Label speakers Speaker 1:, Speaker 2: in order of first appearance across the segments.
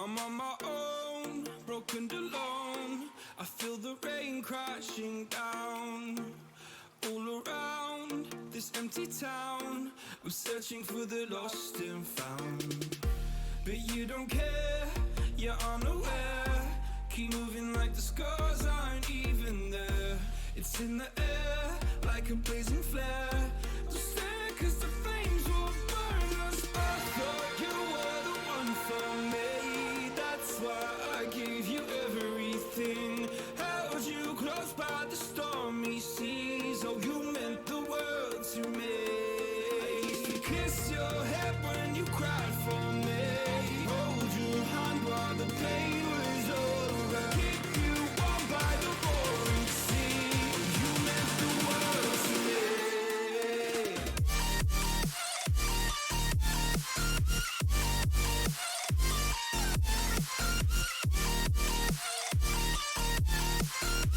Speaker 1: I'm on my own, broken and alone. I feel the rain crashing down all around this empty town. I'm searching for the lost and found, but you don't care, you're unaware. Keep moving like the scars aren't even there. It's in the air like a blazing flare. Just stare 'cause the flames will burn us. I thought you were the one for me. That's why I gave you everything. Held you close by the stormy seas. Oh, you meant the world to me. I used to kiss your head when you cried for me. Hold your hand while the pain was over. Keep you warm by the roaring sea. Oh, you meant the world to me.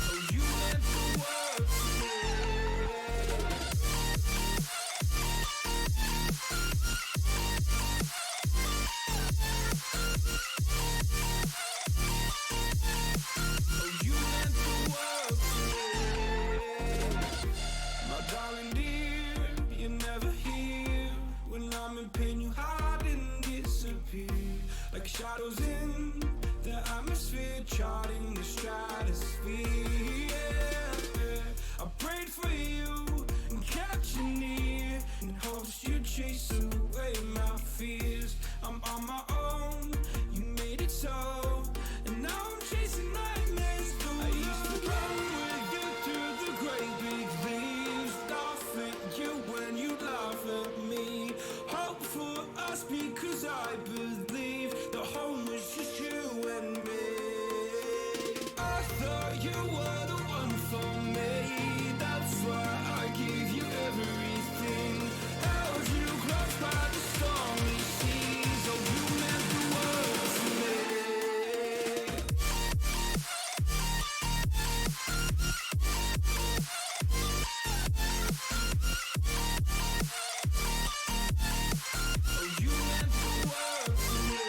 Speaker 1: Oh, you meant the world to me. Oh, you meant the world to me. My darling dear, you're never here. When I'm in pain, you hide and disappear. Like shadows in the atmosphere, charting the stratosphere. Yeah. I prayed for you and kept you near, in hopes you'd chase away my fears. I'm on my own, you made it so, and now I'm chasing nightmares through. I used to run with you through the great big leaves, laugh at you when you laugh at me. Hope for us because I believe the home was just you and me. I thought you were the one for me. That's why I gave you everything. Held you close by the stormy seas. Oh, you meant the world to me. Oh, you meant the world to me.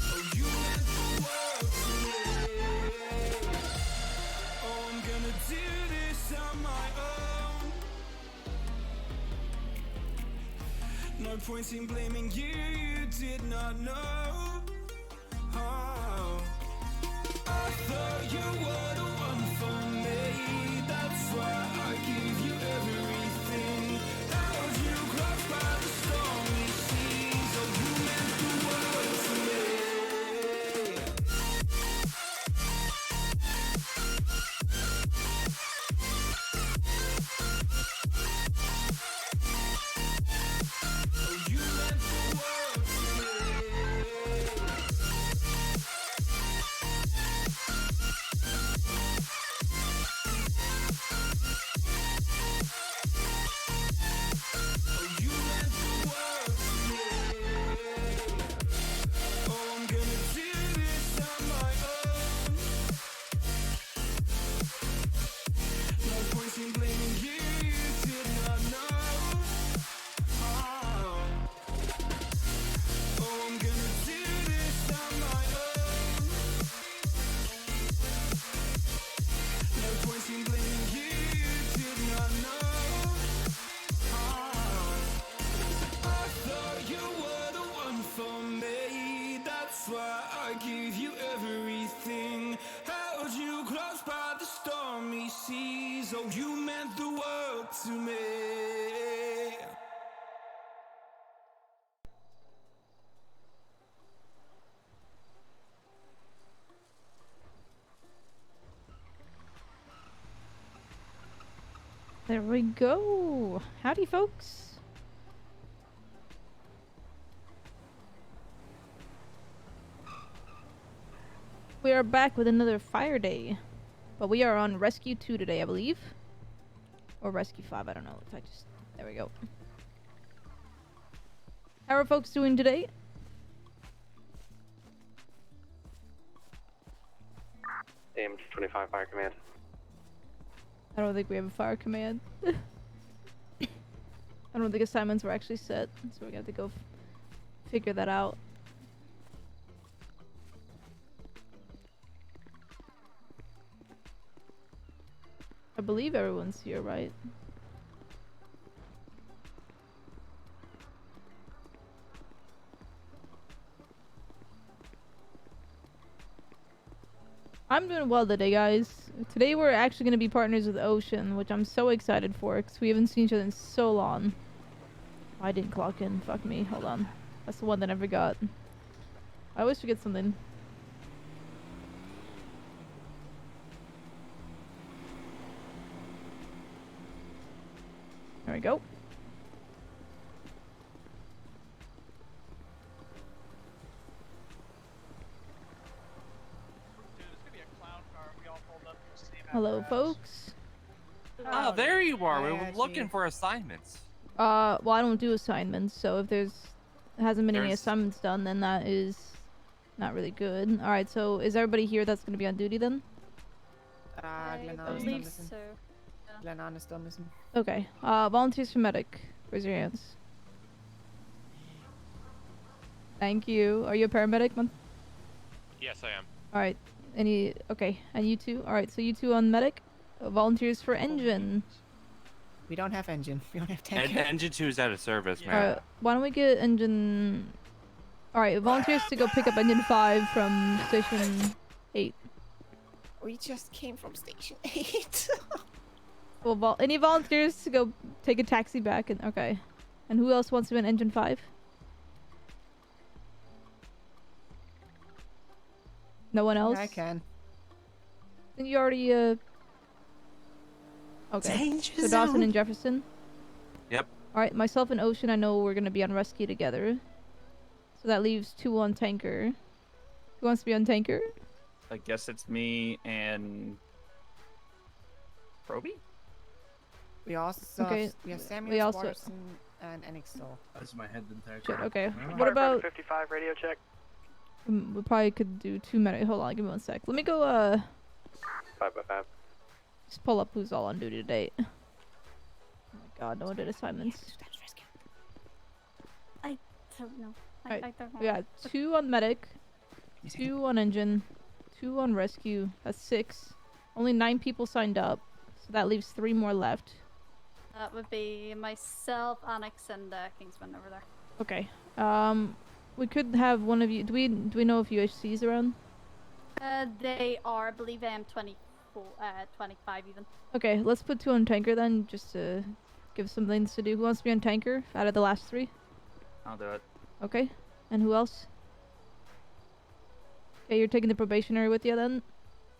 Speaker 1: Oh, you meant the world to me. Oh, I'm gonna do this on my own. No point in blaming you, you did not know. Oh, I thought you were the one for me. That's why I gave you everything. Held you close by the stormy seas. Oh, you meant the world to me. Oh, you meant the world to me. Oh, you meant the world to me. Oh, I'm gonna do this on my own. No point in blaming you, you did not know. Oh, I'm gonna do this on my own. No point in blaming you, you did not know. I thought you were the one for me. That's why I gave you everything. Held you close by the stormy seas. Oh, you meant the world to me.
Speaker 2: There we go. Howdy, folks. We are back with another fire day, but we are on Rescue 2 today, I believe. Or Rescue 5, I don't know. If I just... There we go. How are folks doing today?
Speaker 3: AM 25 Fire Command.
Speaker 2: I don't think we have a fire command. I don't think assignments were actually set, so we're gonna have to go figure that out. I believe everyone's here, right? I'm doing well today, guys. Today we're actually going to be partners with Ocean, which I'm so excited for, because we haven't seen each other in so long. I didn't clock in. Fuck me. Hold on. That's the one that I forgot. I always forget something. There we go. Hello, folks.
Speaker 3: Oh, there you are. We were looking for assignments.
Speaker 2: Well, I don't do assignments, so if hasn't been any assignments done, then that is not really good. Alright, so is everybody here that's gonna be on duty then?
Speaker 4: I believe so.
Speaker 5: Glenn is still missing.
Speaker 2: Okay. Volunteers for medic. Raise your hands. Thank you. Are you a paramedic, man?
Speaker 6: Yes, I am.
Speaker 2: Alright. Okay. And you two? Alright, so you two on medic? Volunteers for engine.
Speaker 5: We don't have engine. We don't have tank.
Speaker 3: Engine 2 is out of service, man.
Speaker 2: Alright, why don't we get engine... Alright, volunteers to go pick up engine 5 from station 8.
Speaker 5: We just came from station 8.
Speaker 2: Well, any volunteers to go take a taxi back? And okay. And who else wants to be in engine 5? No one else?
Speaker 5: I can.
Speaker 2: Then you already, Okay.
Speaker 3: Danger
Speaker 2: So Dawson
Speaker 3: zone.
Speaker 2: and Jefferson?
Speaker 3: Yep.
Speaker 2: Alright, myself and Ocean, I know we're gonna be on rescue together. So that leaves 2 on tanker. Who wants to be on tanker?
Speaker 7: I guess it's me and Proby?
Speaker 5: We also
Speaker 2: Okay,
Speaker 5: we have
Speaker 2: we
Speaker 5: Samuel
Speaker 2: also-
Speaker 5: Sparson and Enixol.
Speaker 8: That's my head entire.
Speaker 2: Shit, okay.
Speaker 8: Firefighter
Speaker 2: What about...
Speaker 9: 55 radio check.
Speaker 2: We probably could do 2 minutes. Hold on, give me 1 sec. Let me go,
Speaker 9: 5x5.
Speaker 2: just pull up who's all on duty today. Oh my god, no one did assignments.
Speaker 4: I don't know.
Speaker 2: Alright,
Speaker 4: I don't know.
Speaker 2: We got 2 on medic, 2 on engine, 2 on rescue. That's 6. Only 9 people signed up, so that leaves 3 more left.
Speaker 4: That would be myself, Annex, and Kingsman over there.
Speaker 2: Okay. We could have one of you. Do we know if UHC's around?
Speaker 4: They are, I believe, 24, 25 even.
Speaker 2: Okay, let's put 2 on tanker then, just to give some things to do. Who wants to be on tanker out of the last 3?
Speaker 7: I'll do it.
Speaker 2: Okay. And who else? Okay, you're taking the probationary with you then?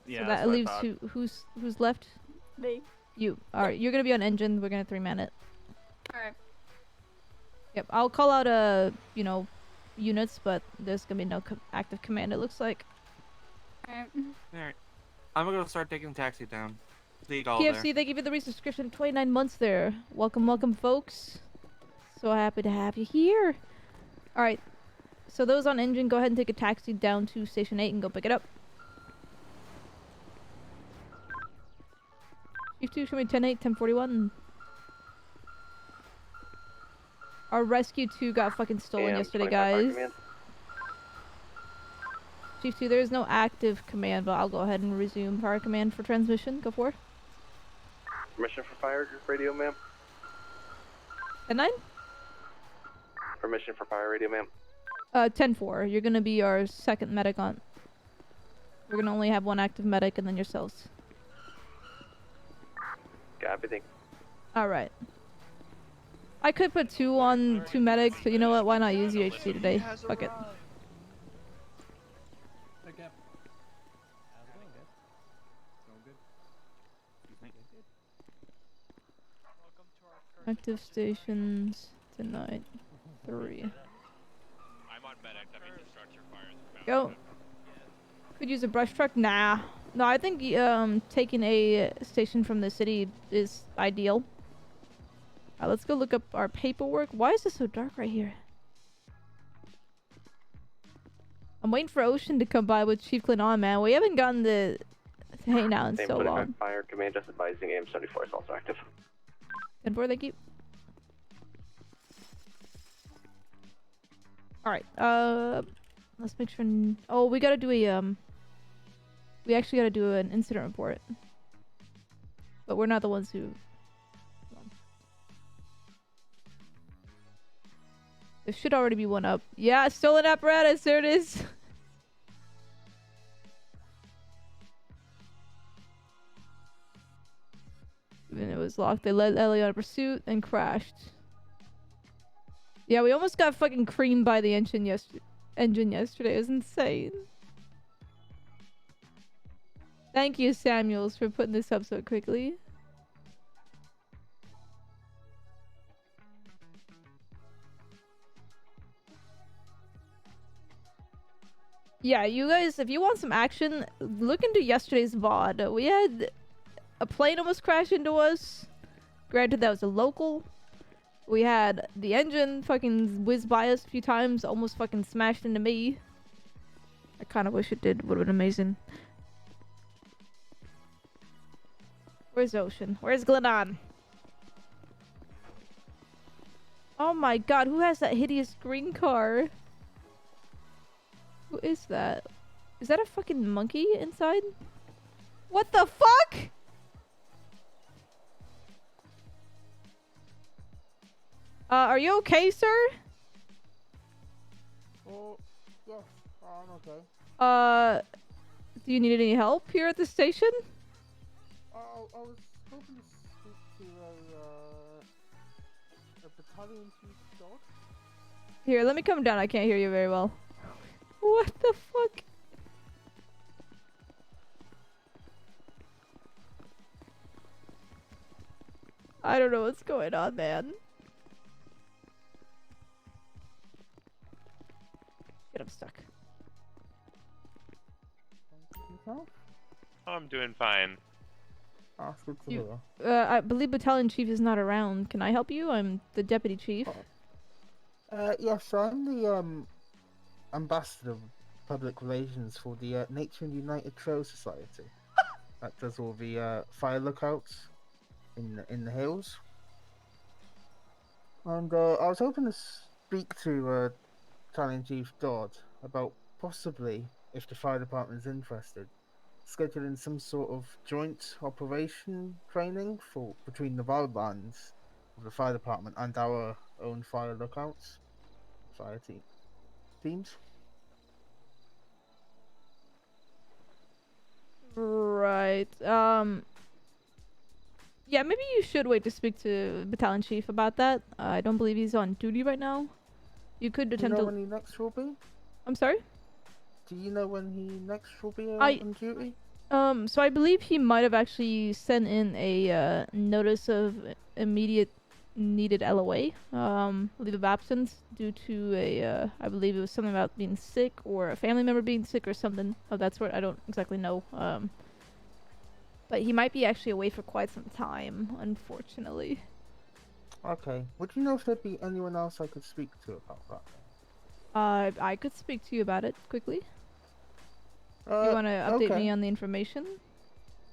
Speaker 7: Yeah,
Speaker 2: So
Speaker 7: that's
Speaker 2: that
Speaker 7: what I
Speaker 2: leaves
Speaker 7: thought.
Speaker 2: who's left?
Speaker 4: Me.
Speaker 2: You. Alright, you're gonna be on engine. We're gonna 3-man it.
Speaker 4: Alright.
Speaker 2: Yep, I'll call out, units, but there's gonna be no active command, it looks like.
Speaker 4: Alright.
Speaker 3: Alright. I'm gonna start taking the taxi down. See you all
Speaker 2: PFC,
Speaker 3: there.
Speaker 2: they give you the resubscription 29 months there. Welcome, welcome, folks. So happy to have you here. Alright, so those on engine, go ahead and take a taxi down to Station 8 and go pick it up. Chief 2, show me 10-8, 1041. Our rescue 2 got fucking stolen yesterday, guys. Chief 2, there is no active command, but I'll go ahead and resume fire command for transmission. Go for it.
Speaker 9: Permission for fire radio, ma'am.
Speaker 2: 10-9?
Speaker 9: Permission for fire radio, ma'am.
Speaker 2: 10-4. You're gonna be our second medic on. We're gonna only have 1 active medic and then yourselves.
Speaker 9: Got everything.
Speaker 2: Alright. I could put 2 on 2 medics, but you know what? Why not use UHC today? Fuck it.
Speaker 8: Okay. How's it going, guys? It's going good.
Speaker 2: Active stations tonight. 3.
Speaker 6: I'm on medic. That means the structure fire is
Speaker 2: Go.
Speaker 6: about.
Speaker 2: Could use a brush truck? Nah. No, I think taking a station from the city is ideal. Let's go look up our paperwork. Why is this so dark right here? I'm waiting for Ocean to come by with Chief Clint on, man. We haven't gotten the hanging out in
Speaker 9: Same
Speaker 2: so
Speaker 9: 25
Speaker 2: long.
Speaker 9: Fire command just advising AM-74 is also active.
Speaker 2: 10-4, thank you. Alright, let's make sure. Oh, we gotta do a, we actually gotta do an incident report. But we're not the ones who. Hold on. There should already be one up. Yeah, stolen apparatus, there it is. Even it was locked, they led Ellie on a pursuit and crashed. Yeah, we almost got fucking creamed by the engine yesterday. It was insane. Thank you, Samuels, for putting this up so quickly. Yeah, you guys, if you want some action, look into yesterday's VOD. We had a plane almost crash into us. Granted, that was a local. We had the engine fucking whiz by us a few times, almost fucking smashed into me. I kind of wish it did. Would have been amazing. Where's Ocean? Where's Glennon? Oh my god, who has that hideous green car? Who is that? Is that a fucking monkey inside? What the fuck? Are you okay, sir?
Speaker 10: Oh, yes, I'm okay.
Speaker 2: Do you need any help here at the station?
Speaker 10: I was hoping to speak to a battalion chief dog.
Speaker 2: Here, let me come down. I can't hear you very well. What the fuck? I don't know what's going on, man. Shit, I'm stuck.
Speaker 10: Yourself?
Speaker 6: I'm doing fine.
Speaker 10: Ah, it's good to
Speaker 2: You-
Speaker 10: hear.
Speaker 2: I believe battalion chief is not around. Can I help you? I'm the deputy chief.
Speaker 10: Yes, I'm the ambassador of public relations for the Nature and United Trail Society. That does all the fire lookouts in the hills. And I was hoping to speak to Battalion Chief Dodd about possibly, if the fire department is interested, scheduling some sort of joint operation training for between the wildlands of the fire department and our own fire lookouts, fire teams.
Speaker 2: Right. Yeah, maybe you should wait to speak to battalion chief about that. I don't believe he's on duty right now. You could
Speaker 10: Do you
Speaker 2: attempt
Speaker 10: know
Speaker 2: to.
Speaker 10: when he next will be?
Speaker 2: I'm sorry.
Speaker 10: Do you know when he next will be
Speaker 2: I-
Speaker 10: on duty?
Speaker 2: So I believe he might have actually sent in a notice of immediate needed LOA, leave of absence, due to a I believe it was something about being sick or a family member being sick or something of that sort. I don't exactly know. But he might be actually away for quite some time, unfortunately.
Speaker 10: Okay. Would you know if there'd be anyone else I could speak to about that?
Speaker 2: I could speak to you about it quickly. You want to update me on the information?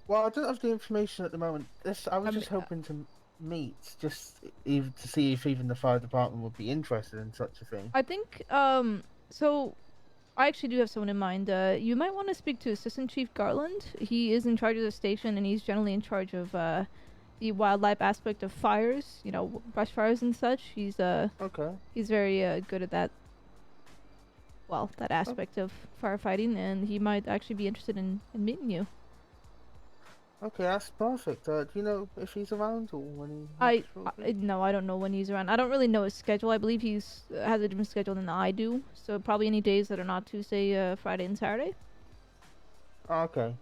Speaker 10: Well, I don't have the information at the moment. I was just hoping to meet, just even to see if even the fire department would be interested in such a thing.
Speaker 2: I think, so I actually do have someone in mind. You might want to speak to Assistant Chief Garland. He is in charge of the station, and he's generally in charge of, the wildlife aspect of fires, you know, brush fires and such. He's,
Speaker 10: Okay.
Speaker 2: he's very, good at that, well, that aspect of firefighting, and he might actually be interested in meeting you.
Speaker 10: Okay, that's perfect. Do you know if he's around or when he
Speaker 2: No, I don't know when he's around. I don't really know his schedule. I believe he's has a different schedule than I do. So probably any days that are not Tuesday, Friday, and Saturday.
Speaker 10: Okay.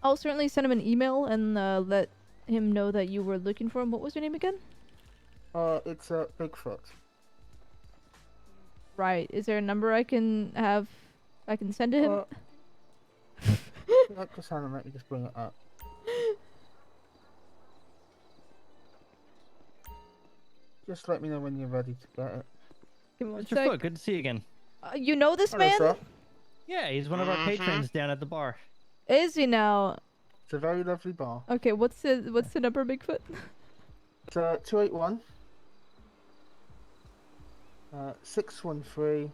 Speaker 2: I'll certainly send him an email and let him know that you were looking for him. What was your name again?
Speaker 10: It's Bigfoot.
Speaker 2: Right. Is there a number I can send to him?
Speaker 10: Just hang on, let me just bring it up. Just let me know when you're ready to get it.
Speaker 2: Give me one
Speaker 8: Mr.
Speaker 2: sec.
Speaker 8: Foot, good to see you again.
Speaker 2: You know this
Speaker 10: Hello,
Speaker 2: man?
Speaker 10: sir.
Speaker 8: Yeah, he's one of our patrons down at the bar.
Speaker 2: Is he now?
Speaker 10: It's a very lovely bar.
Speaker 2: Okay, what's the number, Bigfoot?
Speaker 10: It's 281 613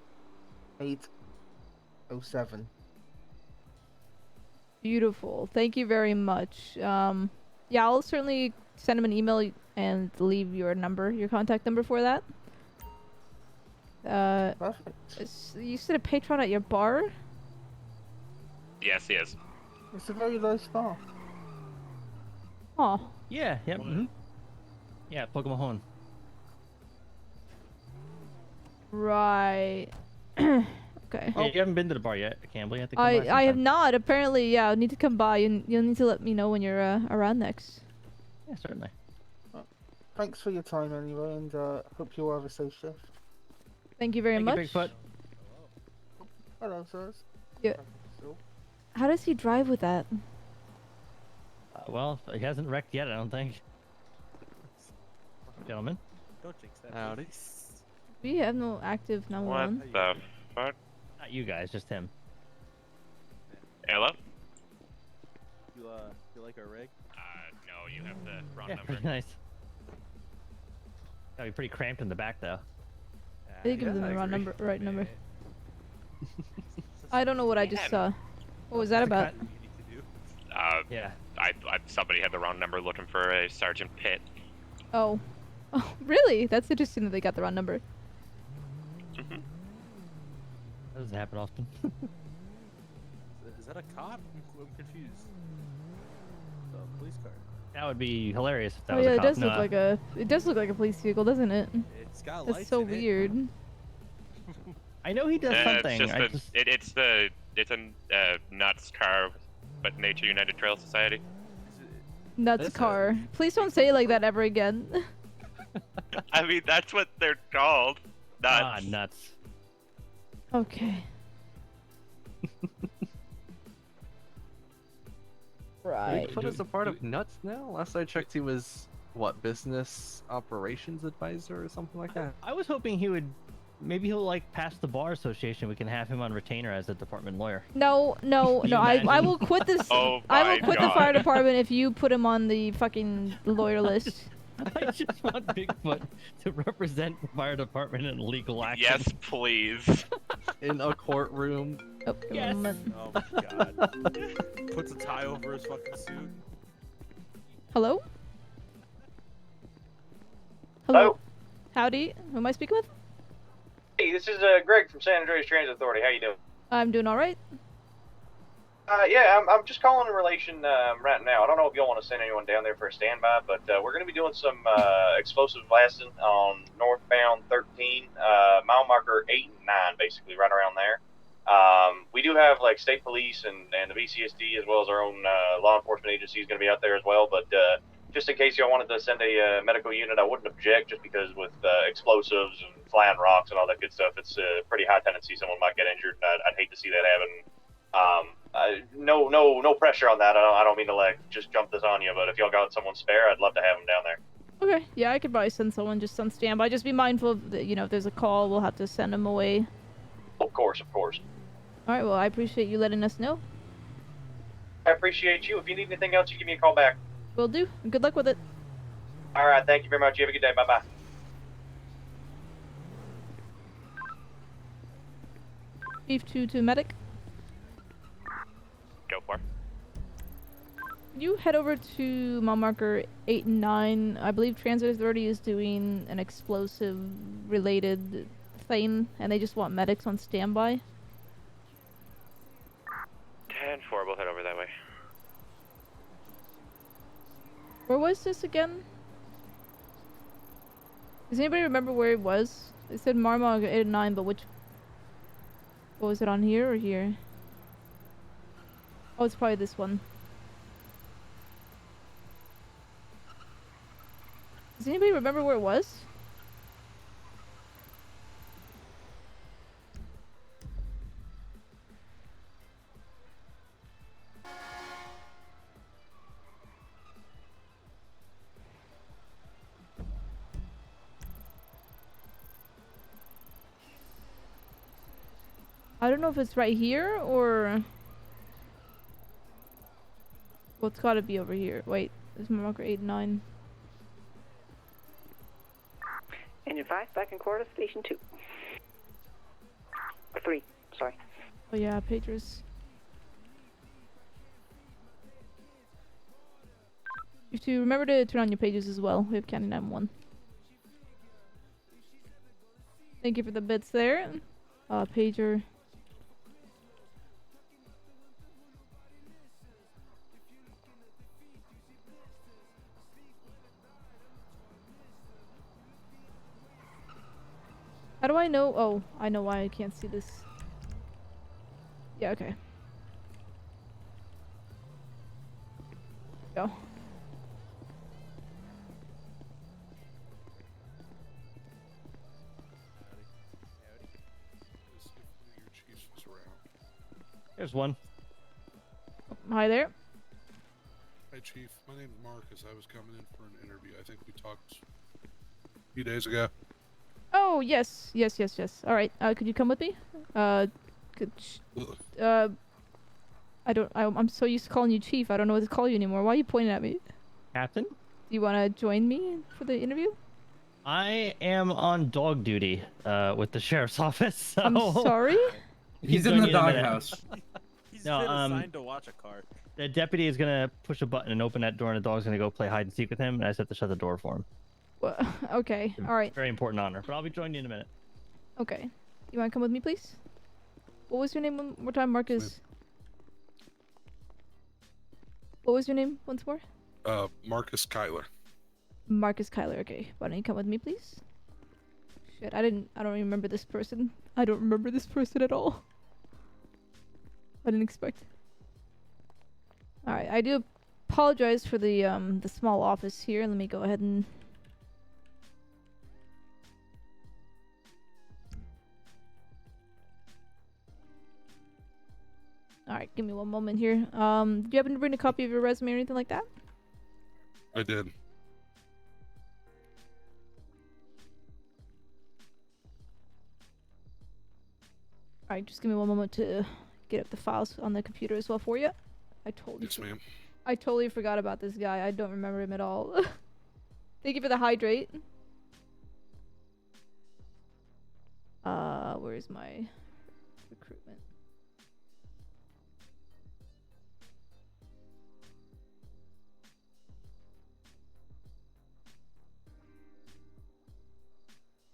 Speaker 10: 807.
Speaker 2: Beautiful. Thank you very much. Yeah, I'll certainly send him an email and leave your contact number for that.
Speaker 10: Perfect.
Speaker 2: You said a patron at your bar?
Speaker 6: Yes, he is.
Speaker 10: It's a very nice bar.
Speaker 2: Oh,
Speaker 8: Yeah, yep. Yeah, Pokemon.
Speaker 2: right. Okay.
Speaker 8: Yeah, you haven't been to the bar yet, Campbell. You have to come by
Speaker 2: I have
Speaker 8: sometime.
Speaker 2: not. Apparently, yeah. I'll need to come by, and you'll need to let me know when you're around next.
Speaker 8: Yeah, certainly.
Speaker 10: Thanks for your time anyway, and hope you all have a safe shift.
Speaker 2: Thank you very
Speaker 8: Thank
Speaker 2: much.
Speaker 8: you, Bigfoot.
Speaker 10: Hello, sirs.
Speaker 2: Yeah. How does he drive with that?
Speaker 8: Well, he hasn't wrecked yet, I don't think. Gentlemen.
Speaker 11: Don't jinx that.
Speaker 3: Howdy.
Speaker 2: We have no active 911.
Speaker 6: What the fuck?
Speaker 8: Not you guys, just him.
Speaker 6: Hello?
Speaker 11: You like our rig?
Speaker 6: No, you have the wrong
Speaker 8: Yeah,
Speaker 6: number.
Speaker 8: pretty nice. Gotta be pretty cramped in the back, though.
Speaker 2: I think give them the wrong number, right number. I don't know what I just saw. What was that about?
Speaker 8: Yeah.
Speaker 6: Somebody had the wrong number looking for a Sergeant Pitt.
Speaker 2: Oh. Oh, really? That's interesting that they got the wrong number.
Speaker 8: That doesn't happen often.
Speaker 11: Is that a cop? I'm confused. The police car.
Speaker 8: That would be hilarious if that
Speaker 2: Oh
Speaker 8: was
Speaker 2: yeah,
Speaker 8: a
Speaker 2: it
Speaker 8: cop.
Speaker 2: does look like a. It does look like a police vehicle, doesn't it?
Speaker 11: It's got
Speaker 2: That's
Speaker 11: lights
Speaker 2: so
Speaker 11: in it.
Speaker 2: weird.
Speaker 8: I know he does something.
Speaker 6: It's a nuts car, but Nature United Trail Society.
Speaker 2: Nuts
Speaker 6: This
Speaker 2: car. Please don't say it like that ever again.
Speaker 6: I mean, that's what they're called. Nuts.
Speaker 8: Ah, nuts.
Speaker 2: Okay. Right.
Speaker 3: Bigfoot is a part of Nuts now? Last I checked, he was, what, business operations advisor or something like that?
Speaker 8: I was hoping he would. Maybe he'll like pass the bar association. We can have him on retainer as a department lawyer.
Speaker 2: No, no,
Speaker 8: Can
Speaker 2: no.
Speaker 8: you
Speaker 2: I will quit this.
Speaker 6: Oh
Speaker 2: I will
Speaker 6: my
Speaker 2: quit the
Speaker 6: God.
Speaker 2: fire department if you put him on the fucking lawyer list.
Speaker 8: I just want Bigfoot to represent the fire department in legal action.
Speaker 6: Yes, please.
Speaker 3: In a courtroom.
Speaker 2: Oh,
Speaker 8: Yes.
Speaker 11: Oh my god. Puts a tie over his fucking suit.
Speaker 2: Hello?
Speaker 9: Hello?
Speaker 2: Howdy. Who am I speaking with?
Speaker 9: Hey, this is Greg from San Andreas Transit Authority. How you doing?
Speaker 2: I'm doing all right.
Speaker 9: Yeah, I'm just calling in relation right now. I don't know if y'all want to send anyone down there for a standby, but we're going to be doing some explosive blasting on northbound 13, mile marker 8 and 9, basically, right around there. We do have, like, state police and the BCSD, as well as our own law enforcement agency is going to be out there as well, but just in case y'all wanted to send a medical unit, I wouldn't object, just because with explosives and flying rocks and all that good stuff, it's a pretty high tendency someone might get injured, and I'd hate to see that happen. No pressure on that. I don't mean to like just jump this on you, but if y'all got someone spare, I'd love to have them down there.
Speaker 2: Okay. Yeah, I could probably send someone just on standby. Just be mindful of the, if there's a call, we'll have to send them away.
Speaker 9: Of course, of course.
Speaker 2: All right. Well, I appreciate you letting us know.
Speaker 9: I appreciate you. If you need anything else, you give me a call back.
Speaker 2: Will do. Good luck with it.
Speaker 9: All right. Thank you very much. You have a good day. Bye bye.
Speaker 2: Chief to medic.
Speaker 6: Go for it.
Speaker 2: You head over to mile marker 8 and 9. I believe Transit Authority is doing an explosive related thing, and they just want medics on standby.
Speaker 6: 10-4, we'll head over that way.
Speaker 2: Where was this again? Does anybody remember where it was? They said mile marker 8 and 9, but which... What was it, on here or here? Oh, it's probably this one. Does anybody remember where it was? I don't know if it's right here or... Well, it's gotta be over here. Wait, is my marker 8 and 9?
Speaker 12: Engine 5, back in quarter, station 2. 3, sorry.
Speaker 2: Oh yeah, pagers. You have to remember to turn on your pages as well. We have County 911. Thank you for the bits there. Pager. How do I know? Oh, I know why I can't see this. Yeah, okay. Go.
Speaker 13: There's one.
Speaker 2: Hi there.
Speaker 14: Hi, Chief. My name's Marcus. I was coming in for an interview. I think we talked a few days ago.
Speaker 2: Oh, yes. All right. Could you come with me? I'm so used to calling you Chief. I don't know what to call you anymore. Why are you pointing at me?
Speaker 13: Captain?
Speaker 2: Do you want to join me for the interview?
Speaker 13: I am on dog duty with the sheriff's office. So
Speaker 2: I'm sorry?
Speaker 13: He's in the
Speaker 11: doghouse. He's
Speaker 13: No,
Speaker 11: been assigned to watch a car.
Speaker 13: the deputy is gonna push a button and open that door, and the dog's gonna go play hide and seek with him, and I just have to shut the door for him.
Speaker 2: Well, okay. All right.
Speaker 13: Very important honor, but I'll be joining you in a minute.
Speaker 2: Okay. You want to come with me, please? What was your name one more time, Marcus? What was your name once more?
Speaker 14: Marcus Kyler.
Speaker 2: Marcus Kyler. Okay. Why don't you come with me, please? Shit, I don't remember this person. I don't remember this person at all. I didn't expect. All right. I do apologize for the small office here. Let me go ahead and. Alright, give me one moment here. Do you happen to bring a copy of your resume or anything like that?
Speaker 14: I did.
Speaker 2: Alright, just give me one moment to get up the files on the computer as well for you.
Speaker 14: Yes, ma'am.
Speaker 2: I totally forgot about this guy. I don't remember him at all. Thank you for the hydrate. Where's my recruitment?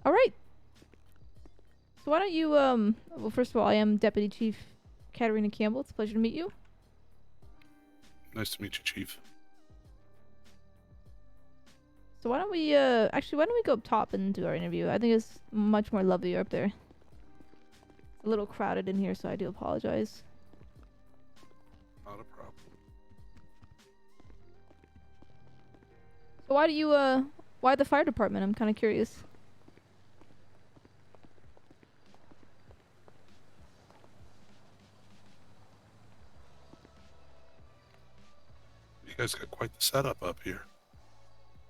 Speaker 2: All right. So why don't you, well, first of all, I am Deputy Chief Katarina Campbell. It's a pleasure to meet you.
Speaker 14: Nice to meet you, Chief.
Speaker 2: So why don't we, actually, why don't we go up top and do our interview? I think it's much more lovelier up there. It's a little crowded in here, so I do apologize.
Speaker 14: Not a problem.
Speaker 2: So why do you, why the fire department? I'm kind of curious.
Speaker 14: You guys got quite the setup up here.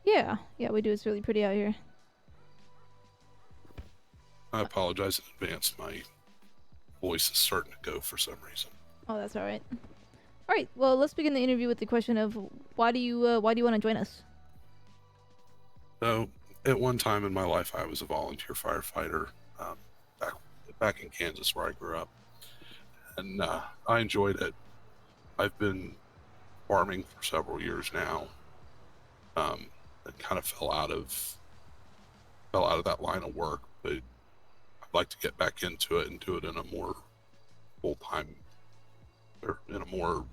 Speaker 2: Yeah, we do. It's really pretty out here.
Speaker 14: I apologize in advance. My voice is starting to go for some reason.
Speaker 2: Oh, that's all right. All right. Well, let's begin the interview with the question of why do you want to join us?
Speaker 14: So, at one time in my life, I was a volunteer firefighter back in Kansas, where I grew up, and I enjoyed it. I've been farming for several years now. And kind of fell out of that line of work, but I'd like to get back into it and do it in a more full-time, or in a more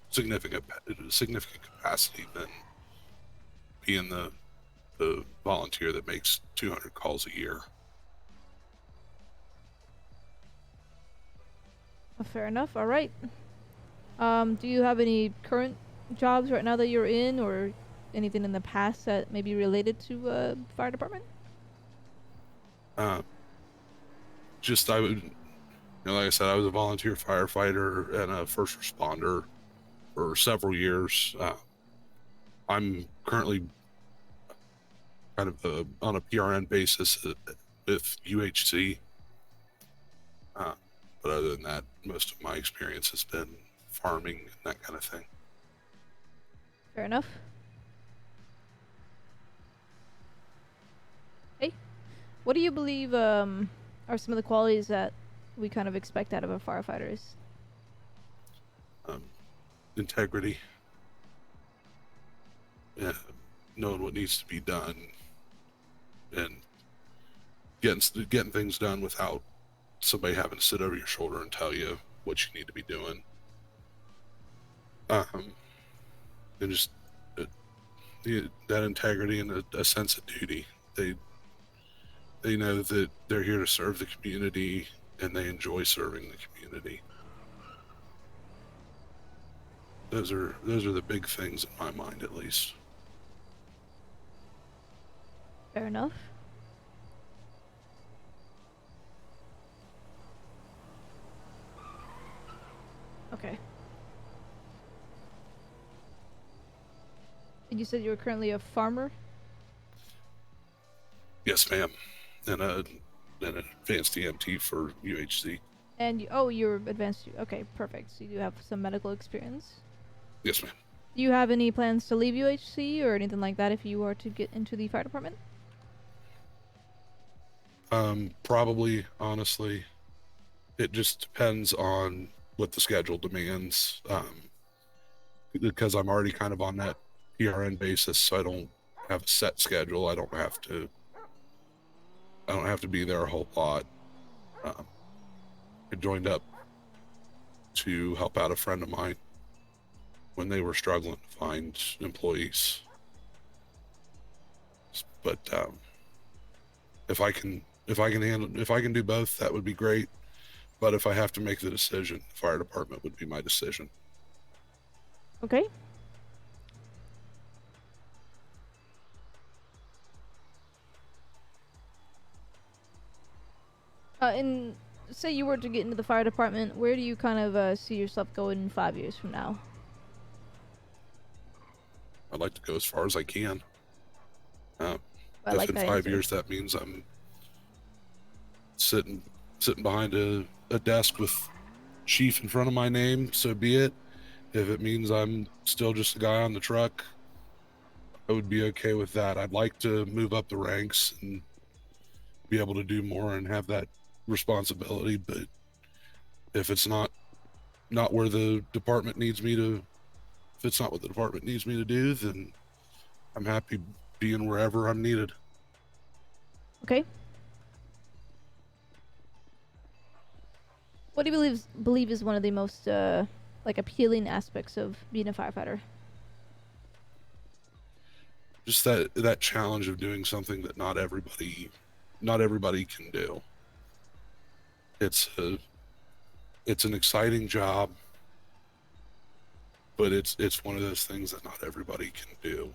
Speaker 14: significant capacity than being the volunteer that makes 200 calls a year.
Speaker 2: Fair enough. All right. Do you have any current jobs right now that you're in, or anything in the past that may be related to fire department?
Speaker 14: Just I would, like I said, I was a volunteer firefighter and a first responder for several years. I'm currently kind of on a PRN basis with UHC. But other than that, most of my experience has been farming and that kind of thing.
Speaker 2: Fair enough. Hey, what do you believe are some of the qualities that we kind of expect out of our firefighters?
Speaker 14: Integrity. Yeah, knowing what needs to be done and getting things done without somebody having to sit over your shoulder and tell you what you need to be doing. And just that integrity and a sense of duty. They know that they're here to serve the community and they enjoy serving the community. Those are the big things in my mind, at least.
Speaker 2: Fair enough. Okay. And you said you were currently a farmer?
Speaker 14: Yes, ma'am. And an advanced EMT for UHC.
Speaker 2: And you're advanced. Okay, perfect. So you do have some medical experience.
Speaker 14: Yes, ma'am.
Speaker 2: Do you have any plans to leave UHC or anything like that if you are to get into the fire department?
Speaker 14: Probably, honestly. It just depends on what the schedule demands. Because I'm already kind of on that PRN basis, so I don't have a set schedule. I don't have to be there a whole lot. I joined up to help out a friend of mine when they were struggling to find employees. But if I can do both, that would be great. But if I have to make the decision, the fire department would be my decision.
Speaker 2: Okay. And say you were to get into the fire department, where do you kind of see yourself going in 5 years from now?
Speaker 14: I'd like to go as far as I can.
Speaker 2: I
Speaker 14: if
Speaker 2: like
Speaker 14: in
Speaker 2: that
Speaker 14: 5
Speaker 2: answer.
Speaker 14: years that means I'm sitting behind a desk with chief in front of my name, so be it. If it means I'm still just a guy on the truck, I would be okay with that. I'd like to move up the ranks and be able to do more and have that responsibility, but if it's not where the department needs me to, if it's not what the department needs me to do, then I'm happy being wherever I'm needed.
Speaker 2: Okay. What do you believe is one of the most appealing aspects of being a firefighter?
Speaker 14: Just that challenge of doing something that not everybody can do. It's an exciting job, but it's one of those things that not everybody can do.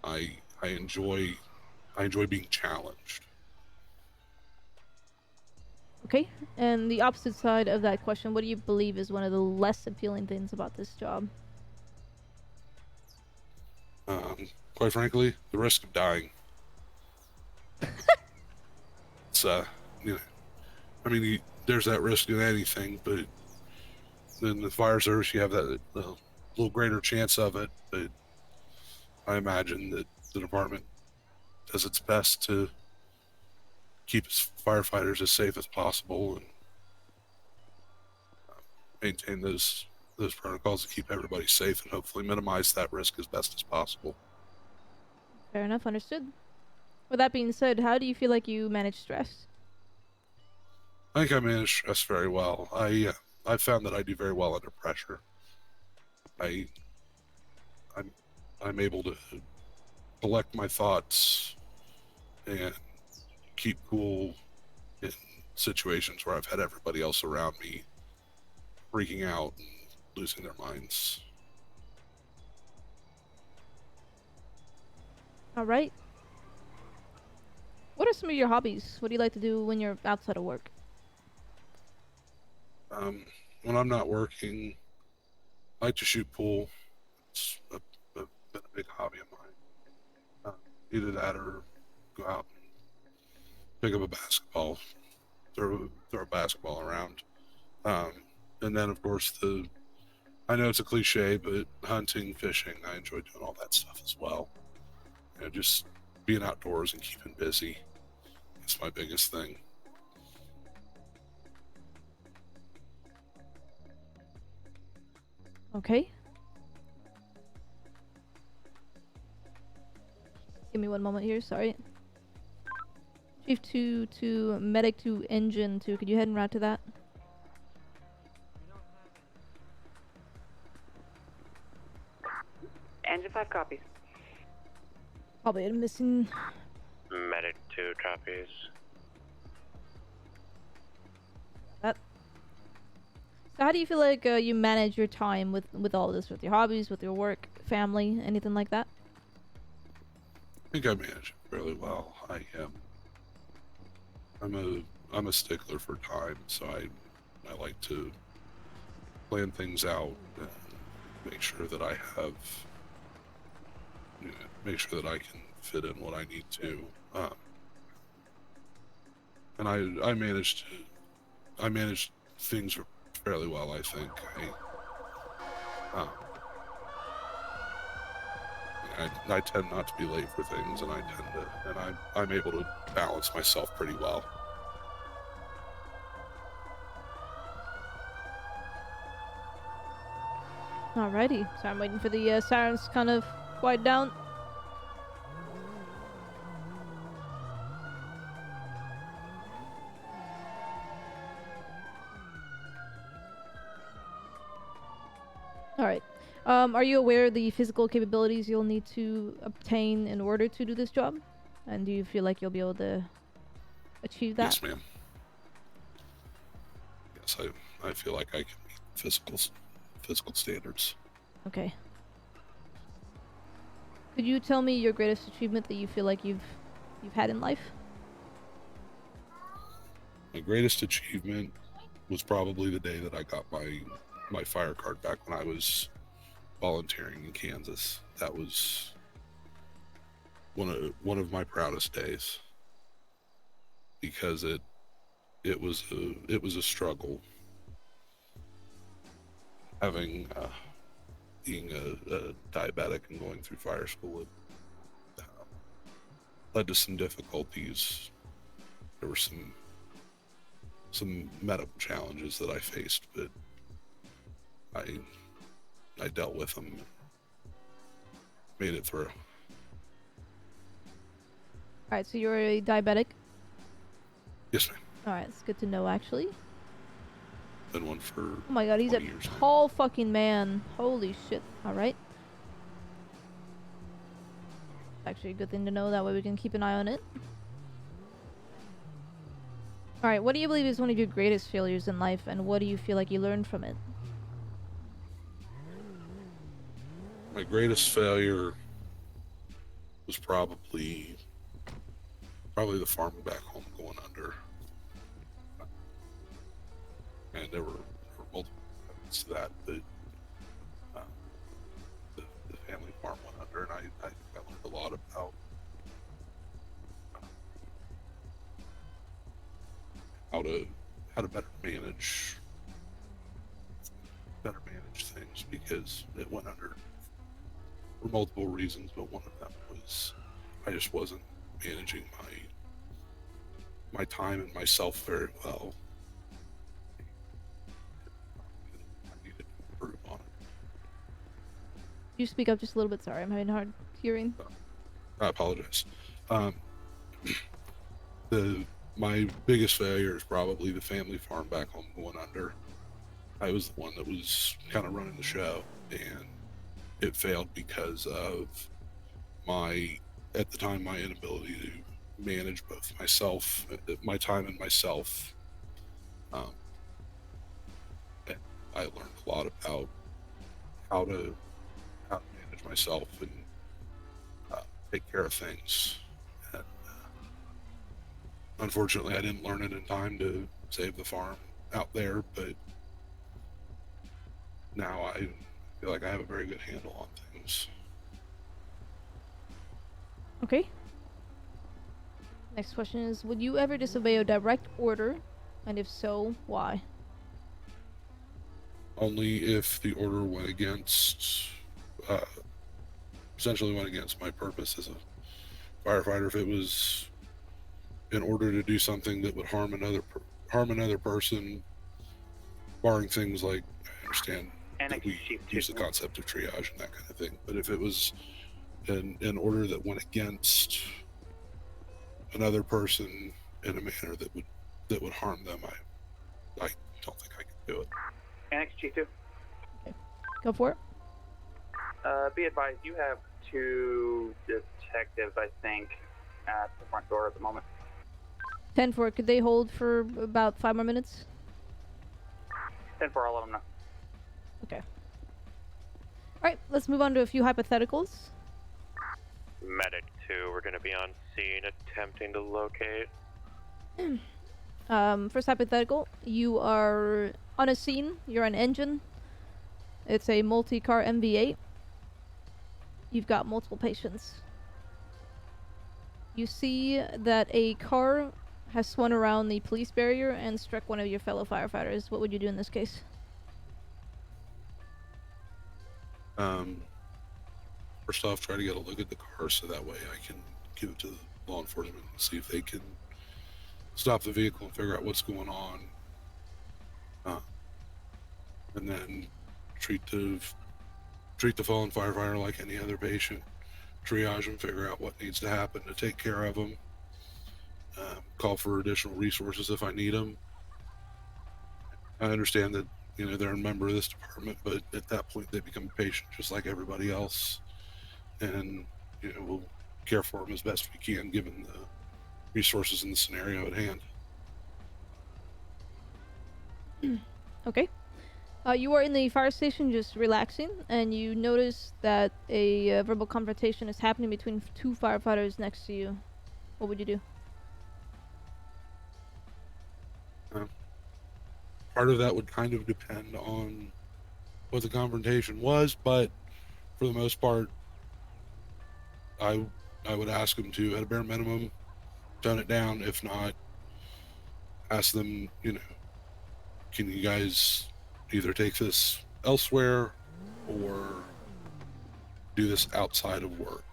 Speaker 14: I enjoy being challenged.
Speaker 2: Okay. And the opposite side of that question, what do you believe is one of the less appealing things about this job?
Speaker 14: Quite frankly, the risk of dying. It's I mean, there's that risk in anything, but in the fire service, you have that little greater chance of it. But I imagine that the department does its best to keep its firefighters as safe as possible and maintain those protocols to keep everybody safe and hopefully minimize that risk as best as possible.
Speaker 2: Fair enough, understood. With that being said, how do you feel like you manage stress?
Speaker 14: I think I manage stress very well. I found that I do very well under pressure. I'm able to collect my thoughts and keep cool in situations where I've had everybody else around me freaking out and losing their minds.
Speaker 2: All right. What are some of your hobbies? What do you like to do when you're outside of work?
Speaker 14: When I'm not working, I like to shoot pool. It's been a big hobby of mine. Either that or go out and pick up a basketball, throw a basketball around. and then of course I know it's a cliche, but hunting, fishing, I enjoy doing all that stuff as well. You know, just being outdoors and keeping busy. It's my biggest thing.
Speaker 2: Okay. Give me one moment here, sorry. Chief 2 to Medic to Engine 2, could you head and route to that?
Speaker 12: Engine 5 copies.
Speaker 2: Probably a missing...
Speaker 6: Medic 2 copies.
Speaker 2: That. So how do you feel like you manage your time with all this, with your hobbies, with your work, family, anything like that?
Speaker 14: I think I manage it fairly well. I'm a stickler for time, so I like to plan things out and make sure that I have, make sure that I can fit in what I need to, and I managed things fairly well. I think I tend not to be late for things, and I'm able to balance myself pretty well.
Speaker 2: Alrighty, so I'm waiting for the sirens to kind of quiet down. Alright. Are you aware of the physical capabilities you'll need to obtain in order to do this job? And do you feel like you'll be able to achieve that?
Speaker 14: Yes, ma'am. Yes, I feel like I can meet physical standards.
Speaker 2: Okay. Could you tell me your greatest achievement that you feel like you've had in life?
Speaker 14: My greatest achievement was probably the day that I got my fire card back when I was volunteering in Kansas. That was one of my proudest days, because it was a struggle having being a diabetic and going through fire school. It led to some difficulties. There were some medical challenges that I faced, but I dealt with them, made it through.
Speaker 2: Alright, so you're a diabetic?
Speaker 14: Yes, ma'am.
Speaker 2: Alright, it's good to know, actually.
Speaker 14: Been one for
Speaker 2: Oh my god, he's a
Speaker 14: 20 years now.
Speaker 2: tall fucking man. Holy shit. Alright. Actually a good thing to know, that way we can keep an eye on it. Alright, what do you believe is one of your greatest failures in life, and what do you feel like you learned from it?
Speaker 14: My greatest failure was probably the farm back home going under. And there were multiple elements to that, but the family farm went under, and I learned a lot about how to better manage things, because it went under for multiple reasons, but one of them was I just wasn't managing my time and myself very well. I needed to improve on it.
Speaker 2: You speak up just a little bit, sorry, I'm having a hard hearing.
Speaker 14: I apologize. My biggest failure is probably the family farm back home going under. I was the one that was kind of running the show, and it failed because of at the time, my inability to manage both my time and myself. And I learned a lot about how to manage myself and take care of things. And, unfortunately, I didn't learn it in time to save the farm out there, but now I feel like I have a very good handle on things.
Speaker 2: Okay. Next question is, would you ever disobey a direct order? And if so, why?
Speaker 14: only if the order went against, essentially went against my purpose as a firefighter. If it was in order to do something that would harm another person, barring things like, I understand that we use the concept of triage and that kind of thing, but if it was in order that went against another person in a manner that would harm them, I don't think I could do it.
Speaker 12: Annex G2.
Speaker 2: Go for it.
Speaker 7: Be advised, you have 2 detectives, I think, at the front door at the moment.
Speaker 2: 10-4, could they hold for about 5 more minutes?
Speaker 7: 10-4, I'll let them know.
Speaker 2: Okay. Alright, let's move on to a few hypotheticals.
Speaker 6: Medic 2, we're going to be on scene attempting to locate.
Speaker 2: First hypothetical, you are on a scene, you're an engine. It's a multi-car MV8. You've got multiple patients. You see that a car has swung around the police barrier and struck one of your fellow firefighters. What would you do in this case?
Speaker 14: First off, try to get a look at the car so that way I can give it to law enforcement and see if they can stop the vehicle and figure out what's going on. And then treat the fallen firefighter like any other patient. Triage them, figure out what needs to happen to take care of them. Call for additional resources if I need them. I understand that they're a member of this department, but at that point they become a patient just like everybody else, and we'll care for them as best we can given the resources and the scenario at hand.
Speaker 2: Okay. You are in the fire station just relaxing, and you notice that a verbal confrontation is happening between 2 firefighters next to you. What would you do?
Speaker 14: Part of that would kind of depend on what the confrontation was, but for the most part, I would ask them to, at a bare minimum, tone it down. If not, ask them, can you guys either take this elsewhere or do this outside of work?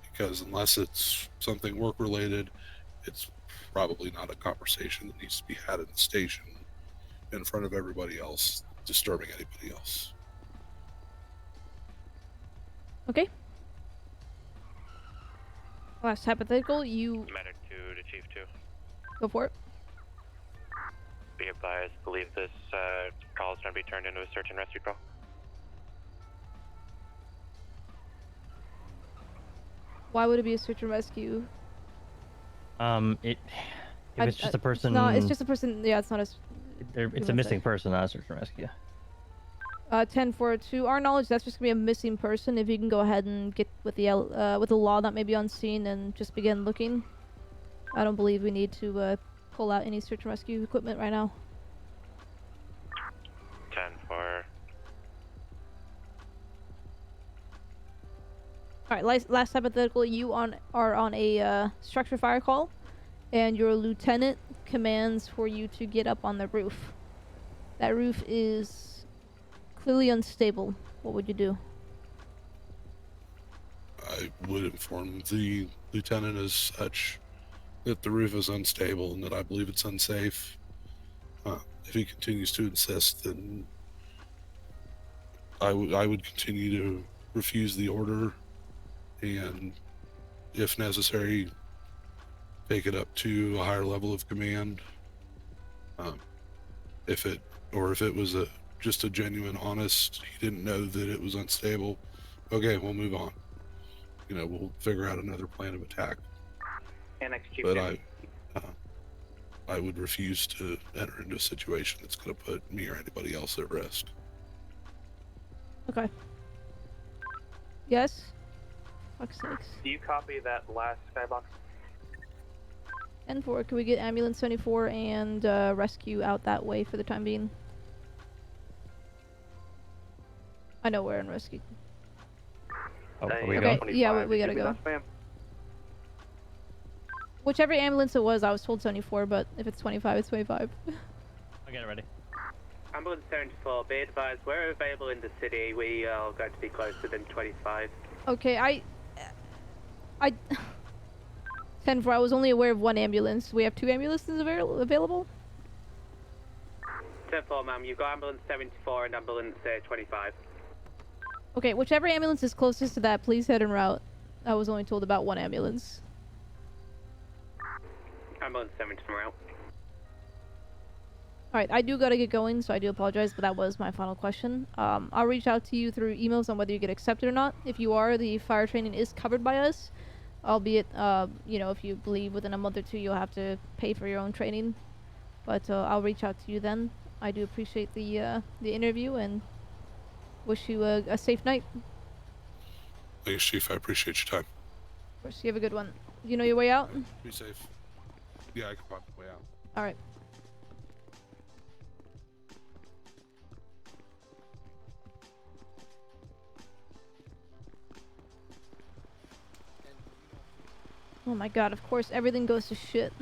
Speaker 14: Because unless it's something work related, it's probably not a conversation that needs to be had in the station in front of everybody else, disturbing anybody else.
Speaker 2: Okay. Last hypothetical, you...
Speaker 6: Medic 2 to Chief 2.
Speaker 2: Go for it.
Speaker 6: Be advised, believe this call is going to be turned into a search and rescue call.
Speaker 2: Why would it be a search and rescue?
Speaker 13: If it's just a person...
Speaker 2: No, it's just a person, yeah, it's not a...
Speaker 13: It's a missing person, not a search and rescue.
Speaker 2: 10-4, to our knowledge, that's just gonna be a missing person. If you can go ahead and get with the law that may be on scene and just begin looking. I don't believe we need to pull out any search and rescue equipment right now.
Speaker 6: 10-4.
Speaker 2: Alright, last hypothetical, you are on a structure fire call, and your lieutenant commands for you to get up on the roof. That roof is clearly unstable. What would you do?
Speaker 14: I would inform the lieutenant as such that the roof is unstable and that I believe it's unsafe. If he continues to insist, then I would continue to refuse the order, and if necessary, take it up to a higher level of command. If it was just a genuine, honest, he didn't know that it was unstable, okay, we'll move on. We'll figure out another plan of attack. But I would refuse to enter into a situation that's going to put me or anybody else at risk.
Speaker 2: Okay. Yes? Fuck's sakes.
Speaker 7: Do you copy that last skybox?
Speaker 2: 10-4, can we get ambulance 74 and rescue out that way for the time being? I know we're in rescue.
Speaker 13: Oh,
Speaker 2: okay, yeah, we gotta go. Whichever ambulance it was, I was told 74, but if it's 25, it's 25.
Speaker 13: I'll get it ready.
Speaker 15: Ambulance 74, be advised, we're available in the city. We are going to be closer than 25.
Speaker 2: Okay, I 10-4, I was only aware of one ambulance. We have 2 ambulances available?
Speaker 15: 10-4, ma'am, you've got ambulance 74 and ambulance 25.
Speaker 2: Okay, whichever ambulance is closest to that, please head en route. I was only told about one ambulance.
Speaker 15: Ambulance 74 out.
Speaker 2: Alright, I do gotta get going, so I do apologize, but that was my final question. I'll reach out to you through emails on whether you get accepted or not. If you are, the fire training is covered by us. Albeit, you know, if you believe within a month or 2 you'll have to pay for your own training. But I'll reach out to you then. I do appreciate the interview and wish you a safe night.
Speaker 14: Thanks, Chief. I appreciate your time.
Speaker 2: Of course, you have a good one. You know your way out?
Speaker 14: Be safe. Yeah, I can find my way out.
Speaker 2: Alright. Oh my god, of course everything goes to shit.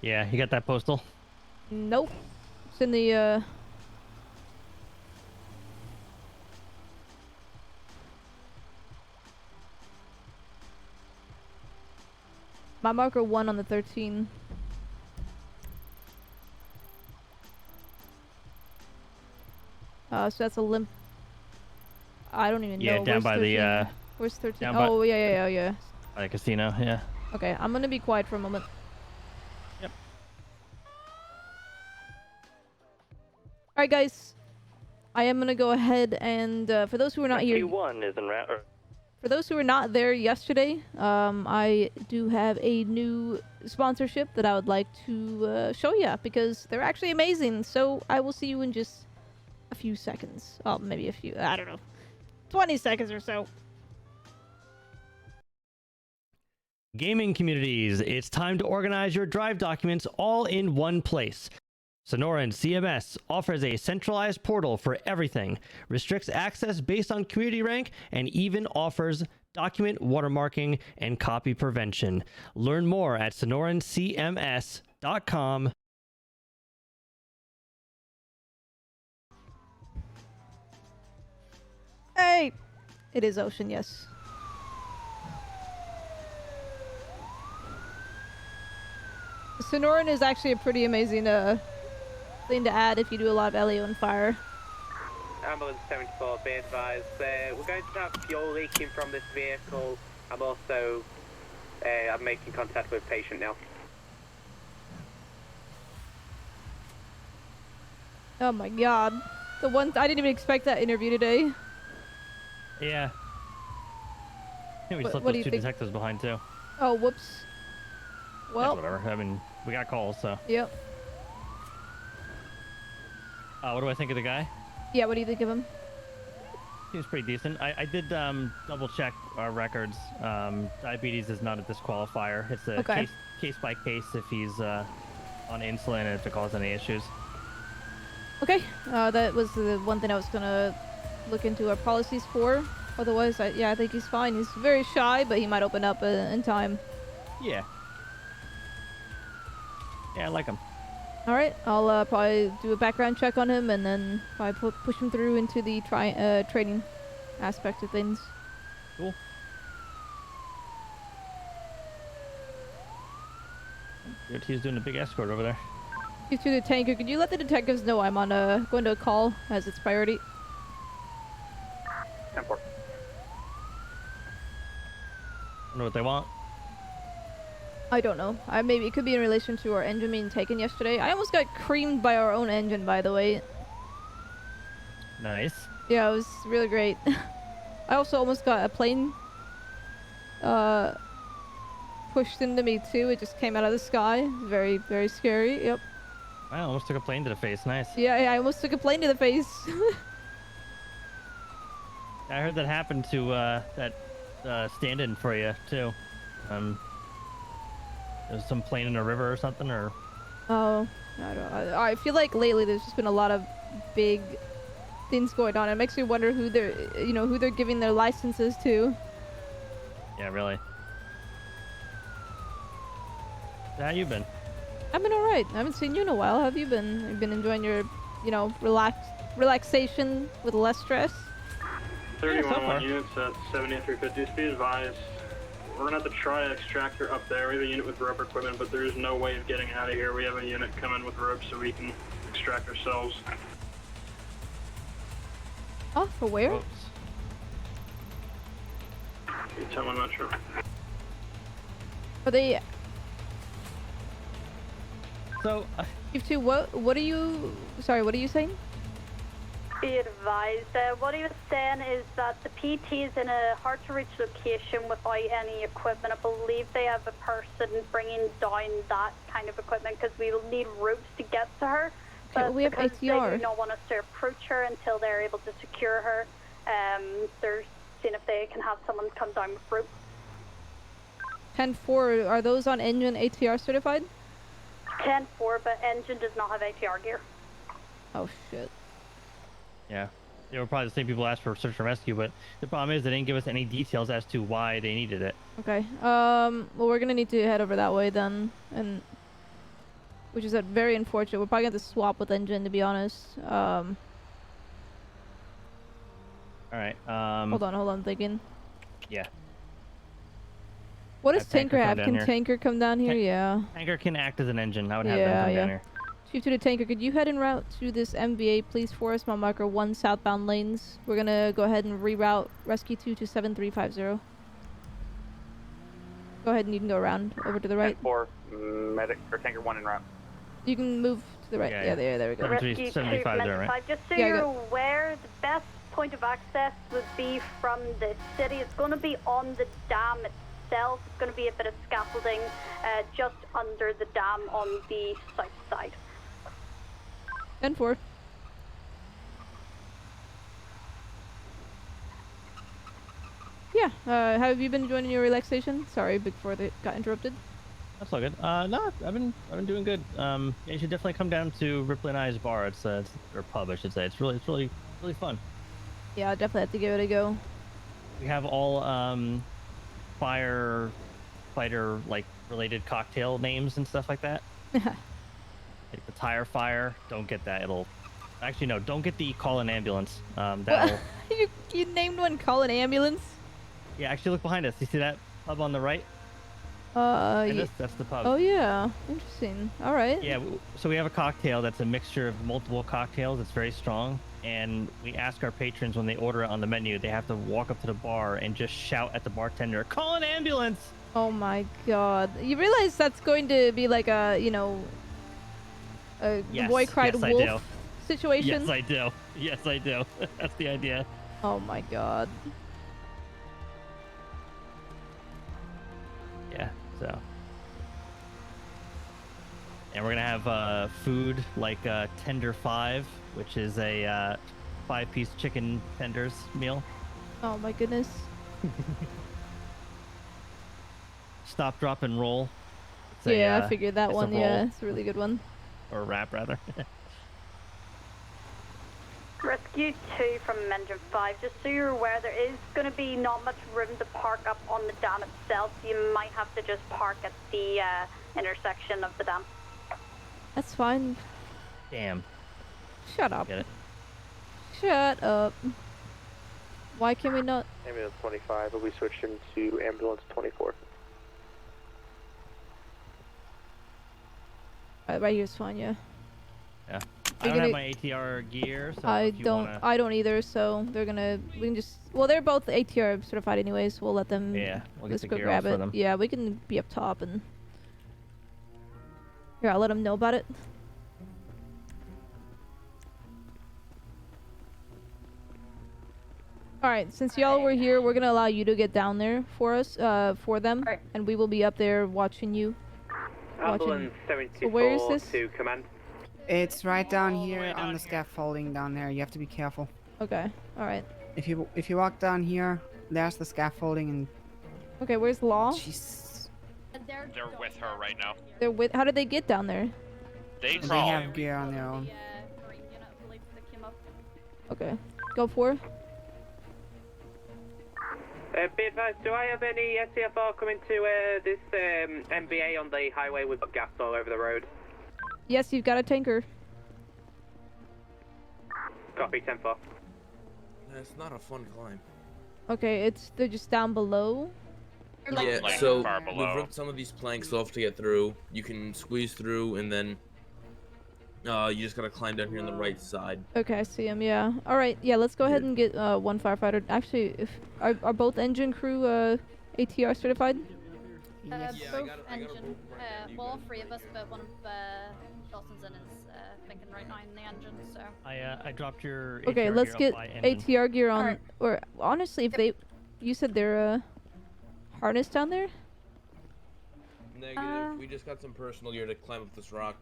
Speaker 13: Yeah, you got that postal?
Speaker 2: Nope. It's in the, my marker 1 on the 13. So that's a limp. I don't even know.
Speaker 13: Yeah, down by
Speaker 2: 13?
Speaker 13: the,
Speaker 2: Where's 13?
Speaker 13: down
Speaker 2: Oh, yeah.
Speaker 13: by the casino, yeah.
Speaker 2: Okay, I'm gonna be quiet for a moment.
Speaker 13: Yep.
Speaker 2: Alright, guys. I am gonna go ahead and, for those who are not here...
Speaker 13: Q1 is en route.
Speaker 2: For those who were not there yesterday, I do have a new sponsorship that I would like to show you because they're actually amazing. So I will see you in just a few seconds. Oh, maybe a few, I don't know, 20 seconds or so.
Speaker 13: Gaming communities, it's time to organize your drive documents all in one place. Sonoran CMS offers a centralized portal for everything, restricts access based on community rank, and even offers document watermarking and copy prevention. Learn more at sonorancms.com.
Speaker 2: Hey! It is Ocean, yes. Sonoran is actually a pretty amazing thing to add if you do a lot of LEO and fire.
Speaker 15: Ambulance 74, be advised. We're going to have fuel leaking from this vehicle. I'm also I'm making contact with patient now.
Speaker 2: Oh my god. The one I didn't even expect that interview today.
Speaker 13: Yeah. Yeah, we
Speaker 2: What
Speaker 13: left
Speaker 2: do
Speaker 13: those
Speaker 2: you
Speaker 13: 2
Speaker 2: think?
Speaker 13: detectives behind too.
Speaker 2: Oh, whoops. Well,
Speaker 13: Whatever. I mean, we got calls, so.
Speaker 2: Yep.
Speaker 13: What do I think of the guy?
Speaker 2: Yeah, what do you think of him?
Speaker 13: Seems pretty decent. I did double check our records. Diabetes is not a disqualifier. It's a
Speaker 2: Okay.
Speaker 13: case by case if he's on insulin and if it causes any issues.
Speaker 2: Okay, that was the one thing I was gonna look into our policies for. Otherwise, I think he's fine. He's very shy, but he might open up in time.
Speaker 13: Yeah. Yeah, I like him.
Speaker 2: Alright, I'll probably do a background check on him and then probably push him through into the training aspect of things.
Speaker 13: Cool. He's doing a big escort over there.
Speaker 2: Chief to the tanker, could you let the detectives know I'm on going to a call as its priority?
Speaker 7: 10-4.
Speaker 13: I wonder what they want.
Speaker 2: I don't know. Maybe it could be in relation to our engine being taken yesterday. I almost got creamed by our own engine, by the way.
Speaker 13: Nice.
Speaker 2: Yeah, it was really great. I also almost got a plane pushed into me too. It just came out of the sky. Very, very scary. Yep.
Speaker 13: I almost took a plane to the face. Nice.
Speaker 2: Yeah, I almost took a plane to the face.
Speaker 13: I heard that happened to that stand-in for you too. There's some plane in a river or something, or.
Speaker 2: Oh, I don't. I feel like lately there's just been a lot of big things going on. It makes me wonder who they're giving their licenses to.
Speaker 13: Yeah, really. How you been?
Speaker 2: I've been alright. I haven't seen you in a while. How have you been? Have you been enjoying your, relaxation with less stress?
Speaker 16: 31 units at 7350. Be advised, we're gonna have to try an extractor up there. We have a unit with rope equipment, but there is no way of getting out of here. We have a unit come in with rope so we can extract ourselves.
Speaker 2: Oh, for where?
Speaker 16: You tell me, I'm not sure.
Speaker 2: Are they?
Speaker 13: So,
Speaker 2: Chief 2, what are you? Sorry, what are you saying?
Speaker 4: Be advised, what he was saying is that the PT is in a hard-to-reach location without any equipment. I believe they have a person bringing down that kind of equipment because we will need ropes to get to her.
Speaker 2: Okay, well, we have
Speaker 4: because
Speaker 2: ATR.
Speaker 4: They do not want us to approach her until they're able to secure her. They're seeing if they can have someone come down with rope.
Speaker 2: 10-4, are those on engine ATR certified?
Speaker 4: 10-4, but engine does not have ATR gear.
Speaker 2: Oh shit.
Speaker 13: Yeah. They were probably the same people asked for search and rescue, but the problem is they didn't give us any details as to why they needed it.
Speaker 2: Okay. Well, we're gonna need to head over that way then, and which is very unfortunate. We're probably gonna have to swap with engine, to be honest.
Speaker 13: All right.
Speaker 2: Hold on, I'm thinking.
Speaker 13: Yeah.
Speaker 2: What does
Speaker 13: Have Tanker
Speaker 2: Tanker
Speaker 13: come
Speaker 2: have?
Speaker 13: down
Speaker 2: Can
Speaker 13: here.
Speaker 2: Tanker come down here? Yeah.
Speaker 13: Tanker can act as an engine. I would have them
Speaker 2: Yeah,
Speaker 13: come down
Speaker 2: yeah.
Speaker 13: here.
Speaker 2: Chief to the Tanker, could you head en route to this MVA, please, for us? Mile marker 1 southbound lanes. We're gonna go ahead and reroute Rescue 2 to 7350. Go ahead and you can go around over to the right.
Speaker 7: 4 medic or tanker 1 en route.
Speaker 2: You can move to the right.
Speaker 13: Yeah,
Speaker 2: Yeah, there we go.
Speaker 4: Rescue 2,
Speaker 13: 75 there, right?
Speaker 4: 75. Just so
Speaker 2: Yeah,
Speaker 4: you're
Speaker 2: go.
Speaker 4: aware, the best point of access would be from the city. It's going to be on the dam itself. It's going to be a bit of scaffolding just under the dam on the south side.
Speaker 2: 10-4. Yeah, how have you been enjoying your relaxation? Sorry, before they got interrupted.
Speaker 13: That's all good. No, I've been doing good. Yeah, you should definitely come down to Ripley and I's bar. It's or pub, I should say. It's really fun.
Speaker 2: Yeah, I'll definitely have to give it a go.
Speaker 13: We have all firefighter like related cocktail names and stuff like that. Like the tire fire. Don't get that. It'll actually no. Don't get the call an ambulance. That'll.
Speaker 2: you named one Call an Ambulance?
Speaker 13: Yeah, actually look behind us. You see that pub on the right? That's the pub.
Speaker 2: Oh yeah, interesting. All right.
Speaker 13: Yeah, so we have a cocktail that's a mixture of multiple cocktails. It's very strong, and we ask our patrons when they order it on the menu, they have to walk up to the bar and just shout at the bartender, "Call an ambulance!"
Speaker 2: Oh my god. You realize that's going to be like a, a
Speaker 13: Yes,
Speaker 2: boy cried
Speaker 13: yes, I
Speaker 2: wolf
Speaker 13: do.
Speaker 2: situation?
Speaker 13: Yes, I do. Yes, I do. That's the idea.
Speaker 2: Oh my god.
Speaker 13: Yeah, so. And we're gonna have food like Tender 5, which is a 5-piece chicken tenders meal.
Speaker 2: Oh my goodness.
Speaker 13: Stop, drop, and roll. It's
Speaker 2: Yeah,
Speaker 13: a,
Speaker 2: I figured that
Speaker 13: it's a
Speaker 2: one.
Speaker 13: roll.
Speaker 2: Yeah, it's a really good one.
Speaker 13: Or a wrap, rather.
Speaker 4: Rescue 2 from Engine 5, just so you're aware, there is going to be not much room to park up on the dam itself, so you might have to just park at the intersection of the dam.
Speaker 2: That's fine.
Speaker 13: Damn.
Speaker 2: Shut up.
Speaker 13: Get it?
Speaker 2: Shut up. Why can we not?
Speaker 15: Ambulance 25, will be switched into ambulance 24.
Speaker 2: Right here's fine, yeah.
Speaker 13: Yeah.
Speaker 2: Are
Speaker 13: I
Speaker 2: you
Speaker 13: don't have
Speaker 2: gonna-
Speaker 13: my ATR gear, so
Speaker 2: I
Speaker 13: if you
Speaker 2: don't.
Speaker 13: wanna...
Speaker 2: I don't either. So they're gonna. We can just. Well, they're both ATR certified anyways. We'll let them.
Speaker 13: Yeah, we'll get
Speaker 2: let's
Speaker 13: the
Speaker 2: go
Speaker 13: gear
Speaker 2: grab
Speaker 13: off for
Speaker 2: it.
Speaker 13: them.
Speaker 2: Yeah, we can be up top and. Here, I'll let them know about it. All right, since y'all were here, we're gonna allow you to get down there for us, for them, and we will be up there watching you.
Speaker 15: Ambulance
Speaker 2: So
Speaker 15: 74
Speaker 2: where is this?
Speaker 15: to command.
Speaker 5: It's right down here on the scaffolding down there. You have to be careful.
Speaker 2: Okay. All right.
Speaker 5: If you walk down here, there's the scaffolding and.
Speaker 2: Okay, where's Law?
Speaker 6: They're with her right now.
Speaker 2: They're with. How did they get down there?
Speaker 6: They
Speaker 5: They
Speaker 6: crawl.
Speaker 5: have gear on their own.
Speaker 2: Okay. Go for.
Speaker 15: Be advised, do I have any SCFR coming to this MBA on the highway? We've got gas all over the road.
Speaker 2: Yes, you've got a tanker.
Speaker 15: Copy, 10-4.
Speaker 8: That's not a fun climb.
Speaker 2: Okay, they're just down below.
Speaker 8: Yeah,
Speaker 6: like
Speaker 8: so
Speaker 6: far
Speaker 8: we've
Speaker 6: below.
Speaker 8: ripped some of these planks off to get through. You can squeeze through, and then you just gotta climb down here on the right side.
Speaker 2: Okay, I see him. Yeah. All right. Yeah, let's go ahead and get one firefighter. Actually, if are both engine crew ATR certified?
Speaker 17: Both engine. Well, all three of us, but one of Dawson's in is thinking right now in the engine. So.
Speaker 13: I dropped your.
Speaker 2: Okay,
Speaker 13: ATR
Speaker 2: let's
Speaker 13: gear
Speaker 2: get
Speaker 13: up by engine.
Speaker 2: ATR gear on.
Speaker 17: Alright.
Speaker 2: Or honestly, if you said they're harness down there.
Speaker 8: Negative. We just got some personal gear to climb up this rock.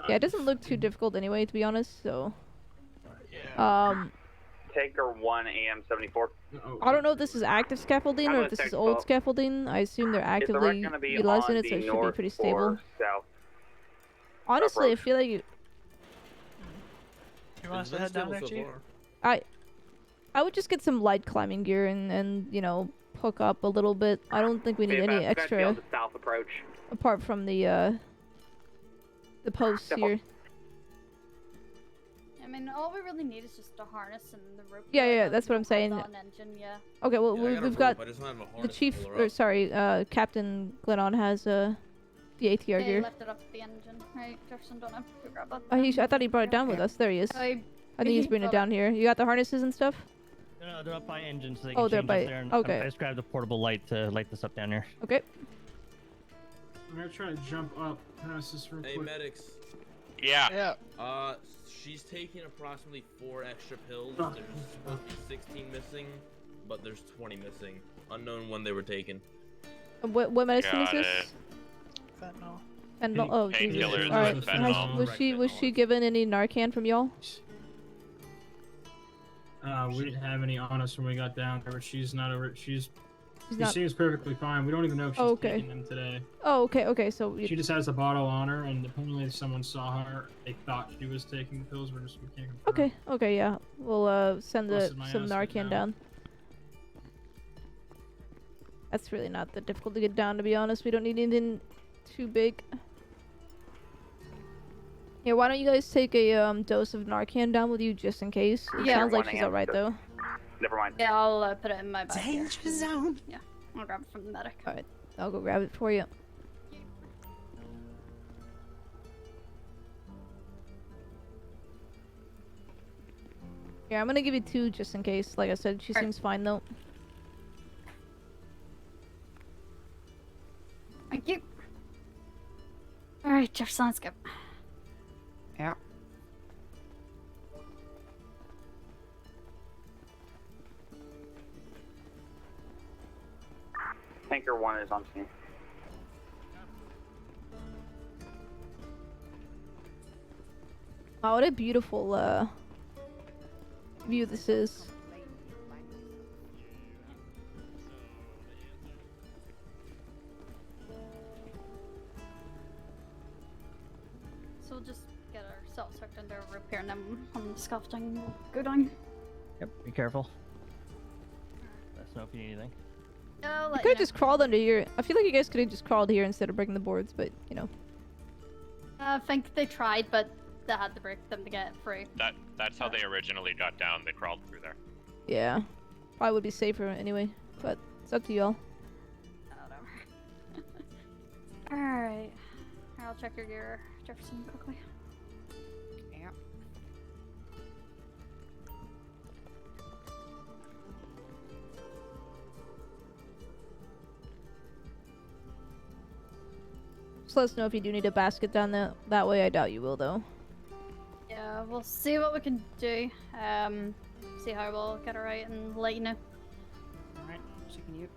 Speaker 2: Yeah, it doesn't look too difficult anyway, to be honest. So.
Speaker 7: Taker 1 AM 74.
Speaker 2: I don't know if this is active scaffolding or if this is old scaffolding. I assume they're actively utilizing it, so it should be pretty stable.
Speaker 7: South?
Speaker 2: Honestly, I feel like
Speaker 11: You want us to head down there, Chief?
Speaker 2: I would just get some light climbing gear and you know, hook up a little bit. I don't think we need any extra
Speaker 15: On the south approach.
Speaker 2: apart from the posts here.
Speaker 17: I mean, all we really need is just a harness and the rope.
Speaker 2: Yeah, that's what I'm saying.
Speaker 17: On engine, yeah.
Speaker 2: Okay, well
Speaker 8: Yeah, I got a
Speaker 2: we've got
Speaker 8: rope, I just don't have a
Speaker 2: the
Speaker 8: harness to
Speaker 2: chief,
Speaker 8: pull her
Speaker 2: or
Speaker 8: up.
Speaker 2: sorry, Captain Glennon has the ATR
Speaker 17: Yeah,
Speaker 2: gear.
Speaker 17: he left it up the engine. Right, Jefferson, don't know. Go grab that.
Speaker 2: I thought he brought it down with us. There he is. I think he's bringing it down here. You got the harnesses and stuff?
Speaker 13: No, they're up by engine, so they can
Speaker 2: Oh, they're
Speaker 13: change
Speaker 2: by.
Speaker 13: up there. And
Speaker 2: Okay.
Speaker 13: I just grabbed a portable light to light this up down here.
Speaker 2: Okay.
Speaker 16: I'm gonna try to jump up past this real
Speaker 8: Hey,
Speaker 16: quick.
Speaker 8: medics.
Speaker 6: Yeah.
Speaker 8: She's taking approximately 4 extra pills. There's supposed to be 16 missing, but there's 20 missing. Unknown when they were taken.
Speaker 2: What medicine is
Speaker 6: Got
Speaker 2: this?
Speaker 6: it.
Speaker 11: Fentanyl.
Speaker 2: Fentanyl. Oh, Jesus.
Speaker 6: Painkillers
Speaker 2: All right.
Speaker 6: with fentanyl.
Speaker 2: Was she given any Narcan from y'all?
Speaker 16: We didn't have any on us when we got down there, but she's not over. She
Speaker 2: not-
Speaker 16: seems perfectly fine. We don't even know if she's
Speaker 2: Oh, okay.
Speaker 16: taking them today.
Speaker 2: Oh, okay, okay. So
Speaker 16: She just has a bottle on her, and apparently someone saw her. They thought she was taking the pills. We can't confirm.
Speaker 2: okay, okay, yeah. We'll send
Speaker 16: Busted my
Speaker 2: some
Speaker 16: ass
Speaker 2: Narcan
Speaker 16: down.
Speaker 2: down. That's really not that difficult to get down, to be honest. We don't need anything too big. Yeah, why don't you guys take a dose of Narcan down with you just in case? It
Speaker 17: Yeah.
Speaker 2: sounds like
Speaker 7: 1
Speaker 2: she's
Speaker 7: AM.
Speaker 2: alright though.
Speaker 7: Never mind.
Speaker 17: Yeah, I'll put it in my bag.
Speaker 5: Danger zone.
Speaker 17: Yeah, I'll grab it from the medic.
Speaker 2: Alright, I'll go grab it for you. Yeah, I'm gonna give you 2 just in case. Like I said, she seems fine though.
Speaker 17: Thank you. Alright, Jefferson, let's go.
Speaker 5: Yeah.
Speaker 7: Tanker 1 is on scene.
Speaker 2: Wow, what a beautiful view this is.
Speaker 17: So we'll just get ourselves hooked under a rope here and then on the scaffolding we'll go down.
Speaker 13: Yep. Be careful. Let us know if you need anything.
Speaker 17: I'll
Speaker 2: You
Speaker 17: let
Speaker 2: could have
Speaker 17: know.
Speaker 2: just crawled under here. I feel like you guys could have just crawled here instead of breaking the boards, but you know.
Speaker 17: I think they tried, but they had to break them to get through.
Speaker 6: That's how they originally got down. They crawled through there.
Speaker 2: Yeah. Probably would be safer anyway, but it's up to y'all.
Speaker 17: Alright. I'll check your gear, Jefferson, quickly.
Speaker 5: Yeah.
Speaker 2: Just let us know if you do need a basket down that way. I doubt you will though.
Speaker 17: Yeah, we'll see what we can do. See how we'll get it right and let you know.
Speaker 5: Alright, checking you.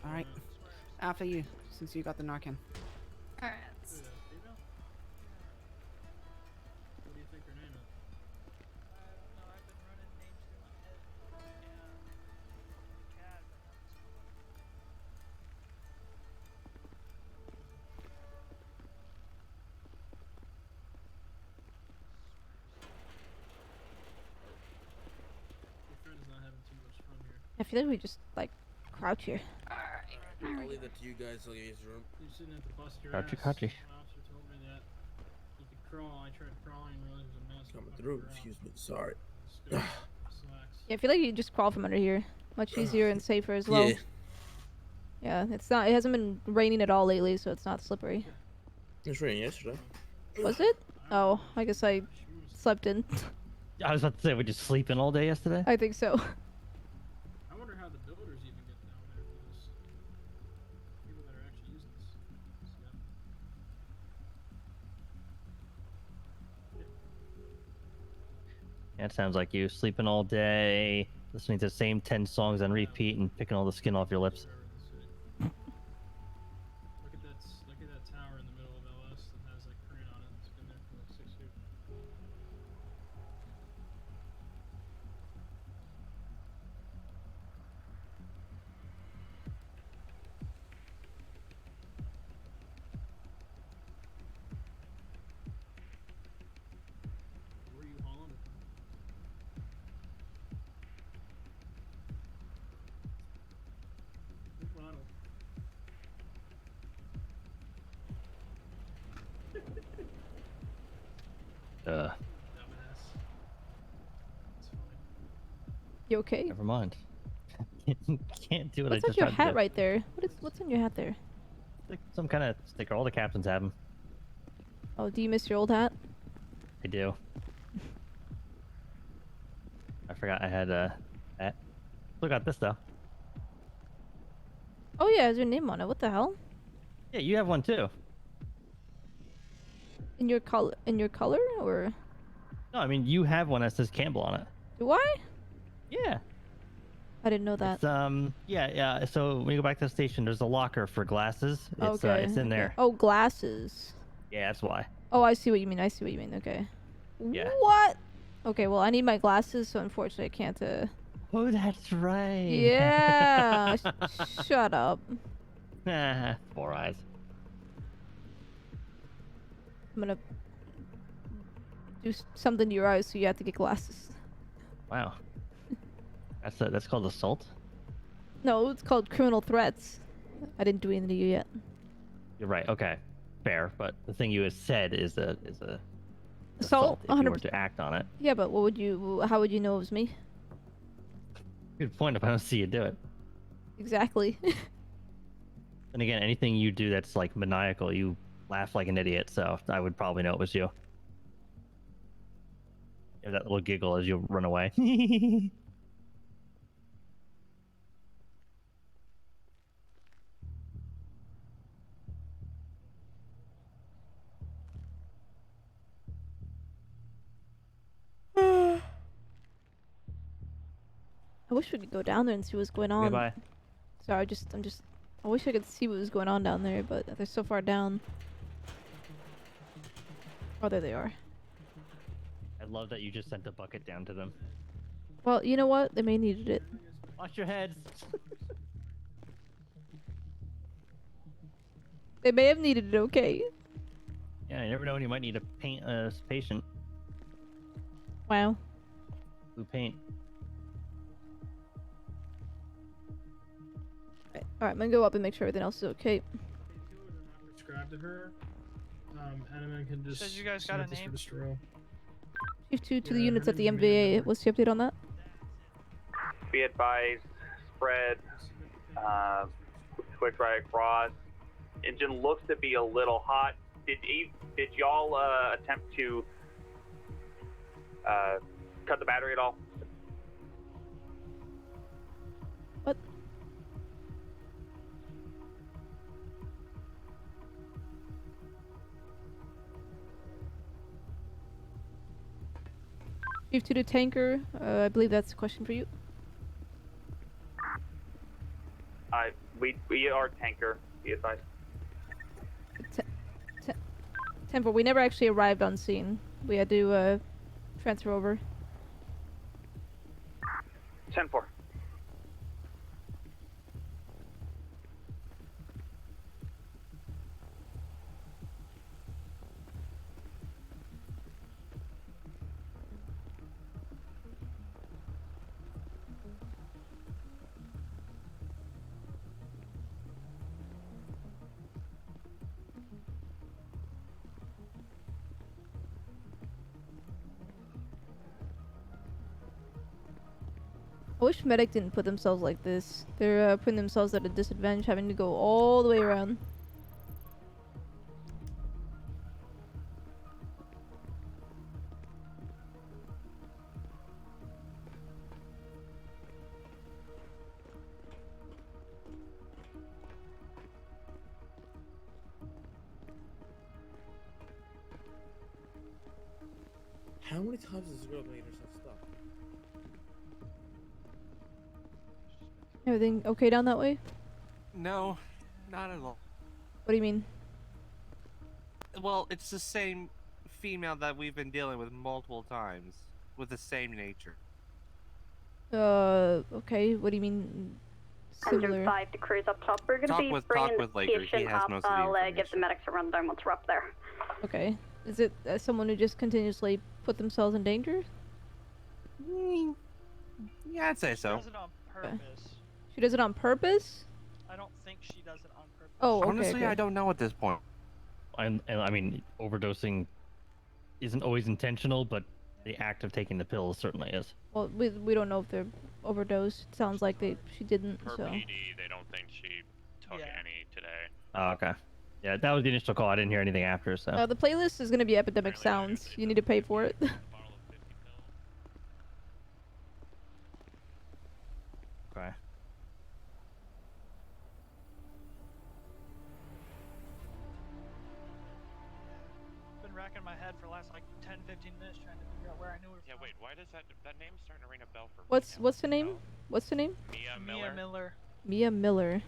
Speaker 5: Alright. After you, since you got the Narcan.
Speaker 17: Alright.
Speaker 16: What do you think her name is?
Speaker 2: I feel like we just like crouch here.
Speaker 8: I'll leave that to you guys. I'll use your room.
Speaker 16: You shouldn't have to bust your
Speaker 13: Crouchy,
Speaker 16: ass.
Speaker 13: crouchy.
Speaker 16: My officer told me that you could crawl. I tried crawling and realized there was a massive
Speaker 8: Coming
Speaker 16: fucking
Speaker 8: through.
Speaker 16: ground.
Speaker 8: Excuse me. Sorry.
Speaker 16: Slacks.
Speaker 2: Yeah, I feel like you just crawl from under here. Much easier and safer as well.
Speaker 8: Yeah.
Speaker 2: Yeah, it's not. It hasn't been raining at all lately, so it's not slippery.
Speaker 8: It was raining yesterday.
Speaker 2: Was it? Oh, I guess I slept in.
Speaker 13: I was about to say, we just sleeping all day yesterday?
Speaker 2: I think so.
Speaker 16: I wonder how the builders even get down there for this. People that are actually using this stuff.
Speaker 13: Yeah, it sounds like you sleeping all day, listening to the same 10 songs on repeat, and picking all the skin off your lips.
Speaker 16: Look at that tower in the middle of LS that has like crane on it. It's been there for like 6 years. Where are you hauling it? Which model?
Speaker 13: Uh,
Speaker 2: You okay?
Speaker 13: never mind. Can't do what
Speaker 2: What's
Speaker 13: I
Speaker 2: on
Speaker 13: just
Speaker 2: your
Speaker 13: tried to
Speaker 2: hat
Speaker 13: do.
Speaker 2: right there? What's on your hat there?
Speaker 13: Like some kind of sticker. All the captains have them.
Speaker 2: Oh, do you miss your old hat?
Speaker 13: I do. I forgot I had a hat. Look at this though.
Speaker 2: Oh yeah, has your name on it. What the hell?
Speaker 13: Yeah, you have one too.
Speaker 2: In your color? In your color, or
Speaker 13: No, I mean you have one that says Campbell on it.
Speaker 2: do I?
Speaker 13: Yeah.
Speaker 2: I didn't know that.
Speaker 13: It's, yeah. So when you go back to the station, there's a locker for glasses. It's
Speaker 2: Okay.
Speaker 13: it's in there.
Speaker 2: Oh, glasses.
Speaker 13: Yeah, that's why.
Speaker 2: Oh, I see what you mean. I see what you mean. Okay.
Speaker 13: Yeah.
Speaker 2: What? Okay, well, I need my glasses, so unfortunately I can't,
Speaker 13: Oh, that's right.
Speaker 2: Yeah! Shut up.
Speaker 13: 4 eyes.
Speaker 2: I'm gonna do something to your eyes, so you have to get glasses.
Speaker 13: Wow. That's called assault?
Speaker 2: No, it's called criminal threats. I didn't do anything to you yet.
Speaker 13: You're right. Okay. Fair. But the thing you had said is a
Speaker 2: Assault?
Speaker 13: if you were to act on it.
Speaker 2: Yeah, but how would you know it was me?
Speaker 13: Good point if I don't see you do it.
Speaker 2: Exactly.
Speaker 13: And again, anything you do that's like maniacal, you laugh like an idiot, so I would probably know it was you. You have that little giggle as you run away.
Speaker 2: I wish we could go down there and see what's going on.
Speaker 13: Goodbye.
Speaker 2: Sorry, I wish I could see what was going on down there, but they're so far down. Oh, there they are.
Speaker 13: I love that you just sent a bucket down to them.
Speaker 2: Well, you know what? They may needed it.
Speaker 13: Watch your heads.
Speaker 2: They may have needed it, okay?
Speaker 13: Yeah, you never know when you might need to paint a patient.
Speaker 2: Wow.
Speaker 13: Blue paint.
Speaker 2: Alright, I'm gonna go up and make sure everything else is okay.
Speaker 16: Prescribed to her. Animan can just.
Speaker 18: Says you guys got a name?
Speaker 2: Chief 2 to the units at the MVA. What's the update on that?
Speaker 7: Be advised, spread, switch right across. Engine looks to be a little hot. Did y'all attempt to cut the battery at all?
Speaker 2: What? Chief 2 to tanker. I believe that's a question for you.
Speaker 7: We are tanker. Be advised.
Speaker 2: 10-4. We never actually arrived on scene. We had to transfer over.
Speaker 7: 10-4.
Speaker 2: I wish medic didn't put themselves like this. They're putting themselves at a disadvantage, having to go all the way around.
Speaker 8: How many times has this girl made herself stuck?
Speaker 2: Everything okay down that way?
Speaker 3: No, not at all.
Speaker 2: What do you mean?
Speaker 3: Well, it's the same female that we've been dealing with multiple times, with the same nature.
Speaker 2: Okay. What do you mean? Similar.
Speaker 4: 105 to cruise up top. We're going to be bringing the patient up. I'll give the medics a rundown once we're up there.
Speaker 2: Okay. Is it someone who just continuously put themselves in danger?
Speaker 3: Yeah, I'd say so.
Speaker 18: She does it on purpose.
Speaker 2: She does it on purpose?
Speaker 18: I don't think she does it on purpose.
Speaker 2: Oh, okay.
Speaker 3: Honestly,
Speaker 2: okay.
Speaker 3: I don't know at this point.
Speaker 13: And I mean, overdosing isn't always intentional, but the act of taking the pills certainly is.
Speaker 2: Well, we don't know if they're overdosed. It sounds like she didn't.
Speaker 6: Per
Speaker 2: So.
Speaker 6: PD, they don't think she took any today.
Speaker 13: Oh, okay. Yeah, that was the initial call. I didn't hear anything after, so.
Speaker 2: The playlist is gonna be Epidemic Sounds. You need to pay for it.
Speaker 13: Okay.
Speaker 18: Been racking my head for the last like 10, 15 minutes trying to figure out where I knew her.
Speaker 6: Yeah, wait, why does that name's starting to ring a bell for me?
Speaker 2: What's the name? What's the name?
Speaker 6: Mia
Speaker 18: Mia Miller.
Speaker 2: Mia Miller.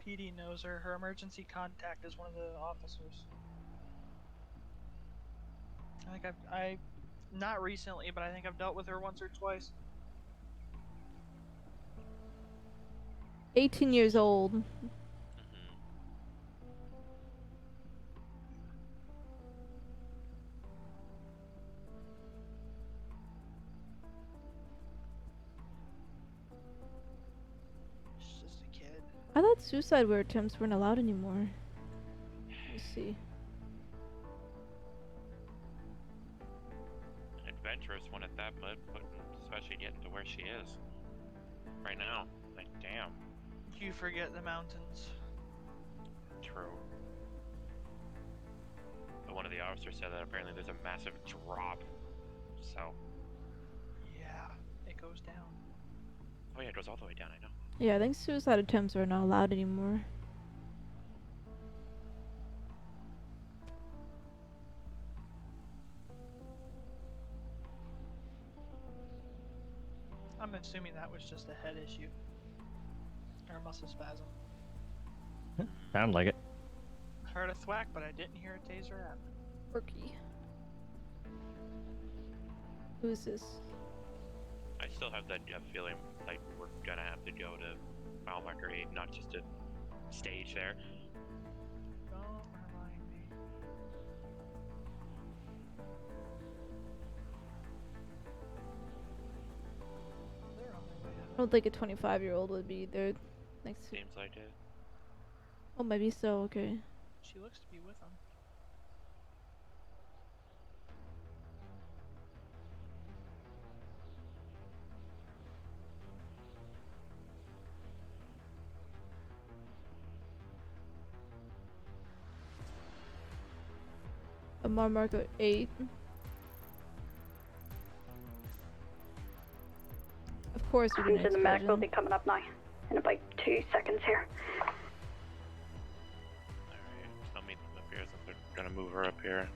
Speaker 18: PD knows her. Her emergency contact is one of the officers. I think I not recently, but I think I've dealt with her once or twice.
Speaker 2: 18 years old.
Speaker 18: She's just a kid.
Speaker 2: I thought suicide attempts weren't allowed anymore. Let's see.
Speaker 6: Adventurous one at that, but especially getting to where she is right now. Like, damn.
Speaker 18: You forget the mountains.
Speaker 6: True. But one of the officers said that apparently there's a massive drop. So.
Speaker 18: Yeah, it goes down.
Speaker 6: Oh yeah, it goes all the way down. I know.
Speaker 2: Yeah, I think suicide attempts are not allowed anymore.
Speaker 18: I'm assuming that was just a head issue. Or a muscle spasm.
Speaker 13: Sound like it.
Speaker 18: Heard a thwack, but I didn't hear a taser happen.
Speaker 2: Rookie. Who is this?
Speaker 6: I still have that feeling like we're gonna have to go to mile marker 8, not just to stage there.
Speaker 18: Don't remind me. They're on their way
Speaker 2: I don't think a 25-year-old would be there next to.
Speaker 6: Seems like it.
Speaker 2: Oh, maybe so. Okay.
Speaker 18: She looks to be with them.
Speaker 2: A mile marker 8. Of course, we're
Speaker 4: Into
Speaker 2: gonna
Speaker 4: the medic will be coming up now in about 2 seconds here.
Speaker 6: Alright, I'll meet them up here since they're gonna move her up here.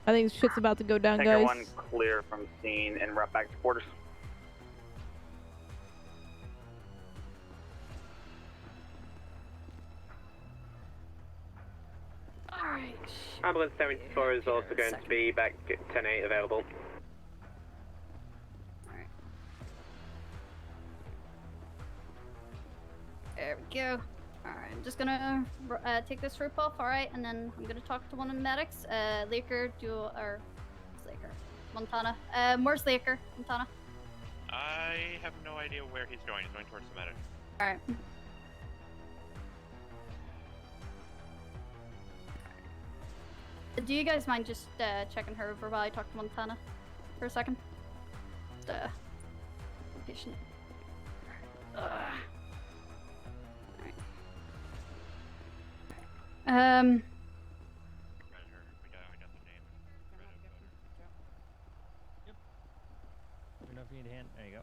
Speaker 2: I think shit's about to go down,
Speaker 7: Tanker
Speaker 2: guys.
Speaker 7: 1 clear from scene and route back to quarters.
Speaker 12: Alright.
Speaker 15: Ambulance 74 is also going to be back at 10-8 available.
Speaker 17: There we go. Alright, I'm just gonna take this rope off, alright, and then I'm gonna talk to one of the medics. Laker, where's Laker? Montana. Where's Laker? Montana.
Speaker 6: I have no idea where he's going. He's going towards the medic.
Speaker 17: Alright. Do you guys mind just checking her over while I talk to Montana for a second? Patient. Alright.
Speaker 13: Let me know if you need a hand. There you go.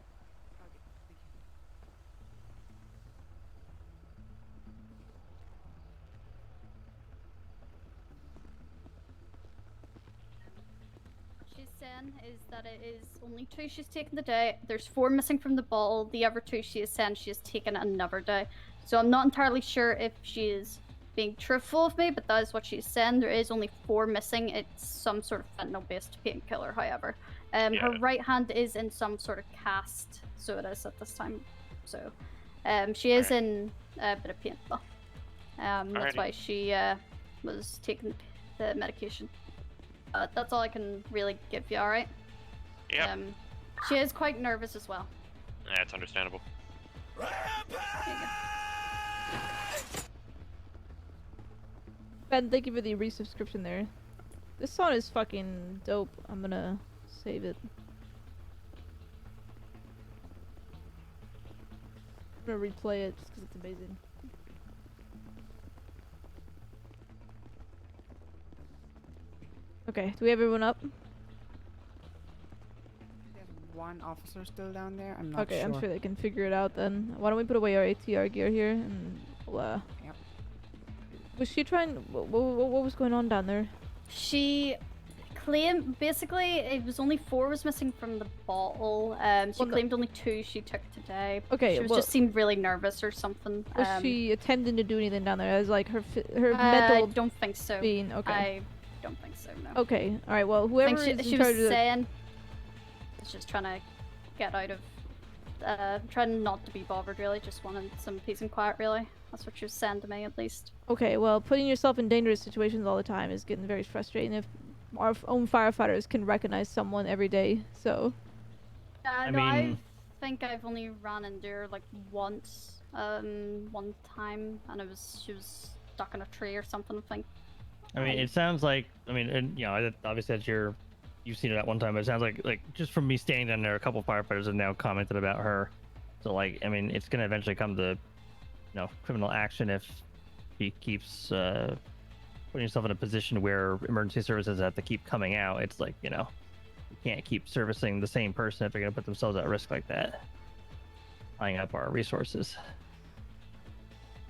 Speaker 17: She's saying is that it is only 2 she's taken today. There's 4 missing from the bottle. The other 2 she is saying she has taken another day. So I'm not entirely sure if she is being truthful with me, but that is what she's saying. There is only 4 missing. It's some sort of fentanyl-based painkiller, however. Her right hand is in some sort of cast, so it is at this time. So she is in a bit of pain, though. That's why she was taking the medication. That's all I can really give you, alright?
Speaker 6: Yeah.
Speaker 17: She is quite nervous as well.
Speaker 6: That's understandable.
Speaker 2: Ben, thank you for the resubscription there. This song is fucking dope. I'm gonna save it. I'm gonna replay it just because it's amazing. Okay, do we have everyone up?
Speaker 5: There's one officer still down there. I'm not
Speaker 2: Okay,
Speaker 5: sure.
Speaker 2: I'm sure they can figure it out then. Why don't we put away our ATR gear here and we'll,
Speaker 5: Yep.
Speaker 2: Was she trying? What was going on down there?
Speaker 17: She claimed basically it was only 4 was missing from the bottle. She claimed only 2 she took today.
Speaker 2: Okay,
Speaker 17: she was
Speaker 2: well-
Speaker 17: just seemed really nervous or something.
Speaker 2: Was she attempting to do anything down there as like her mental?
Speaker 17: I don't think so.
Speaker 2: Being okay.
Speaker 17: I don't think so. No.
Speaker 2: Okay. All right. Well,
Speaker 17: I
Speaker 2: whoever
Speaker 17: think
Speaker 2: is
Speaker 17: she
Speaker 2: in
Speaker 17: was
Speaker 2: charge of
Speaker 17: saying was just trying to get out of trying not to be bothered really, just wanted some peace and quiet really. That's what she was saying to me at least.
Speaker 2: Okay, well, putting yourself in dangerous situations all the time is getting very frustrating if our own firefighters can recognize someone every day, so...
Speaker 17: I think I've only ran into her like once, one time, and she was stuck in a tree or something, I think.
Speaker 13: I mean, it sounds like, and, you know, obviously that's you've seen it at one time, but it sounds like just from me standing down there, a couple firefighters have now commented about her. So, like, I mean, it's going to eventually come to, you know, criminal action if he keeps putting himself in a position where emergency services have to keep coming out. It's like, you know, you can't keep servicing the same person if they're going to put themselves at risk like that. Tying up our resources.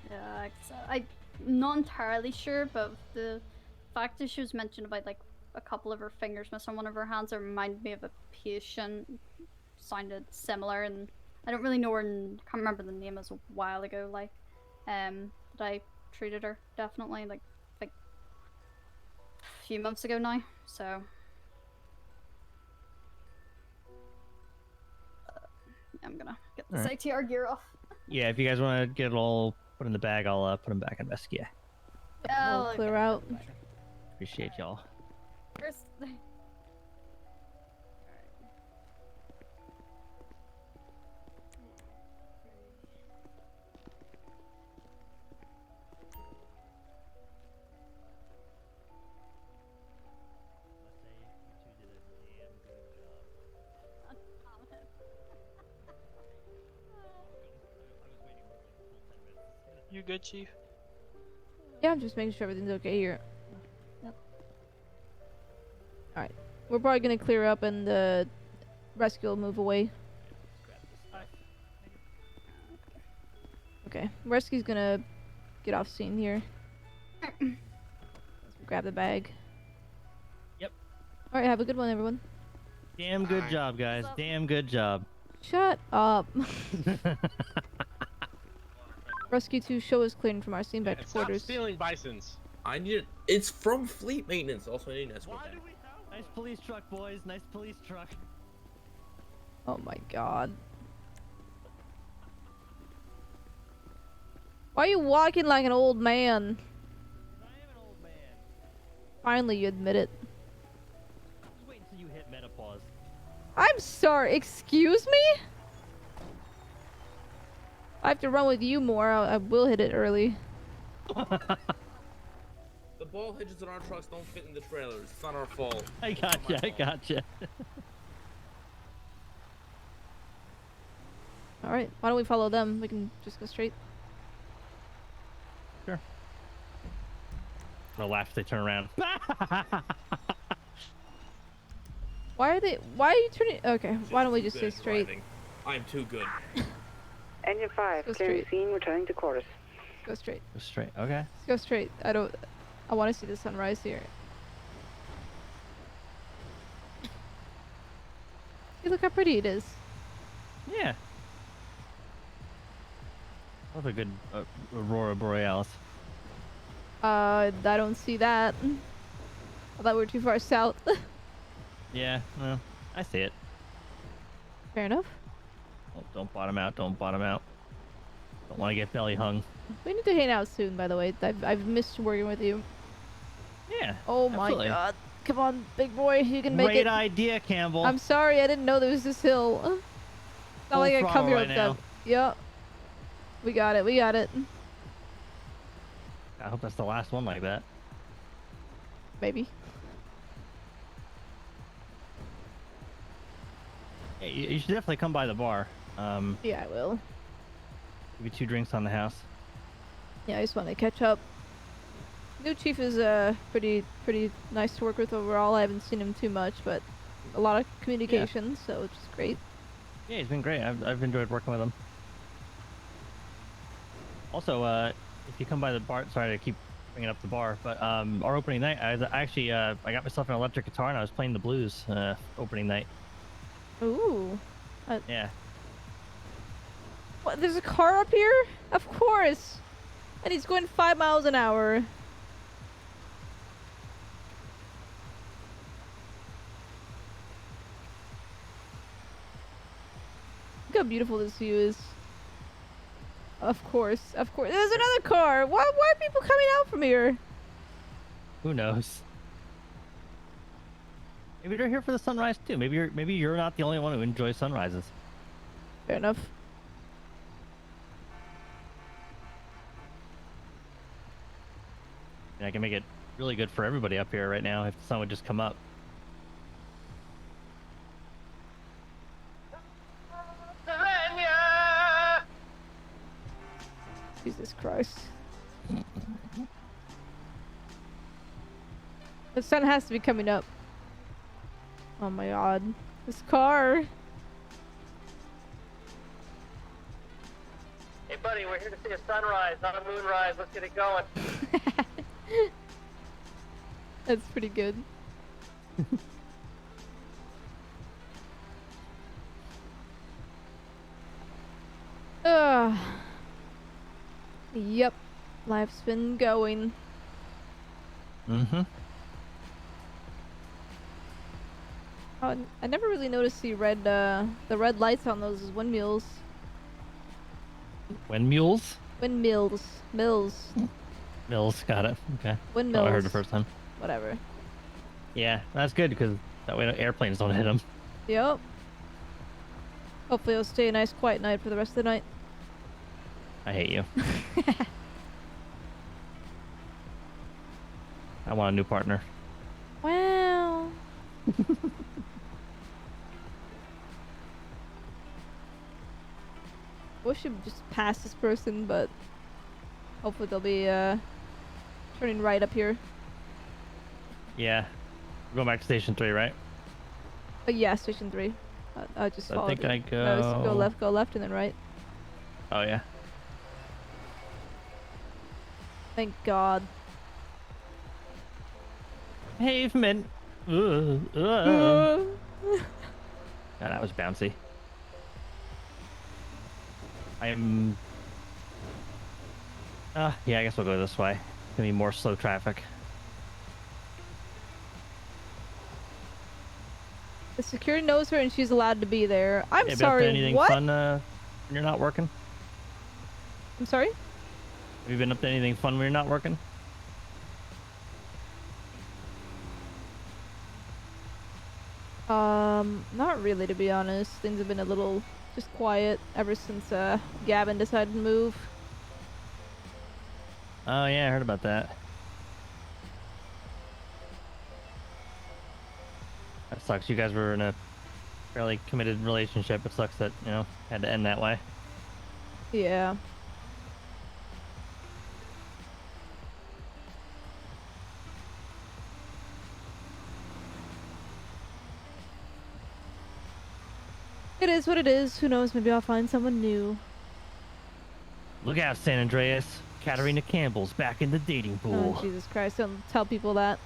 Speaker 17: Yeah, I'm not entirely sure, but the fact that she was mentioned about like a couple of her fingers missing one of her hands, it reminded me of a patient. Sounded similar, and I don't really know her. Can't remember the name. As a while ago, like, that I treated her definitely like a few months ago now. So. I'm gonna get this
Speaker 13: Alright.
Speaker 17: ATR gear off.
Speaker 13: Yeah, if you guys want to get it all put in the bag, I'll put them back in Veskia.
Speaker 17: Yeah,
Speaker 2: We'll clear out.
Speaker 13: Appreciate y'all.
Speaker 17: First.
Speaker 18: You good, Chief?
Speaker 2: Yeah, I'm just making sure everything's okay here. Alright. We're probably gonna clear up and the rescue will move away. Okay. Rescue's gonna get off scene here. Let's grab the bag.
Speaker 13: Yep.
Speaker 2: Alright, have a good one, everyone.
Speaker 13: Damn good job, guys. Damn good job.
Speaker 2: Shut up. Rescue 2, show is clearing from our scene back to quarters.
Speaker 19: Stealing bisons.
Speaker 8: I need it. It's from fleet maintenance. Also, I need an escort.
Speaker 13: Nice police truck, boys. Nice police truck.
Speaker 2: Oh my god. Why are you walking like an old man? Finally, you admit it.
Speaker 13: Just wait until you hit menopause.
Speaker 2: I'm sorry, excuse me? I have to run with you more. I will hit it early.
Speaker 8: The ball hedges on our trucks don't fit in the trailers. It's not our fault.
Speaker 13: I gotcha. I gotcha.
Speaker 2: All right, why don't we follow them? We can just go straight.
Speaker 13: Sure. They'll laugh if they turn around.
Speaker 2: Why are you turning? Okay, why don't we just stay straight?
Speaker 8: I'm too good.
Speaker 12: Engine 5, clearing scene, returning to quarters.
Speaker 2: Go straight.
Speaker 13: Go straight. Okay.
Speaker 2: Let's go straight. I want to see the sunrise here. Hey, look how pretty it is.
Speaker 13: Yeah. Love a good Aurora Borealis.
Speaker 2: I don't see that. I thought we were too far south.
Speaker 13: Yeah, well, I see it.
Speaker 2: Fair enough.
Speaker 13: Oh, don't bottom out. Don't bottom out. Don't want to get belly hung.
Speaker 2: We need to hang out soon, by the way. I've missed working with you.
Speaker 13: Yeah.
Speaker 2: Oh my
Speaker 13: absolutely.
Speaker 2: god. Come on, big boy. You can make
Speaker 13: Great
Speaker 2: it.
Speaker 13: idea, Campbell.
Speaker 2: I'm sorry. I didn't know there was this hill. It's not
Speaker 13: Full
Speaker 2: like I come
Speaker 13: throttle
Speaker 2: here
Speaker 13: right
Speaker 2: with
Speaker 13: now.
Speaker 2: them. Yep. We got it. We got it.
Speaker 13: I hope that's the last one like that.
Speaker 2: Maybe.
Speaker 13: Hey, you should definitely come by the bar.
Speaker 2: Yeah, I will.
Speaker 13: Give you 2 drinks on the house.
Speaker 2: Yeah, I just want to catch up. New chief is pretty nice to work with overall. I haven't seen him too much, but a lot of communication, so it's just great.
Speaker 13: Yeah, he's been great. I've enjoyed working with him. Also, if you come by the bar, sorry to keep bringing up the bar, but our opening night, I got myself an electric guitar and I was playing the blues opening night.
Speaker 2: Ooh.
Speaker 13: Yeah.
Speaker 2: What? There's a car up here? Of course. And he's going 5 miles an hour. Look how beautiful this view is. Of course, of course. There's another car. Why are people coming out from here?
Speaker 13: Who knows? Maybe they're here for the sunrise too. Maybe you're not the only one who enjoys sunrises.
Speaker 2: Fair enough.
Speaker 13: And I can make it really good for everybody up here right now if the sun would just come up.
Speaker 2: Jesus Christ. The sun has to be coming up. Oh my god. This car.
Speaker 15: Hey, buddy, we're here to see a sunrise, not a moonrise. Let's get it going.
Speaker 2: That's pretty good. Ugh. Yep. Life's been going.
Speaker 13: Mm-hmm.
Speaker 2: Oh, I never really noticed the red lights on those windmills.
Speaker 13: Windmills?
Speaker 2: Windmills. Mills.
Speaker 13: Mills, got it. Okay.
Speaker 2: Windmills.
Speaker 13: Oh, I heard the first time.
Speaker 2: Whatever.
Speaker 13: Yeah, that's good because that way airplanes don't hit them.
Speaker 2: Yep. Hopefully it'll stay a nice quiet night for the rest of the night.
Speaker 13: I hate you. I want a new partner.
Speaker 2: Wow. Wish you'd just pass this person, but hopefully they'll be turning right up here.
Speaker 13: Yeah. We're going back to station 3, right?
Speaker 2: Yeah, station 3. I just
Speaker 13: I
Speaker 2: followed
Speaker 13: think
Speaker 2: it.
Speaker 13: I
Speaker 2: No, it's go left, and then right.
Speaker 13: Oh, yeah.
Speaker 2: Thank God.
Speaker 13: Pavement. God, that was bouncy. I'm... yeah, I guess we'll go this way. It's gonna be more slow traffic.
Speaker 2: The security knows her and she's allowed to be there. I'm
Speaker 13: Hey,
Speaker 2: sorry,
Speaker 13: been up to anything
Speaker 2: what?
Speaker 13: fun when you're not working?
Speaker 2: I'm sorry?
Speaker 13: Have you been up to anything fun when you're not working?
Speaker 2: Not really, to be honest. Things have been a little just quiet ever since Gavin decided to move.
Speaker 13: Oh yeah, I heard about that. That sucks. You guys were in a fairly committed relationship. It sucks that, you know, had to end that way.
Speaker 2: Yeah. It is what it is. Who knows? Maybe I'll find someone new.
Speaker 13: Look out, San Andreas. Katarina Campbell's back in the dating pool.
Speaker 2: Oh, Jesus Christ. Don't tell people that.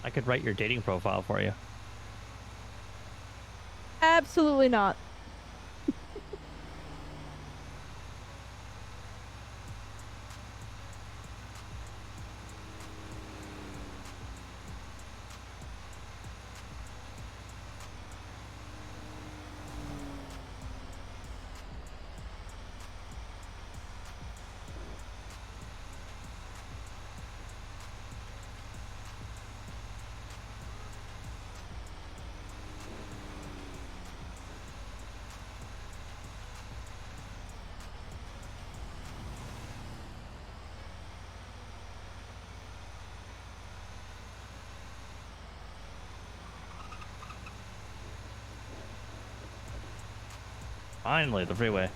Speaker 13: I could write your dating profile for you.
Speaker 2: Absolutely not.
Speaker 13: Finally, the freeway.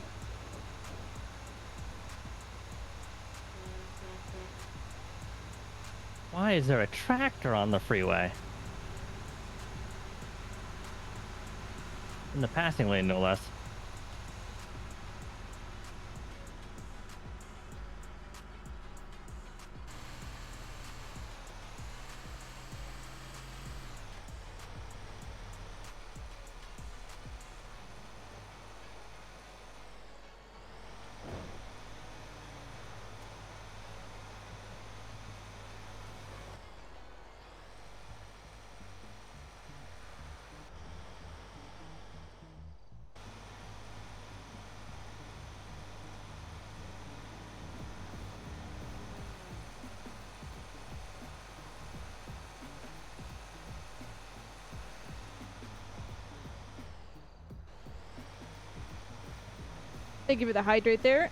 Speaker 13: Why is there a tractor on the freeway? In the passing lane, no less.
Speaker 2: Thank you for the hydrate there.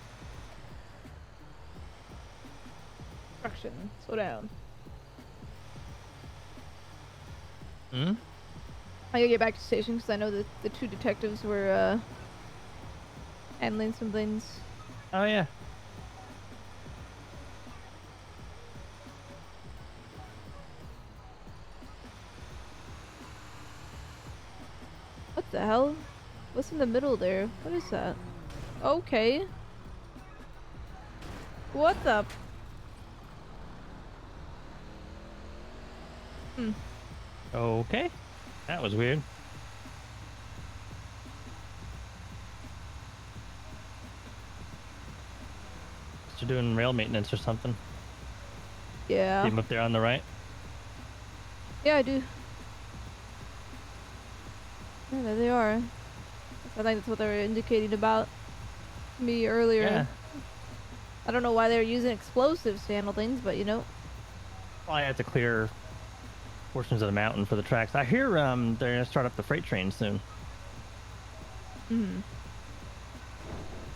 Speaker 2: Construction. Slow down.
Speaker 13: Hmm?
Speaker 2: I gotta get back to the station because I know that the two detectives were handling some things.
Speaker 13: Oh, yeah.
Speaker 2: What the hell? What's in the middle there? What is that? Okay. What the? Hmm.
Speaker 13: Okay. That was weird. You're doing rail maintenance or something.
Speaker 2: Yeah.
Speaker 13: See him up there on the right.
Speaker 2: Yeah, I do. Yeah, there they are. I think that's what they were indicating about me earlier.
Speaker 13: Yeah.
Speaker 2: I don't know why they were using explosives to handle things, but you know.
Speaker 13: Well, I had to clear portions of the mountain for the tracks. I hear they're gonna start up the freight trains soon.
Speaker 2: Hmm.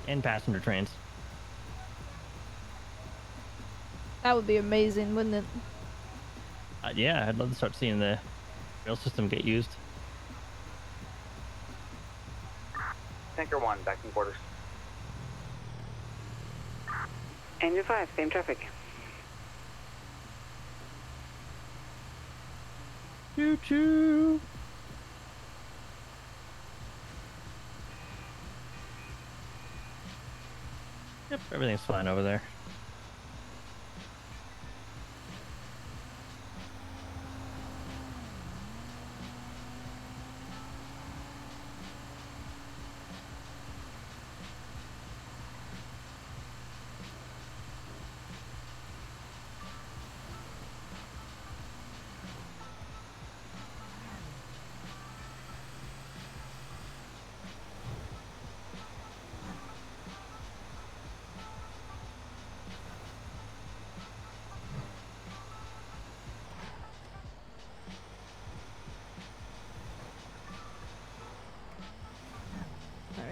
Speaker 13: And passenger trains.
Speaker 2: That would be amazing, wouldn't it?
Speaker 13: Yeah, I'd love to start seeing the rail system get used.
Speaker 7: Tanker 1, back in quarters.
Speaker 12: Engine 5, same traffic.
Speaker 13: Choo choo. Yep, everything's fine over there.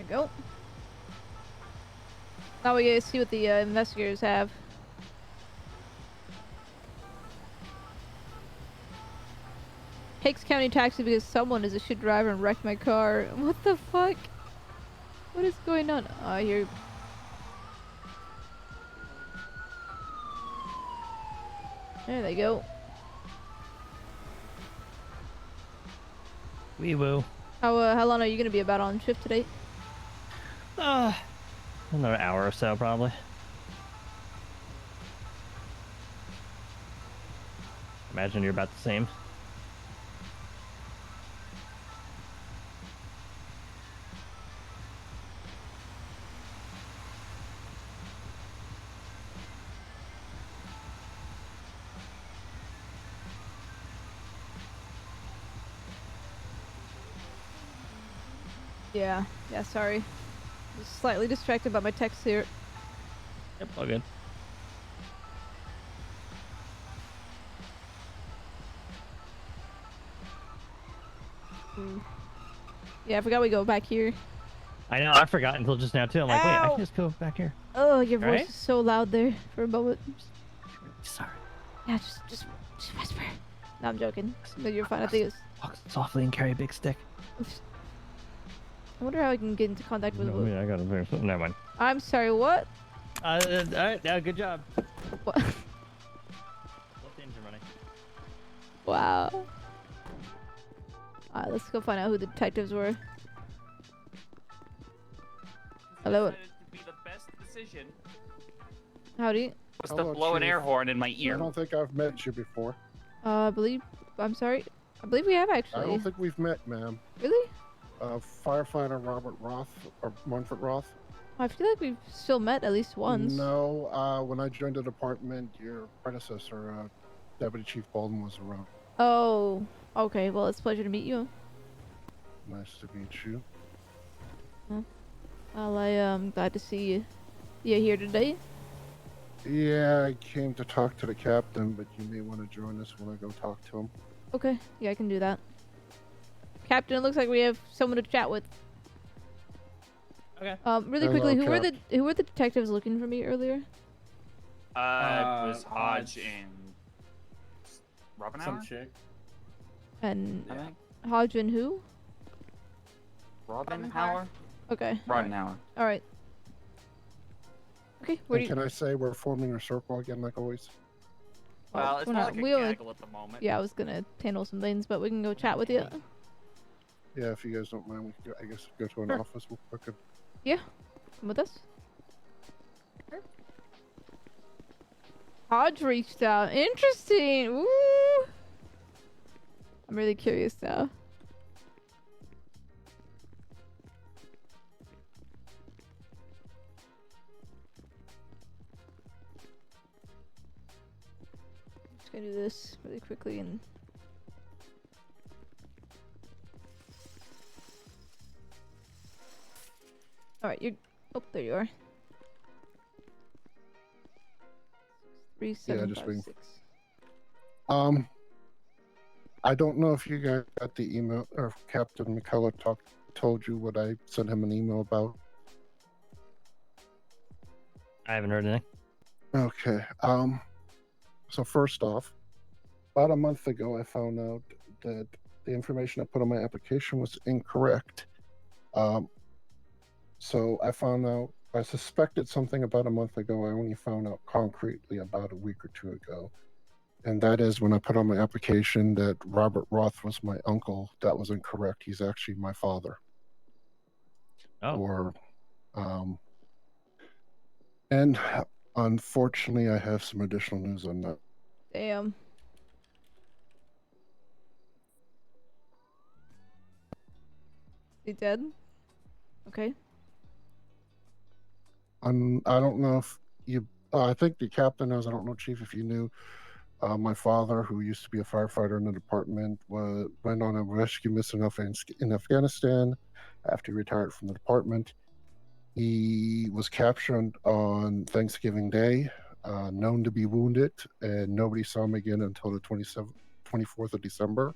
Speaker 2: we go. Now we gotta see what the investigators have. Hicks County taxi because someone is a shit driver and wrecked my car. What the fuck? What is going on? I hear. There they go.
Speaker 13: Wee woo.
Speaker 2: How long are you gonna be about on shift today?
Speaker 13: Another hour or so, probably. Imagine you're about the same.
Speaker 2: Yeah, sorry. Just slightly distracted by my text here.
Speaker 13: Yep, all good.
Speaker 2: Yeah, I forgot we go back here.
Speaker 13: I know, I forgot until just now too. I'm like, wait, I
Speaker 2: Ow!
Speaker 13: can just go back here.
Speaker 2: Oh, your voice
Speaker 13: Alright?
Speaker 2: is so loud there for a moment.
Speaker 13: Sorry.
Speaker 2: Yeah, just whisper. No, I'm joking. No, you're fine. I think it's.
Speaker 13: Walk softly and carry a big stick.
Speaker 2: I wonder how I can get into contact with.
Speaker 13: No, I got it. Never mind.
Speaker 2: I'm sorry. What?
Speaker 13: Alright, yeah, good job.
Speaker 2: What?
Speaker 13: What's the engine running?
Speaker 2: Wow. Alright, let's go find out who the detectives were. Hello.
Speaker 19: To be the best decision
Speaker 2: Howdy.
Speaker 19: was to blow an air horn in my ear.
Speaker 20: I don't think I've met you before.
Speaker 2: I believe. I'm sorry. I believe we have actually.
Speaker 20: I don't think we've met, ma'am.
Speaker 2: Really?
Speaker 20: Firefighter Robert Roth, or Munford Roth.
Speaker 2: I feel like we've still met at least once.
Speaker 20: No, when I joined the department, your predecessor, Deputy Chief Bolden, was around.
Speaker 2: Oh, okay. Well, it's a pleasure to meet you.
Speaker 20: Nice to meet you.
Speaker 2: Well, I am glad to see you. You're here today.
Speaker 20: Yeah, I came to talk to the captain, but you may want to join us when I go talk to him.
Speaker 2: Okay. Yeah, I can do that. Captain, it looks like we have someone to chat with.
Speaker 13: Okay.
Speaker 2: Really quickly, who were the detectives looking for me earlier?
Speaker 19: It was Hodge and Robin
Speaker 21: Some chick.
Speaker 2: And Hodge and who?
Speaker 19: Robin Hauer?
Speaker 2: Okay.
Speaker 19: Robin Hauer.
Speaker 2: All right. Okay. Where
Speaker 20: And can I say we're forming a circle again, like always?
Speaker 19: Well, it's
Speaker 2: we're
Speaker 19: more
Speaker 2: not-
Speaker 19: like a
Speaker 2: we only-
Speaker 19: gaggle at the moment.
Speaker 2: Yeah, I was gonna handle some things, but we can go chat with you.
Speaker 20: Yeah, if you guys don't mind, we can go, I guess go to an
Speaker 2: Sure.
Speaker 20: office real quick.
Speaker 2: Yeah. Come with us. Hodge reached out. Interesting. Woo! I'm really curious now. Just gonna do this really quickly and. Alright, you're. Oh, there you are. 3756.
Speaker 20: I don't know if you guys got the email, or if Captain McCullough told you what I sent him an email about.
Speaker 13: I haven't heard anything.
Speaker 20: Okay. So first off, about a month ago, I found out that the information I put on my application was incorrect. So I suspected something about a month ago. I only found out concretely about a week or two ago. And that is when I put on my application that Robert Roth was my uncle. That was incorrect. He's actually my father.
Speaker 13: Oh.
Speaker 20: And unfortunately, I have some additional news on that.
Speaker 2: Damn. He dead? Okay.
Speaker 20: I don't know if you. I think the captain knows. I don't know, Chief, if you knew. My father, who used to be a firefighter in the department, went on a rescue mission in Afghanistan after he retired from the department. He was captured on Thanksgiving Day, known to be wounded, and nobody saw him again until the 24th of December.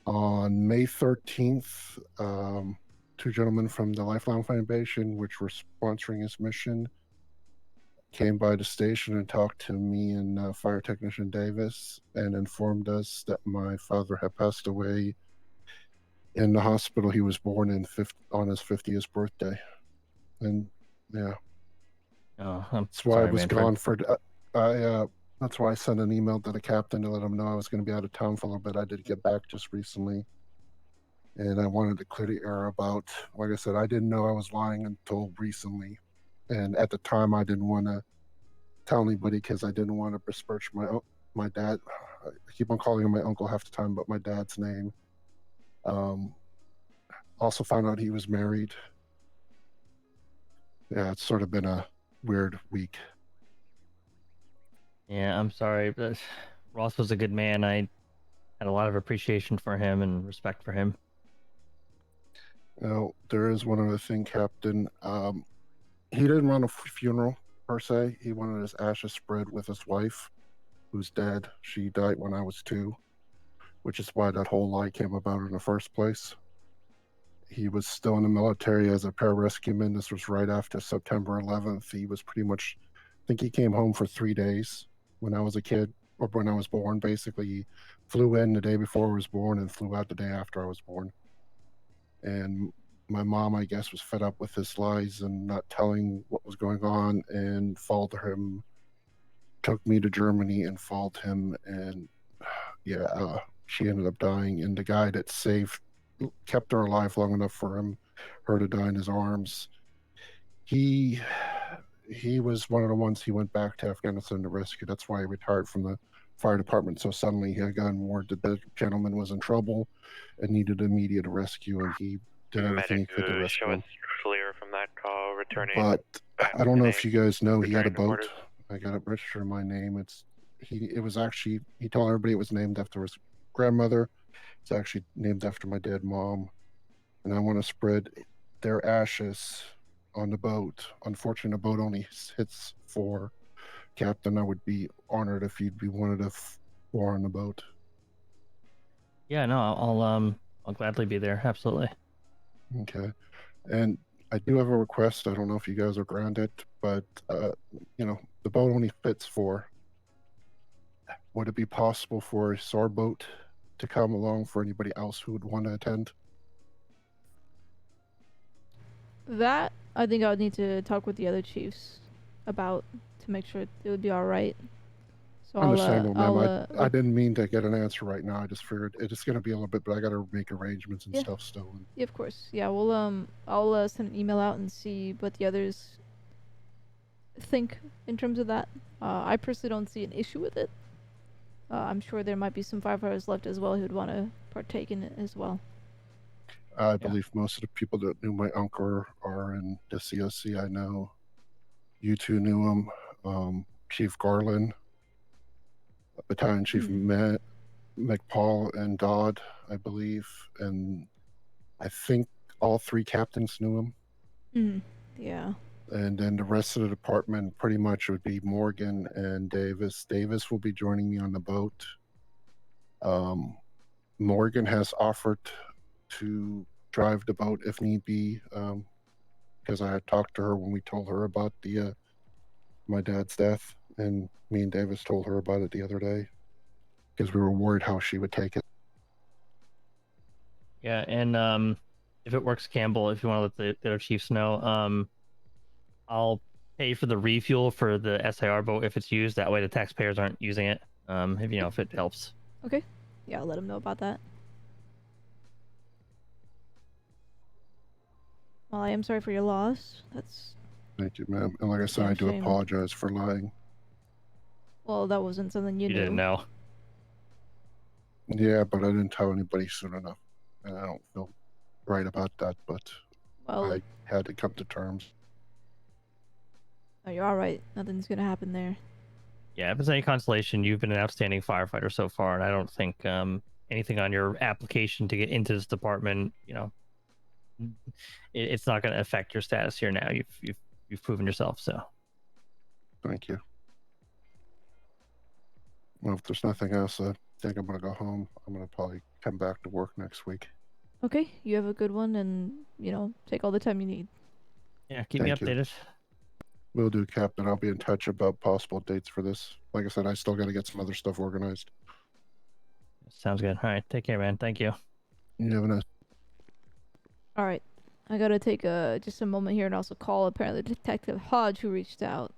Speaker 20: On May 13th, two gentlemen from the Lifeline Foundation, which were sponsoring his mission, came by the station and talked to me and Fire Technician Davis and informed us that my father had passed away in the hospital he was born in on his 50th birthday. And yeah.
Speaker 13: Oh, I'm
Speaker 20: That's why
Speaker 13: sorry,
Speaker 20: I was
Speaker 13: Manfred.
Speaker 20: gone for. That's why I sent an email to the captain to let him know I was going to be out of town for a little bit. I did get back just recently, and I wanted to clear the air about. Like I said, I didn't know I was lying until recently, and at the time I didn't want to tell anybody because I didn't want to besmirch my dad. I keep on calling him my uncle half the time, but my dad's name. Also found out he was married. Yeah, it's sort of been a weird week.
Speaker 13: Yeah, I'm sorry, but Ross was a good man. I had a lot of appreciation for him and respect for him.
Speaker 20: Now, there is one other thing, Captain. He didn't run a funeral per se. He wanted his ashes spread with his wife, who's dead. She died when I was 2, which is why that whole lie came about in the first place. He was still in the military as a pararescueman. This was right after September 11th. He was pretty much, I think he came home for 3 days when I was a kid, or when I was born, basically. He flew in the day before I was born and flew out the day after I was born. And my mom, I guess, was fed up with his lies and not telling what was going on, and followed him, took me to Germany and followed him. And yeah, she ended up dying. And the guy that kept her alive long enough for her to die in his arms, he was one of the ones he went back to Afghanistan to rescue. That's why he retired from the fire department so suddenly. He had gotten word that the gentleman was in trouble and needed immediate rescue, and he did everything he could to rescue him.
Speaker 6: Clear from that call, returning.
Speaker 20: But I don't know if you guys know, he had a
Speaker 6: Returning to
Speaker 20: boat. I got it registered in my name. It was actually, he told everybody it was named after his grandmother. It's actually named after my dead mom. And I want to spread their ashes on the boat. Unfortunately, the boat only hits 4. Captain, I would be honored if you'd be one of the 4 on the boat.
Speaker 13: Yeah, no, I'll gladly be there. Absolutely.
Speaker 20: Okay. And I do have a request. I don't know if you guys are granted, but the boat only fits 4. Would it be possible for a SAR boat to come along for anybody else who would want to attend?
Speaker 2: That I think I would need to talk with the other chiefs about to make sure it would be all right. So
Speaker 20: Understandable, ma'am. I didn't mean to get an answer right now. I just figured it's going to be a little bit, but I got to make arrangements and stuff still.
Speaker 2: Yeah, of course. Yeah, I'll send an email out and see what the others think in terms of that. I personally don't see an issue with it. I'm sure there might be some firefighters left as well who'd want to partake in it as well.
Speaker 20: I believe most of the people that knew my uncle are in the COC. I know you two knew him. Chief Garland, Battalion Chief McPaul and Dodd, I believe. And I think all 3 captains knew him.
Speaker 2: Yeah.
Speaker 20: And then the rest of the department pretty much would be Morgan and Davis. Davis will be joining me on the boat. Morgan has offered to drive the boat if need be, because I had talked to her when we told her about my dad's death, and me and Davis told her about it the other day because we were worried how she would take it.
Speaker 13: Yeah, and if it works, Campbell, if you want to let the other chiefs know, I'll pay for the refuel for the SIR boat if it's used. That way the taxpayers aren't using it, if it helps.
Speaker 2: Okay. Yeah, I'll let them know about that. Well, I am sorry for your loss.
Speaker 20: Thank you, ma'am. And like I said, I do apologize for lying.
Speaker 2: Well, that wasn't something you knew.
Speaker 13: Didn't know.
Speaker 20: Yeah, but I didn't tell anybody soon enough. And I don't feel right about that, but I had to come to terms.
Speaker 2: Oh, you're all right. Nothing's going to happen there.
Speaker 13: Yeah, if it's any consolation, you've been an outstanding firefighter so far, and I don't think anything on your application to get into this department, it's not going to affect your status here now. You've proven yourself, so.
Speaker 20: Thank you. Well, if there's nothing else, I think I'm going to go home. I'm going to probably come back to work next week.
Speaker 2: Okay, you have a good one, and you know, take all the time you need.
Speaker 13: Yeah, keep me
Speaker 20: Thank you.
Speaker 13: updated.
Speaker 20: Will do, Captain. I'll be in touch about possible dates for this. Like I said, I still got to get some other stuff organized.
Speaker 13: Sounds good. All right, take care, man. Thank you.
Speaker 20: You have a nice.
Speaker 2: All right, I gotta take just a moment here and also call apparently Detective Hodge who reached out.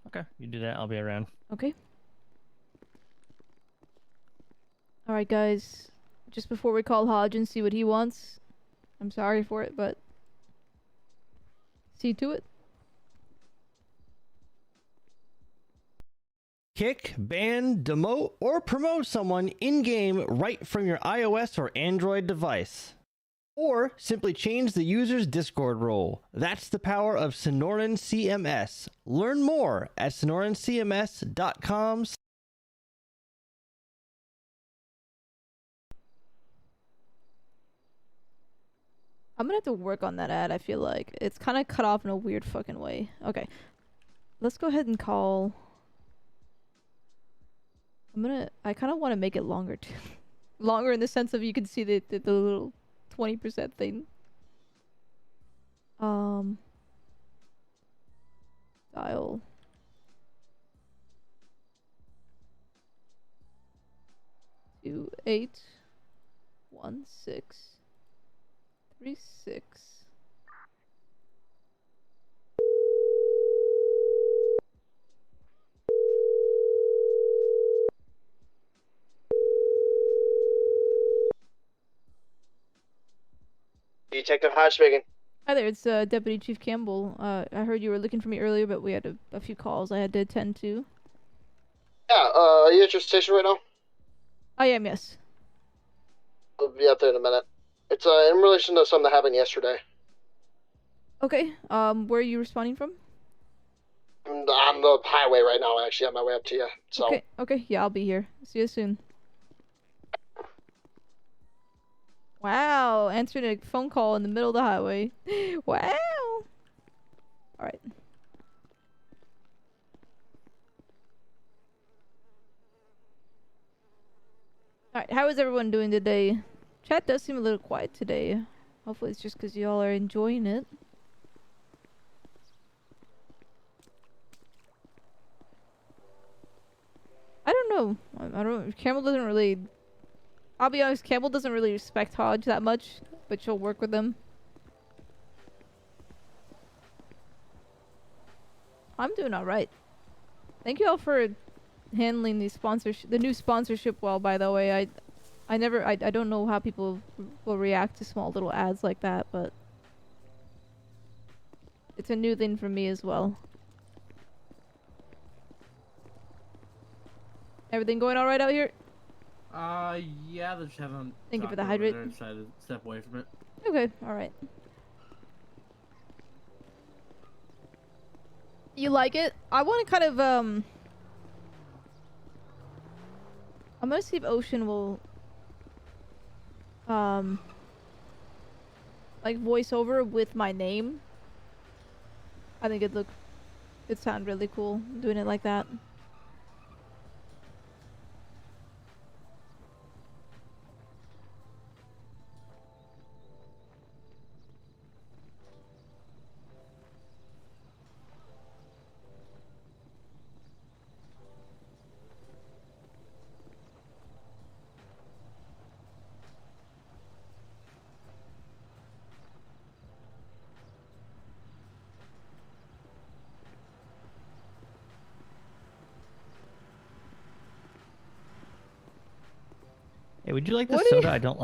Speaker 13: Okay, you do that. I'll be around.
Speaker 2: Okay. All right, guys. Just before we call Hodge and see what he wants, I'm sorry for it, but see to it.
Speaker 13: Kick, ban, demote, or promote someone in-game right from your iOS or Android device. Or simply change the user's Discord role. That's the power of Sonoran CMS. Learn more at sonorancms.com.
Speaker 2: I'm gonna have to work on that ad, I feel like. It's kind of cut off in a weird fucking way. Okay. Let's go ahead and call... I kind of want to make it longer too. Longer in the sense of you can see the little 20% thing. Dial. Two 81636.
Speaker 21: Detective Hodge speaking.
Speaker 2: Hi there, it's Deputy Chief Campbell. I heard you were looking for me earlier, but we had a few calls I had to attend to.
Speaker 21: Yeah, are you at your station right now?
Speaker 2: I am, yes.
Speaker 21: I'll be out there in a minute. It's in relation to something that happened yesterday.
Speaker 2: Okay, where are you responding from?
Speaker 21: I'm on the highway right now, actually, on my way up to you. So.
Speaker 2: Okay, yeah, I'll be here. See you soon. Wow, answering a phone call in the middle of the highway. Wow. Alright. Alright, how is everyone doing today? Chat does seem a little quiet today. Hopefully it's just because y'all are enjoying it. I don't know. I don't... Campbell doesn't really... I'll be honest, Campbell doesn't really respect Hodge that much, but she'll work with him. I'm doing alright. Thank you all for handling the new sponsorship well, by the way. I don't know how people will react to small little ads like that, but it's a new thing for me as well. Everything going alright out here?
Speaker 22: Yeah, they're just having.
Speaker 2: Thank you for the hydrate.
Speaker 22: I decided to step away from it.
Speaker 2: Okay, alright. You like it? I want to kind of, I'm gonna see if Ocean will, like, voice over with my name. I think it'd sound really cool doing it like that.
Speaker 13: Hey, would you like this soda? I don't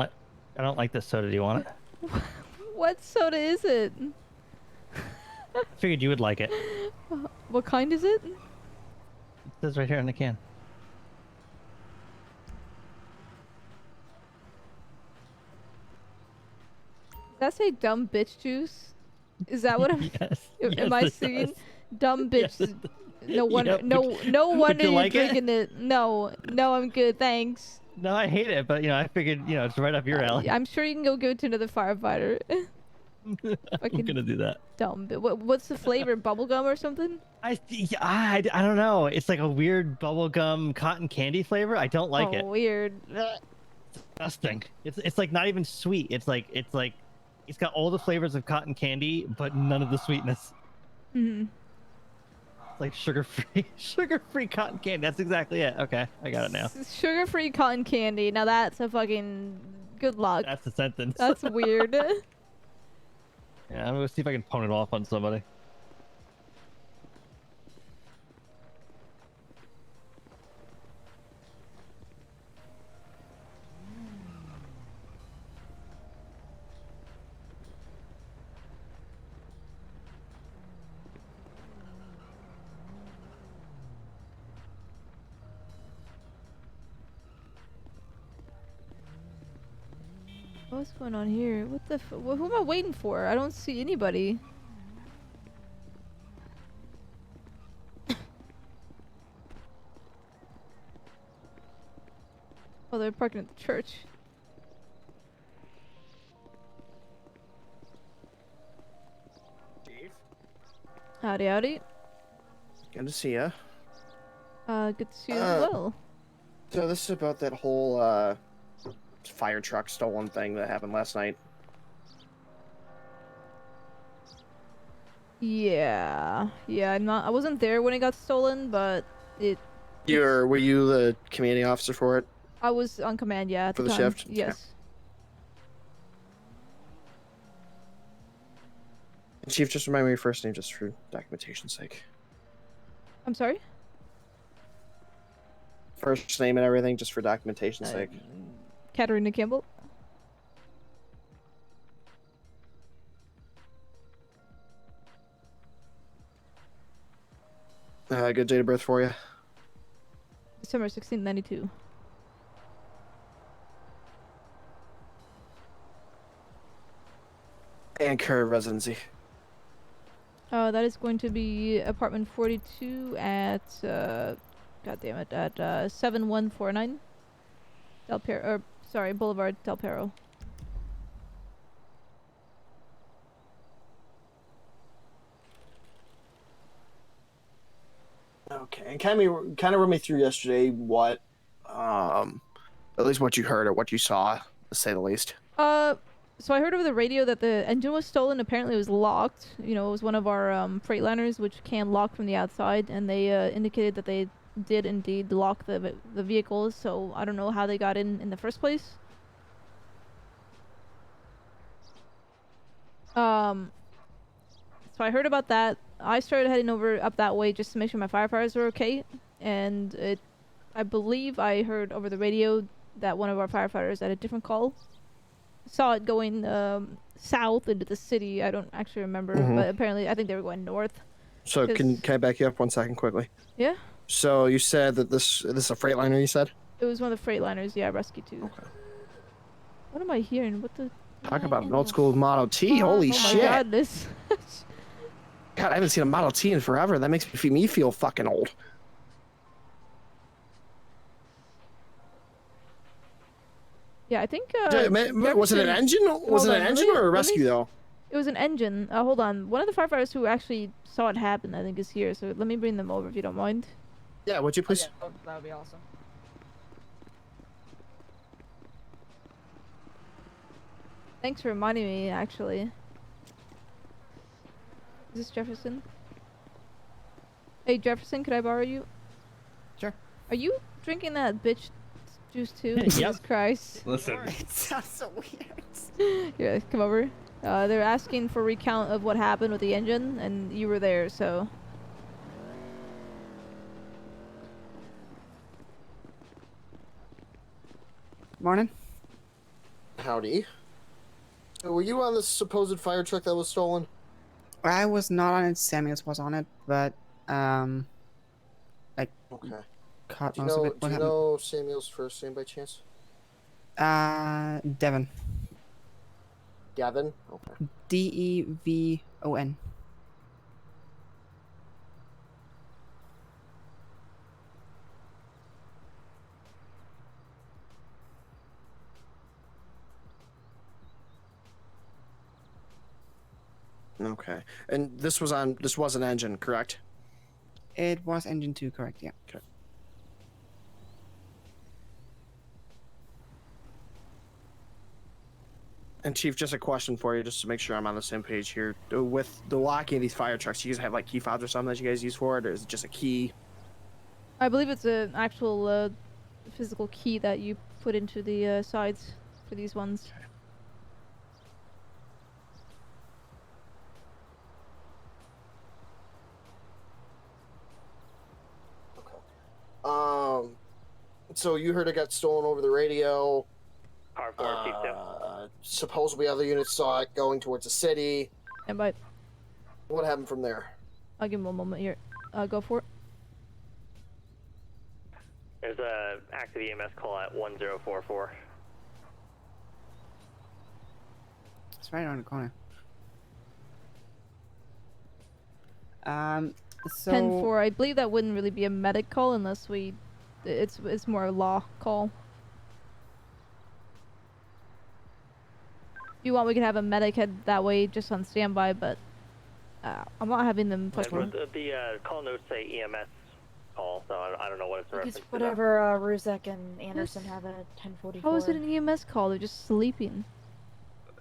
Speaker 13: like this soda. Do you want it?
Speaker 2: What soda is it?
Speaker 13: I figured you would like it.
Speaker 2: What kind is it?
Speaker 13: It says right here on the can.
Speaker 2: Does that say dumb bitch juice? Is that what I'm...
Speaker 13: Yes.
Speaker 2: Am I singing?
Speaker 13: Does.
Speaker 2: Dumb bitch.
Speaker 13: Yes,
Speaker 2: no wonder,
Speaker 13: Yep.
Speaker 2: no wonder
Speaker 13: you
Speaker 2: you're
Speaker 13: like it?
Speaker 2: drinking it. No, I'm good, thanks.
Speaker 13: No, I hate it, but I figured it's right up your alley.
Speaker 2: I'm sure you can go to another firefighter.
Speaker 13: I'm gonna do that.
Speaker 2: Dumb. What's the flavor? Bubblegum or something?
Speaker 13: I don't know. It's like a weird bubblegum cotton candy flavor. I don't like it.
Speaker 2: Weird.
Speaker 13: disgusting. It's like not even sweet. It's like it's got all the flavors of cotton candy, but none of the sweetness.
Speaker 2: Mm-hmm.
Speaker 13: It's like sugar-free cotton candy. That's exactly it. Okay, I got it now.
Speaker 2: Sugar-free cotton candy. Now that's a fucking good luck.
Speaker 13: That's the sentence.
Speaker 2: That's weird.
Speaker 13: Yeah, I'm gonna see if I can pawn it off on somebody.
Speaker 2: What's going on here? What the who am I waiting for? I don't see anybody. Oh, they're parking at the church.
Speaker 1: Chief.
Speaker 2: Howdy, howdy.
Speaker 1: Good to see ya.
Speaker 2: Good to see you as well.
Speaker 1: So this is about that whole fire truck stolen thing that happened last night.
Speaker 2: Yeah, I wasn't there when it got stolen, but
Speaker 1: Were you the commanding officer for it?
Speaker 2: I was on command, yeah, at
Speaker 1: For
Speaker 2: the
Speaker 1: the
Speaker 2: time.
Speaker 1: shift?
Speaker 2: Yes.
Speaker 1: Chief, just remind me your first name just for documentation's sake.
Speaker 2: I'm sorry?
Speaker 1: First name and everything just for documentation's sake.
Speaker 2: Katarina Campbell.
Speaker 1: Good date of birth for you.
Speaker 2: December 1692.
Speaker 1: And current residency.
Speaker 2: That is going to be apartment 42 at, God damn it, at 7149 Del Perro, or sorry, Boulevard Del Perro.
Speaker 1: Okay, and kind of run me through yesterday what, at least what you heard or what you saw, to say the least.
Speaker 2: So I heard over the radio that the engine was stolen. Apparently it was locked. You know, it was one of our Freightliners, which can lock from the outside, and they indicated that they did indeed lock the vehicles. So I don't know how they got in the first place. So I heard about that. I started heading up that way just to make sure my firefighters were okay, and I believe I heard over the radio that one of our firefighters at a different call saw it going south into the city. I don't actually remember, but apparently I think they were going north.
Speaker 1: So can I back you up 1 second quickly?
Speaker 2: Yeah.
Speaker 1: So you said that this is a Freightliner, you said?
Speaker 2: It was one of the Freightliners, yeah, Rescue 2.
Speaker 1: Okay.
Speaker 2: What am I hearing? What the...
Speaker 1: Talk about an old school Model T. Holy shit.
Speaker 2: Oh my god, this...
Speaker 1: God, I haven't seen a Model T in forever. That makes me feel fucking old.
Speaker 2: Yeah, I think...
Speaker 1: was it an engine? Was it an engine or a rescue, though?
Speaker 2: It was an engine. Hold on. One of the firefighters who actually saw it happen, I think, is here. So let me bring them over if you don't mind.
Speaker 1: Yeah, would you please?
Speaker 10: Oh, yeah, that would be awesome.
Speaker 2: Thanks for reminding me, actually. Is this Jefferson? Hey, Jefferson, could I borrow you?
Speaker 5: Sure.
Speaker 2: Are you drinking that bitch juice too?
Speaker 13: Yep.
Speaker 2: Jesus Christ.
Speaker 13: Listen.
Speaker 5: It sounds so weird.
Speaker 2: Yeah, come over. They're asking for recount of what happened with the engine, and you were there, so...
Speaker 5: Morning.
Speaker 21: Howdy. So were you on this supposed fire truck that was stolen?
Speaker 5: I was not on it. Samuels was on it, but I
Speaker 21: Okay.
Speaker 5: caught
Speaker 21: Do you
Speaker 5: most
Speaker 21: know,
Speaker 5: of it.
Speaker 21: do
Speaker 5: What
Speaker 21: you
Speaker 5: happened?
Speaker 21: know Samuel's first name by chance?
Speaker 5: Devon.
Speaker 21: Gavin? Okay.
Speaker 5: Devon.
Speaker 1: Okay. And this was an engine, correct?
Speaker 5: It was engine 2, correct? Yeah.
Speaker 1: Okay. And Chief, just a question for you, just to make sure I'm on the same page here. With the locking of these fire trucks, you guys have like key fobs or something that you guys use for it, or is it just a key?
Speaker 2: I believe it's an actual physical key that you put into the sides for these ones.
Speaker 21: So you heard it got stolen over the radio.
Speaker 15: Car 4,
Speaker 21: Supposedly other units saw it going towards the city.
Speaker 2: And by
Speaker 21: What happened from there?
Speaker 2: I'll give him 1 moment here. Go for it.
Speaker 15: There's a active EMS call at 1044.
Speaker 5: It's right around the corner. So
Speaker 2: 10-4. I believe that wouldn't really be a medic call unless we. It's more a law call. If you want, we can have a medic head that way just on standby, but I'm not having them push me.
Speaker 15: The call notes say EMS call, so I don't know what it's a reference
Speaker 9: It's
Speaker 15: to.
Speaker 9: whatever Ruzek and Anderson have at 1044.
Speaker 2: How is it an EMS call? They're just sleeping.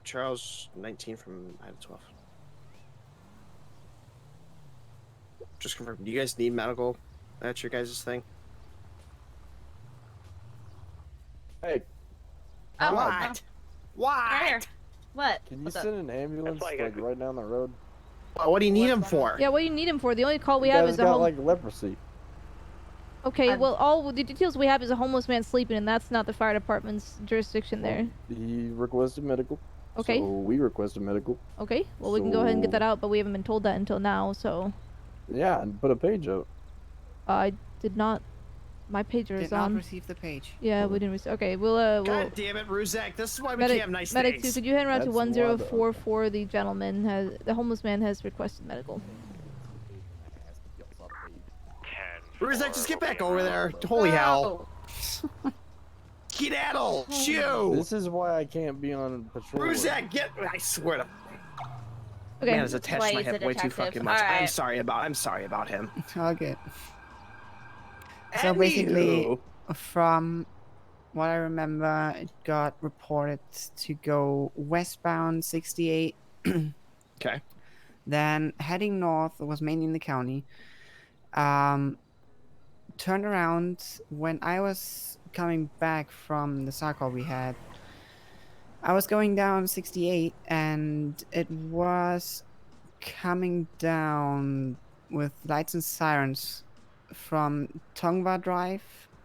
Speaker 1: Charles 19 from 9 to 12. Just confirm. Do you guys need medical? That's your guys' thing.
Speaker 10: Hey.
Speaker 9: Oh,
Speaker 1: What? What?
Speaker 9: What?
Speaker 10: Can you
Speaker 9: What's up?
Speaker 10: send an ambulance like right down the road?
Speaker 1: What do you need him for?
Speaker 2: Yeah, what do you need him for? The only call we
Speaker 10: You
Speaker 2: have
Speaker 10: guys
Speaker 2: is a
Speaker 10: got
Speaker 2: home.
Speaker 10: like leprosy.
Speaker 2: Okay, well, all the details we have is a homeless man sleeping, and that's not the fire department's jurisdiction there.
Speaker 10: He requested medical.
Speaker 2: Okay.
Speaker 10: So we requested medical.
Speaker 2: Okay, well, we can go ahead and get that
Speaker 10: So-
Speaker 2: out, but we haven't been told that until now, so.
Speaker 10: Yeah, and put a page up.
Speaker 2: I did not. My pager
Speaker 5: did
Speaker 2: is
Speaker 5: not
Speaker 2: on.
Speaker 5: receive the page.
Speaker 2: Yeah, we didn't receive. Okay, we'll.
Speaker 1: God damn it, Ruzek. This is why we
Speaker 2: Medic,
Speaker 1: can't have nice
Speaker 2: medic
Speaker 1: things.
Speaker 2: 2, could you hand around to
Speaker 10: That's
Speaker 2: 1044? The gentleman has. The homeless man has requested medical.
Speaker 1: Ruzek, just get back over there. Holy hell. Skedaddle! Shoo!
Speaker 10: This is why I can't be on patrol.
Speaker 1: Ruzek, get. I swear to.
Speaker 2: Okay.
Speaker 1: Man is attached to my hip way too fucking much.
Speaker 9: Alright.
Speaker 1: I'm sorry about him.
Speaker 5: All good. So basically,
Speaker 1: Anywho.
Speaker 5: from what I remember, it got reported to go westbound 68.
Speaker 1: Okay.
Speaker 5: Then heading north was mainly in the county. Turned around when I was coming back from the circle we had. I was going down 68 and it was coming down with lights and sirens from Tongva Drive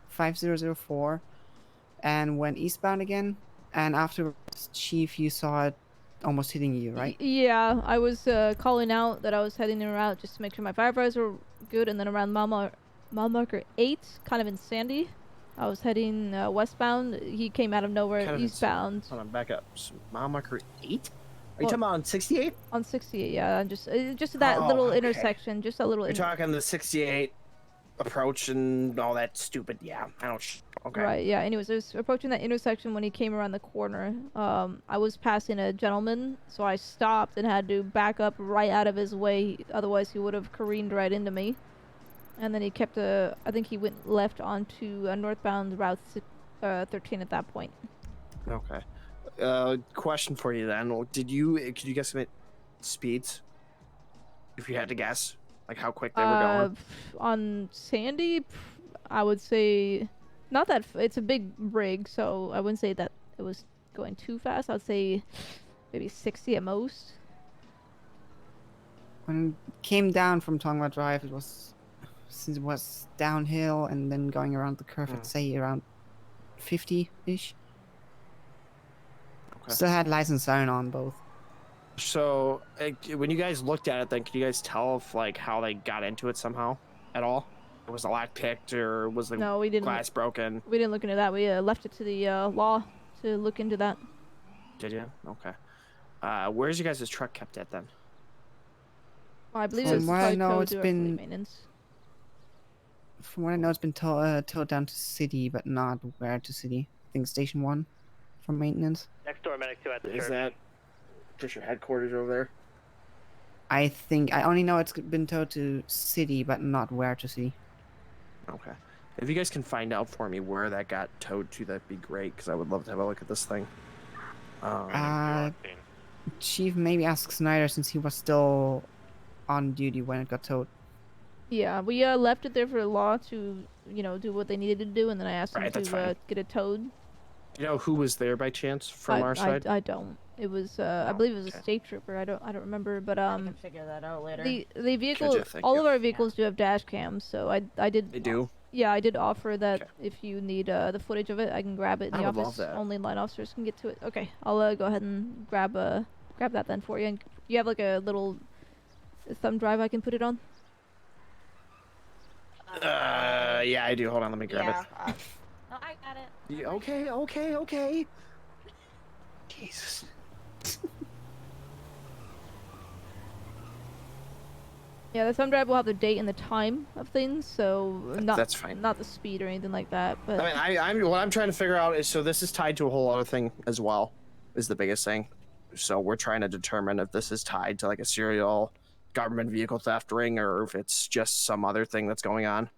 Speaker 5: 5004 and went eastbound again. And afterwards, Chief, you saw it almost hitting you, right?
Speaker 2: Yeah, I was calling out that I was heading in route just to make sure my firefighters were good, and then around mile marker 8, kind of in Sandy, I was heading westbound. He came out of nowhere
Speaker 1: Kind of
Speaker 2: eastbound.
Speaker 1: Hold on, back up. So, mile marker 8? Are you
Speaker 2: Well,
Speaker 1: talking about on 68?
Speaker 2: On 68, yeah, just that little
Speaker 1: Oh, okay.
Speaker 2: intersection, just that little.
Speaker 1: You're talking the 68 approach and all that stupid. Yeah, I don't. Okay.
Speaker 2: Right, yeah. Anyways, I was approaching that intersection when he came around the corner. I was passing a gentleman, so I stopped and had to back up right out of his way. Otherwise, he would have careened right into me. And then he kept I think he went left onto northbound Route 13 at that point.
Speaker 1: Okay. Question for you then. Could you guesstimate speeds? If you had to guess, like how quick they were going?
Speaker 2: On Sandy, I would say not that it's a big rig, so I wouldn't say that it was going too fast. I'd say maybe 60 at most.
Speaker 5: When it came down from Tongva Drive, it was, since it was downhill and then going around the curve, I'd say around 50-ish.
Speaker 1: Okay.
Speaker 5: Still had license siren on both.
Speaker 1: So, when you guys looked at it, then could you guys tell if like how they got into it somehow at all? Was the lock picked or was the
Speaker 2: No, we didn't.
Speaker 1: glass broken?
Speaker 2: We didn't look into that. We left it to the law to look into that.
Speaker 1: Did you? Okay. Where's you guys' truck kept at then?
Speaker 2: Well, I believe
Speaker 5: From
Speaker 2: it's
Speaker 5: what I
Speaker 2: probably
Speaker 5: know,
Speaker 2: towed
Speaker 5: it's
Speaker 2: to our
Speaker 5: been-
Speaker 2: fleet maintenance.
Speaker 5: From what I know, it's been towed down to city, but not where to city. I think Station 1 for maintenance.
Speaker 15: Next door, medic 2 at the
Speaker 1: Is
Speaker 15: church.
Speaker 1: that just your headquarters over there?
Speaker 5: I only know it's been towed to city, but not where to city.
Speaker 1: Okay. If you guys can find out for me where that got towed to, that'd be great, because I would love to have a look at this thing.
Speaker 5: Chief, maybe ask Snyder since he was still on duty when it got towed.
Speaker 2: Yeah, we left it there for law to, do what they needed to do, and then I asked them
Speaker 1: Right, that's
Speaker 2: to
Speaker 1: fine.
Speaker 2: get it towed.
Speaker 1: Do you know who was there by chance from our side?
Speaker 2: I don't. It was I believe it was a state trooper. I don't remember, but
Speaker 9: I can figure that out later.
Speaker 2: the vehicle,
Speaker 1: Gotcha, thank
Speaker 2: all
Speaker 1: you.
Speaker 2: of our vehicles do have dash cams, so I did.
Speaker 1: They do?
Speaker 2: Yeah, I did offer that if you need the footage of it, I can grab it in
Speaker 1: I
Speaker 2: the
Speaker 1: would love
Speaker 2: office.
Speaker 1: that.
Speaker 2: Only line officers can get to it. Okay, I'll go ahead and grab that then for you. And you have like a little thumb drive I can put it on.
Speaker 1: Yeah, I do. Hold on, let me grab
Speaker 9: Yeah. No, I got it.
Speaker 1: it. Okay. Jesus.
Speaker 2: Yeah, the thumb drive will have the date and the time of things, so
Speaker 1: That's fine.
Speaker 2: Not the speed or anything like that. But
Speaker 1: I mean, what I'm trying to figure out is, so this is tied to a whole other thing as well, is the biggest thing. So we're trying to determine if this is tied to like a serial government vehicle theft ring, or if it's just some other thing that's going on.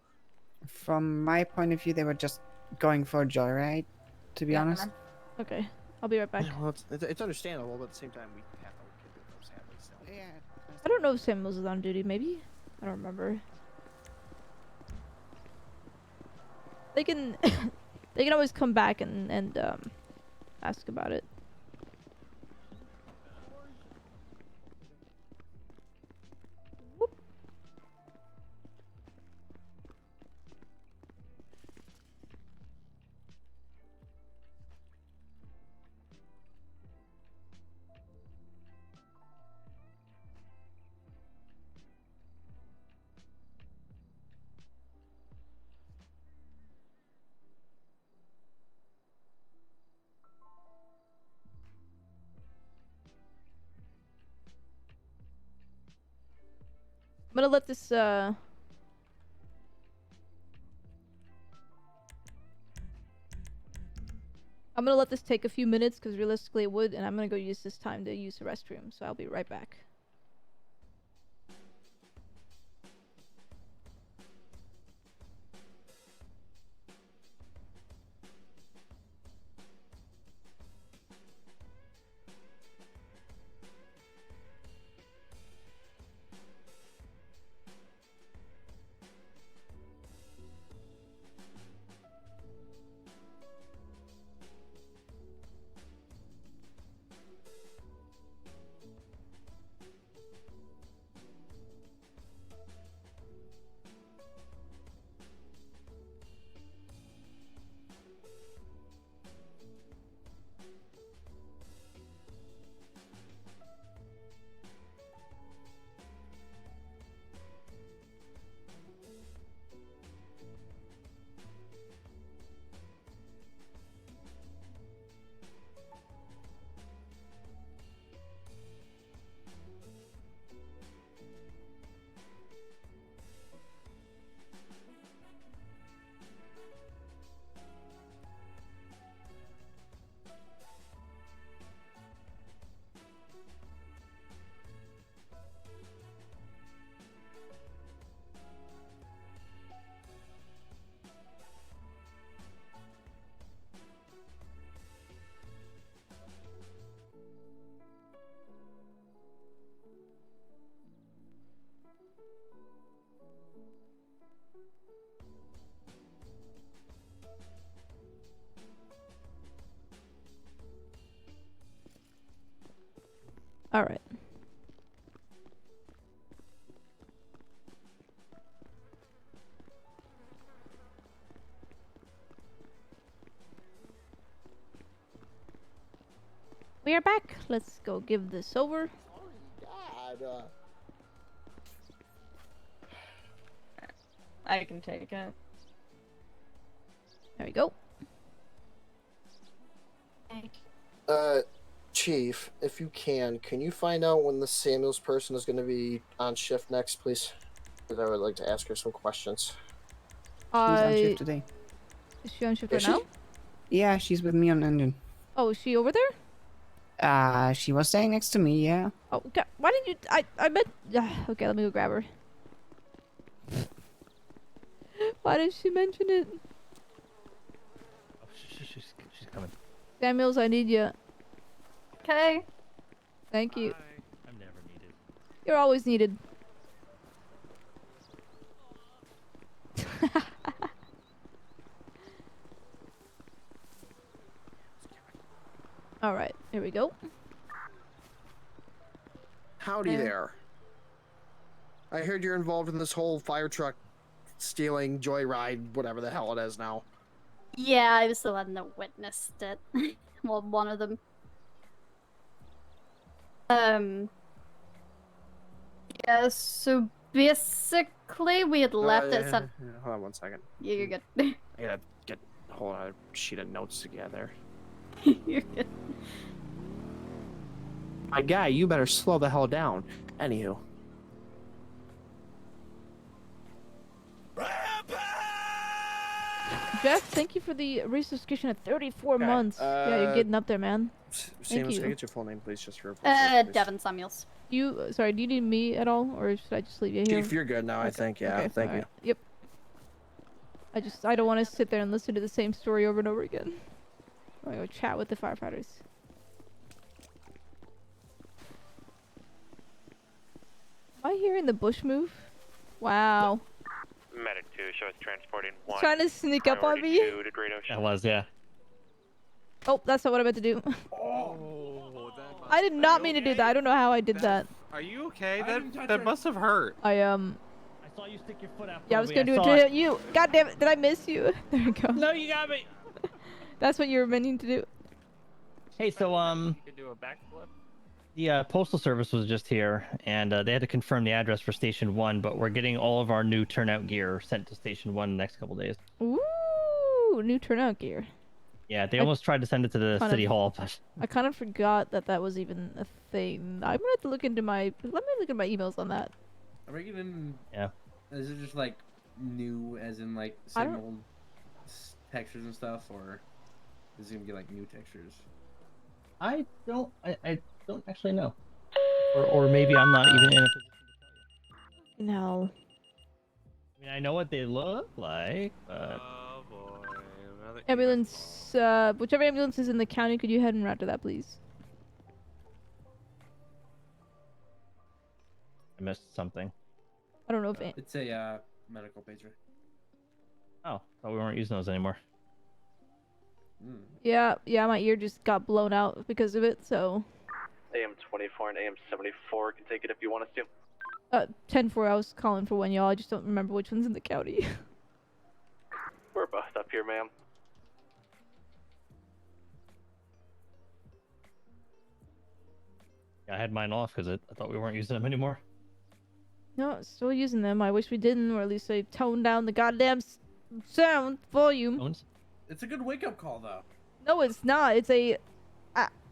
Speaker 5: From my point of view, they were just going for a joyride, to be honest.
Speaker 2: Okay, I'll be right back.
Speaker 1: Yeah, well, it's understandable, but at the same time, we have to look into it, sadly, still.
Speaker 5: Yeah.
Speaker 2: I don't know if Samuels is on duty. Maybe I don't remember. They can they can always come back and ask about it. I'm gonna let this take a few minutes because realistically it would, and I'm gonna go use this time to use the restroom, so I'll be right back. All right. We are back. Let's go give this over.
Speaker 21: God,
Speaker 9: I can take it.
Speaker 2: There we go.
Speaker 21: Chief, if you can you find out when the Samuels person is going to be on shift next, please? Because I would like to ask her some questions.
Speaker 5: She's on shift today.
Speaker 2: Is she on shift
Speaker 21: Is
Speaker 2: right
Speaker 21: she?
Speaker 2: now?
Speaker 5: Yeah, she's with me on engine.
Speaker 2: Oh, is she over there?
Speaker 5: She was staying next to me, yeah.
Speaker 2: Oh, God. Why didn't you... I bet... Okay, let me go grab her. Why did she mention it?
Speaker 13: She's coming.
Speaker 2: Samuels, I need you.
Speaker 17: Okay.
Speaker 2: Thank you.
Speaker 13: I'm never needed.
Speaker 2: You're always needed. All right, here we go.
Speaker 1: Howdy there. I heard you're involved in this whole fire truck stealing joyride, whatever the hell it is now.
Speaker 17: Yeah, I was the one that witnessed it. Well, one of them. Yeah, so basically we had left at some...
Speaker 1: Hold on one second.
Speaker 17: Yeah, you're good.
Speaker 1: I gotta get a whole other sheet of notes together.
Speaker 17: You're good.
Speaker 1: My guy, you better slow the hell down. Anywho.
Speaker 2: Jeff, thank you for the resubscription at 34
Speaker 1: Okay,
Speaker 2: months. Yeah, you're getting up there, man. Thank
Speaker 1: Samus,
Speaker 2: you.
Speaker 1: can I get your full name, please, just for...
Speaker 17: Devin Samuels.
Speaker 2: Sorry, do you need me at all, or should I just leave you here?
Speaker 1: Chief, you're good now, I think. Yeah,
Speaker 2: Okay,
Speaker 1: thank you.
Speaker 2: alright. Yep. I don't want to sit there and listen to the same story over and over again. I'm gonna go chat with the firefighters. Am I hearing the bush move? Wow.
Speaker 6: Medic 2, show us transporting 1.
Speaker 2: Trying to sneak up on me?
Speaker 6: 2 to Great Ocean.
Speaker 13: That was, yeah.
Speaker 2: Oh, that's not what I meant to do.
Speaker 3: Oh,
Speaker 2: I did not mean to do that. I don't know how I did that.
Speaker 3: Are you okay? That must have hurt.
Speaker 2: I
Speaker 13: saw you stick your foot out.
Speaker 2: Yeah, I was
Speaker 13: Colby.
Speaker 2: gonna do it to you. God damn it! Did I miss you? There we go.
Speaker 13: No, you got me.
Speaker 2: That's what you were meaning to do.
Speaker 13: Hey, so
Speaker 3: You could do a backflip.
Speaker 13: the postal service was just here, and they had to confirm the address for Station 1, but we're getting all of our new turnout gear sent to Station 1 in the next couple days.
Speaker 2: Ooh, new turnout gear.
Speaker 13: Yeah, they almost tried to send it to the
Speaker 2: kind
Speaker 13: city
Speaker 2: of-
Speaker 13: hall, but
Speaker 2: I kind of forgot that was even a thing. I'm gonna have to look into my. Let me look at my emails on that.
Speaker 22: Are we getting?
Speaker 13: Yeah.
Speaker 22: Is it just like new, as in like
Speaker 2: I don't-
Speaker 22: same old textures and stuff, or is it gonna get like new textures?
Speaker 13: I don't actually know. Or maybe I'm not even in a position.
Speaker 2: No.
Speaker 13: I mean, I know what they look like, but
Speaker 3: Oh boy. Another
Speaker 2: Ambulance, whichever ambulance is in the county, could you head and route to that, please?
Speaker 13: I missed something.
Speaker 2: I don't know if
Speaker 22: It's a medical pager.
Speaker 13: Oh, thought we weren't using those anymore.
Speaker 2: yeah, my ear just got blown out because of it. So,
Speaker 11: AM 24 and AM 74 can take it if you want us to.
Speaker 2: 10-4, I was calling for one, y'all. I just don't remember which one's in the county.
Speaker 11: We're both up here, ma'am.
Speaker 13: Yeah, I had mine off because I thought we weren't using them anymore.
Speaker 2: No, still using them. I wish we didn't, or at least I toned down the goddamn sound volume.
Speaker 22: It's a good wake-up call, though.
Speaker 2: No, it's not. It's a,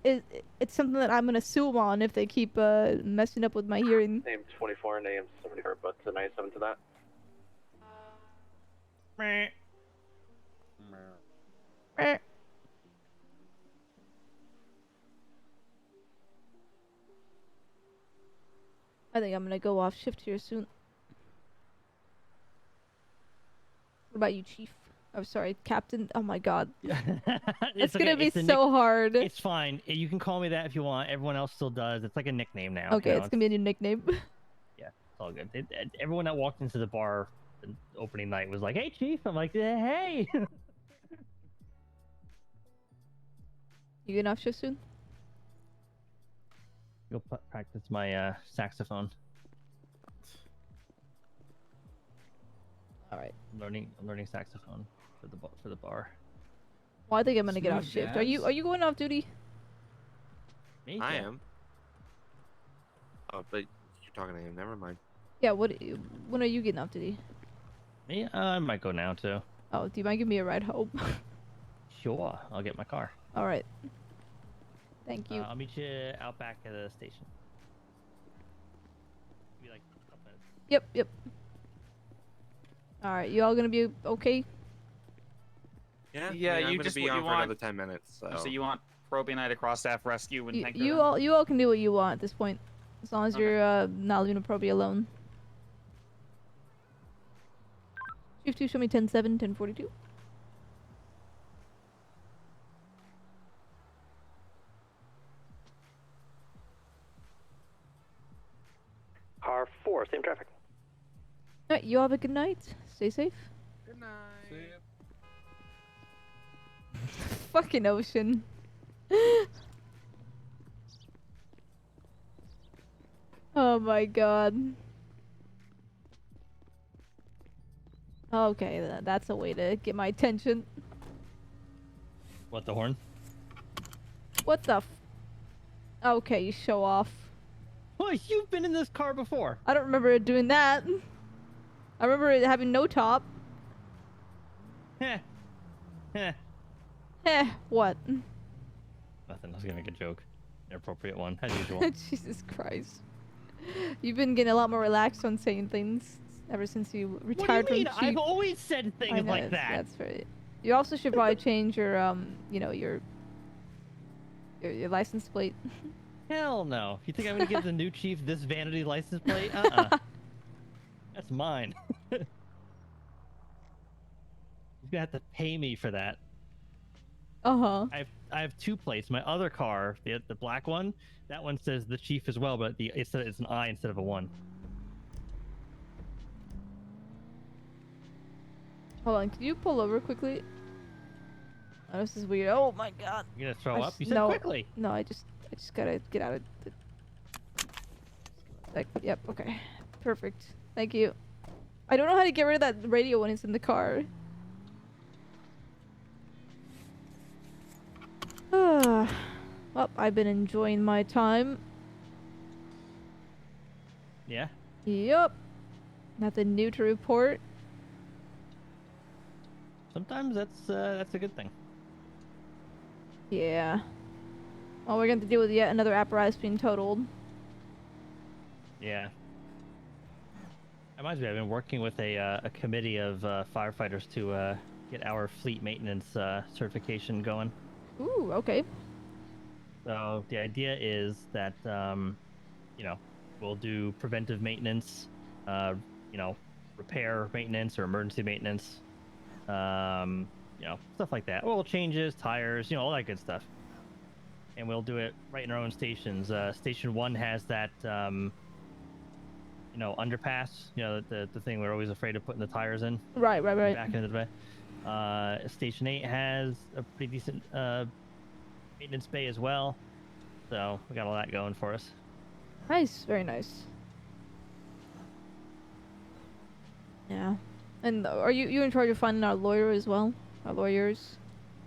Speaker 2: it's something that I'm gonna sue them on if they keep messing up with my hearing.
Speaker 11: AM 24 and AM 74, but 97 to that.
Speaker 2: I think I'm gonna go off shift here soon. What about you, Chief? I'm sorry, Captain. Oh my God. It's gonna be so hard.
Speaker 13: It's fine. You can call me that if you want. Everyone else still does. It's like a nickname now.
Speaker 2: Okay,
Speaker 13: you know?
Speaker 2: it's gonna be a new nickname.
Speaker 13: Yeah, it's all good. Everyone that walked into the bar the opening night was like, "Hey, Chief." I'm like, "Hey."
Speaker 2: You getting off shift soon?
Speaker 13: Go practice my saxophone.
Speaker 2: All right.
Speaker 13: I'm learning saxophone for the bar.
Speaker 2: Well, I think I'm gonna get off
Speaker 13: Smooth
Speaker 2: shift.
Speaker 13: jazz.
Speaker 2: Are you going off duty?
Speaker 13: Me?
Speaker 3: I
Speaker 13: Yeah.
Speaker 3: am. Oh, but you're talking to him. Never mind.
Speaker 2: Yeah. When are you getting off duty?
Speaker 13: Me? I might go now too.
Speaker 2: Oh, do you mind giving me a ride home?
Speaker 13: Sure, I'll get my car.
Speaker 2: All right. Thank you.
Speaker 13: I'll meet you out back at the station. Be like a couple minutes.
Speaker 2: Yep. All right. You all gonna be okay?
Speaker 3: Yeah.
Speaker 19: Yeah,
Speaker 3: I'm
Speaker 19: you
Speaker 3: gonna
Speaker 19: just
Speaker 3: be
Speaker 19: what
Speaker 3: on
Speaker 19: you
Speaker 3: for
Speaker 19: want.
Speaker 3: another 10 minutes. So,
Speaker 19: you want Proby and I to cross staff rescue and tank
Speaker 2: You all can do what you want at this point, as long as you're not leaving Proby alone. Chief 2, show me 10-7, 10-42.
Speaker 11: 4, same traffic.
Speaker 2: Alright, you have a good night. Stay safe.
Speaker 22: Good night.
Speaker 2: Fucking Ocean. Oh my god. Okay, that's a way to get my attention.
Speaker 13: What, the horn?
Speaker 2: What the Okay, you show off.
Speaker 13: Well, you've been in this car before.
Speaker 2: I don't remember it doing that. I remember it having no top.
Speaker 13: Heh. Heh.
Speaker 2: Heh, what?
Speaker 13: Nothing. I was gonna make a joke. Inappropriate one, as usual.
Speaker 2: Jesus Christ. You've been getting a lot more relaxed on saying things ever since you retired
Speaker 13: What do you mean?
Speaker 2: from Chief.
Speaker 13: I've always said
Speaker 2: I
Speaker 13: things
Speaker 2: know,
Speaker 13: like that.
Speaker 2: That's right. You also should probably change your, you know, your license plate.
Speaker 13: Hell no. You think I'm gonna give the new chief this vanity license plate? That's mine. He's gonna have to pay me for that.
Speaker 2: Uh-huh.
Speaker 13: I have 2 plates. My other car, the black one, that one says the chief as well, but it's an I instead of a 1.
Speaker 2: Hold on, can you pull over quickly? Oh, this is weird. Oh my god.
Speaker 13: You gonna throw up? You said
Speaker 2: no,
Speaker 13: quickly.
Speaker 2: No, I just gotta get out of the... Like, yep, okay. Perfect. Thank you. I don't know how to get rid of that radio when it's in the car. Well, I've been enjoying my time.
Speaker 13: Yeah?
Speaker 2: Yup. Nothing new to report.
Speaker 13: Sometimes that's a good thing.
Speaker 2: Yeah. Well, we're going to deal with yet another apparatus being totaled.
Speaker 13: Yeah. Reminds me, I've been working with a committee of firefighters to get our fleet maintenance certification going.
Speaker 2: Ooh, okay.
Speaker 13: So the idea is that, you know, we'll do preventive maintenance, you know, repair maintenance or emergency maintenance, you know, stuff like that. Oil changes, tires, you know, all that good stuff. And we'll do it right in our own stations. Station 1 has that, you know, underpass, you know, the thing we're always afraid of putting the tires in.
Speaker 2: Right.
Speaker 13: Back into the bay. Station 8 has a pretty decent maintenance bay as well. So we got all that going for us.
Speaker 2: Nice, very nice. Yeah. And are you in charge of finding our lawyer as well? Our lawyers?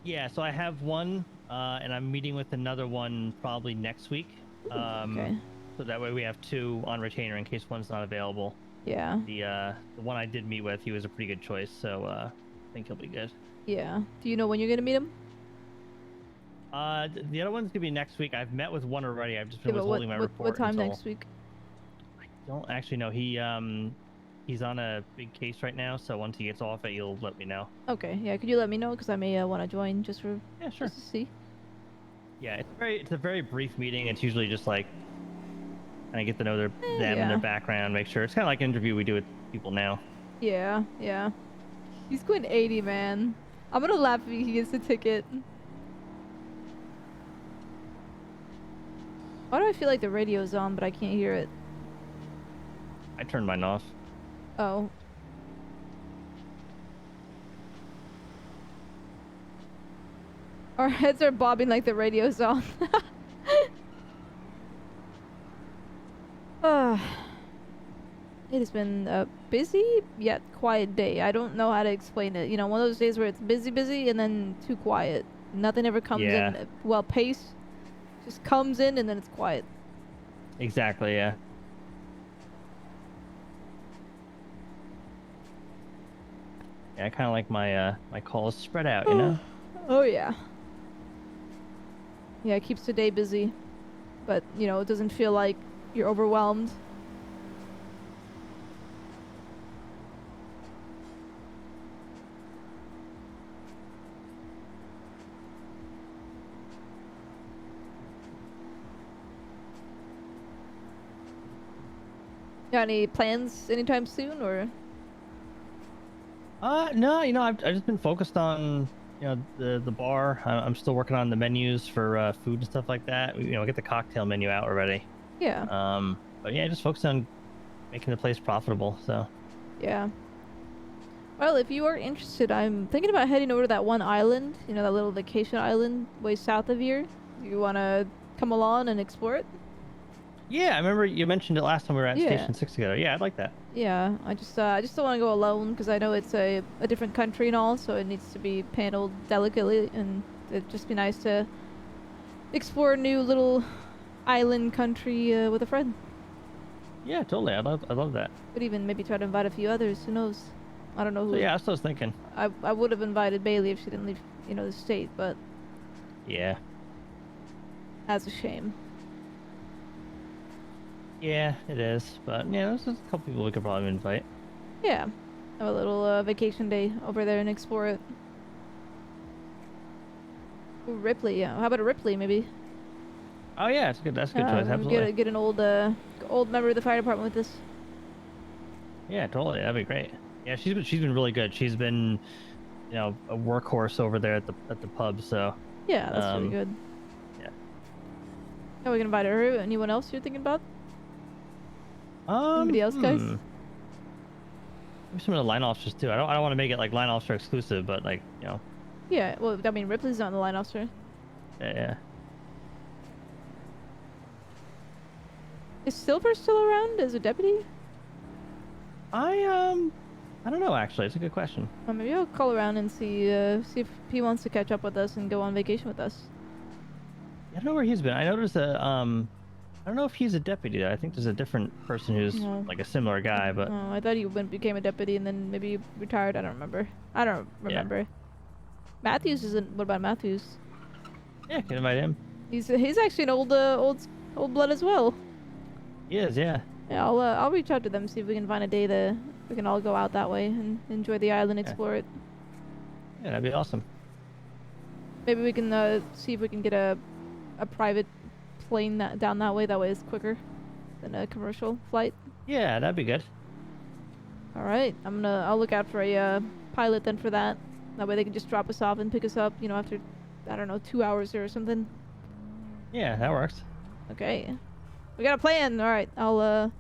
Speaker 13: Yeah, so I have one, and I'm meeting with another one probably next week.
Speaker 2: Okay.
Speaker 13: So that way we have 2 on retainer in case one's not available.
Speaker 2: Yeah.
Speaker 13: The one I did meet with, he was a pretty good choice, so I think he'll be good.
Speaker 2: Yeah. Do you know when you're gonna meet him?
Speaker 13: The other one's gonna be next week. I've met with one already. I've just been withholding my report.
Speaker 2: What time
Speaker 13: until...
Speaker 2: next week?
Speaker 13: I don't actually know. He's on a big case right now, so once he gets off it, he'll let me know.
Speaker 2: Okay. Yeah. Could you let me know, because I may want to join just for
Speaker 13: sure.
Speaker 2: just to see.
Speaker 13: Yeah, it's a very brief meeting. It's usually just like kind of get to know them and their background, make sure it's kind of like an interview we do with people now.
Speaker 2: Yeah. Yeah. He's going 80, man. I'm gonna laugh if he gets the ticket. Why do I feel like the radio's on, but I can't hear it?
Speaker 13: I turned mine off.
Speaker 2: Oh. Our heads are bobbing like the radio's on. It has been a busy yet quiet day. I don't know how to explain it. You know, one of those days where it's busy and then too quiet. Nothing ever comes in well paced. Just comes in and then it's quiet.
Speaker 13: Exactly, yeah. Yeah, I kind of like my my calls spread out, you know?
Speaker 2: Oh, yeah. Yeah, it keeps the day busy. But, you know, it doesn't feel like you're overwhelmed. Got any plans anytime soon, or?
Speaker 13: No, you know, I've just been focused on, you know, the bar. I'm still working on the menus for food and stuff like that. You know, get the cocktail menu out already.
Speaker 2: Yeah.
Speaker 13: But yeah, just focused on making the place profitable. So
Speaker 2: Yeah. Well, if you are interested, I'm thinking about heading over to that one island, you know, that little vacation island way south of here. You want to come along and explore it?
Speaker 13: yeah, I remember you mentioned it last time we were at
Speaker 2: Yeah.
Speaker 13: Station 6 together. Yeah, I'd like that.
Speaker 2: Yeah, I just don't want to go alone because I know it's a different country and all, so it needs to be handled delicately, and it'd just be nice to explore a new little island country with a friend.
Speaker 13: Yeah, totally. I love that.
Speaker 2: Could even maybe try to invite a few others. Who knows? I don't know who.
Speaker 13: So yeah, that's what I was thinking.
Speaker 2: I would have invited Bailey if she didn't leave, you know, the state, but
Speaker 13: Yeah.
Speaker 2: that's a shame.
Speaker 13: Yeah, it is. But yeah, there's a couple people we could probably invite.
Speaker 2: Yeah, have a little vacation day over there and explore it. Ooh, Ripley, yeah. How about a Ripley, maybe?
Speaker 13: Oh yeah, it's good. That's a good choice. Absolutely.
Speaker 2: Get an old member of the fire department with us.
Speaker 13: Yeah, totally. That'd be great. Yeah, she's been really good. She's been, you know, a workhorse over there at the pub. So
Speaker 2: Yeah, that's really good.
Speaker 13: Yeah.
Speaker 2: Yeah, we can invite her. Anyone else you're thinking about? Anybody else, guys?
Speaker 13: Maybe some of the line officers too. I don't want to make it like line officer exclusive, but like, you know.
Speaker 2: Yeah, well, I mean, Ripley's not the line officer.
Speaker 13: Yeah.
Speaker 2: Is Silver still around as a deputy?
Speaker 13: I don't know actually. It's a good question.
Speaker 2: Well, maybe I'll call around and see if he wants to catch up with us and go on vacation with us.
Speaker 13: I don't know where he's been. I noticed I don't know if he's a deputy though. I think there's a different person who's like a similar guy, but
Speaker 2: Oh, I thought he became a deputy and then maybe retired. I don't remember.
Speaker 13: Yeah.
Speaker 2: Matthews isn't. What about Matthews?
Speaker 13: yeah, can invite him.
Speaker 2: He's actually an old blood as well.
Speaker 13: He is, yeah.
Speaker 2: Yeah, I'll reach out to them, see if we can find a day that we can all go out that way and enjoy the island, explore it.
Speaker 13: Yeah, that'd be awesome.
Speaker 2: Maybe we can see if we can get a private plane down that way. That way it's quicker than a commercial flight.
Speaker 13: Yeah, that'd be good.
Speaker 2: All right, I'll look out for a pilot then for that. That way they can just drop us off and pick us up, you know, after, I don't know, 2 hours or something.
Speaker 13: Yeah, that works.
Speaker 2: Okay. We got a plan. All right, do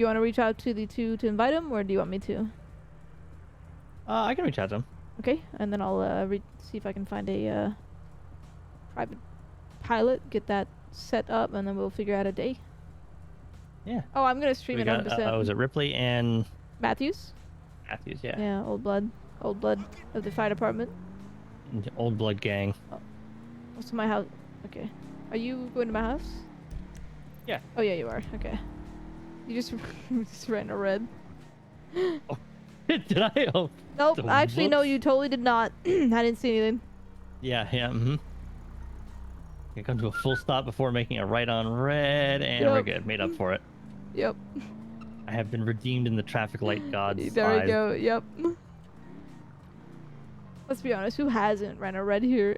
Speaker 2: you want to reach out to the two to invite them, or do you want me to?
Speaker 13: I can reach out to him.
Speaker 2: Okay, and then I'll see if I can find a private pilot, get that set up, and then we'll figure out a day.
Speaker 13: Yeah.
Speaker 2: Oh, I'm gonna stream
Speaker 13: We
Speaker 2: it
Speaker 13: got,
Speaker 2: 100%.
Speaker 13: was it Ripley and
Speaker 2: Matthews?
Speaker 13: Matthews? Yeah.
Speaker 2: Yeah, old blood of the fire department.
Speaker 13: Old blood gang.
Speaker 2: What's my house? Okay. Are you going to my house?
Speaker 13: Yeah.
Speaker 2: Oh yeah, you are. Okay. You just just ran a red.
Speaker 13: Did I? Oh.
Speaker 2: Nope. Actually, no.
Speaker 13: whoops.
Speaker 2: You totally did not. I didn't see anything.
Speaker 13: Yeah. Mm-hmm. You come to a full stop before making a right on red, and we're
Speaker 2: Yep.
Speaker 13: good. Made up for it.
Speaker 2: Yep.
Speaker 13: I have been redeemed in the traffic light god's
Speaker 2: There
Speaker 13: eyes.
Speaker 2: we go. Yep. Let's be honest. Who hasn't ran a red here?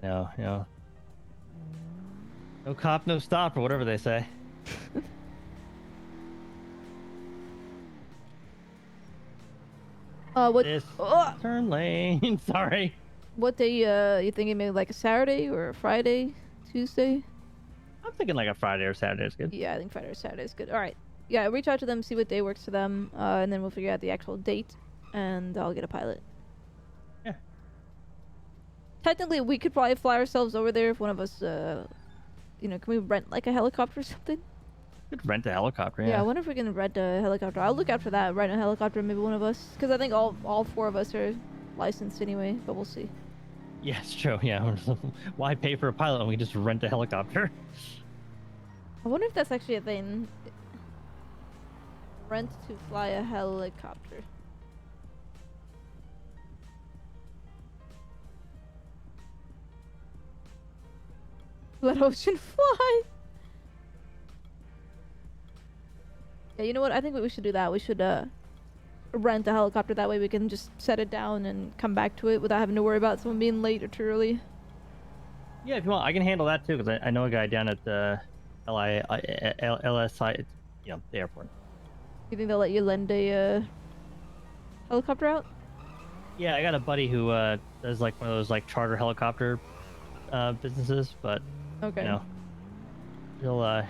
Speaker 13: No. No cop, no stop, or whatever they say.
Speaker 2: What?
Speaker 13: This
Speaker 2: Oh!
Speaker 13: turn lane. Sorry.
Speaker 2: What day? You thinking maybe like a Saturday or a Friday, Tuesday?
Speaker 13: I'm thinking like a Friday or Saturday is good.
Speaker 2: Yeah, I think Friday or Saturday is good. All right. Yeah, reach out to them, see what day works for them, and then we'll figure out the actual date, and I'll get a pilot.
Speaker 13: Yeah.
Speaker 2: Technically, we could probably fly ourselves over there if one of us, can we rent like a helicopter or something?
Speaker 13: Could rent a helicopter.
Speaker 2: Yeah, I
Speaker 13: Yeah.
Speaker 2: wonder if we can rent a helicopter. I'll look out for that. Rent a helicopter, maybe one of us, because I think all four of us are licensed anyway. But we'll see.
Speaker 13: Yeah, it's true. Yeah. Why pay for a pilot when we just rent a helicopter?
Speaker 2: I wonder if that's actually a thing. Rent to fly a helicopter. Let ocean fly. Yeah, you know what? I think we should do that. We should rent a helicopter. That way we can just set it down and come back to it without having to worry about someone being late or too early.
Speaker 13: Yeah, if you want, I can handle that too, because I know a guy down at the LSI, the airport.
Speaker 2: You think they'll let you lend a helicopter out?
Speaker 13: Yeah, I got a buddy who does like one of those like charter helicopter businesses, but
Speaker 2: Okay.
Speaker 13: you know,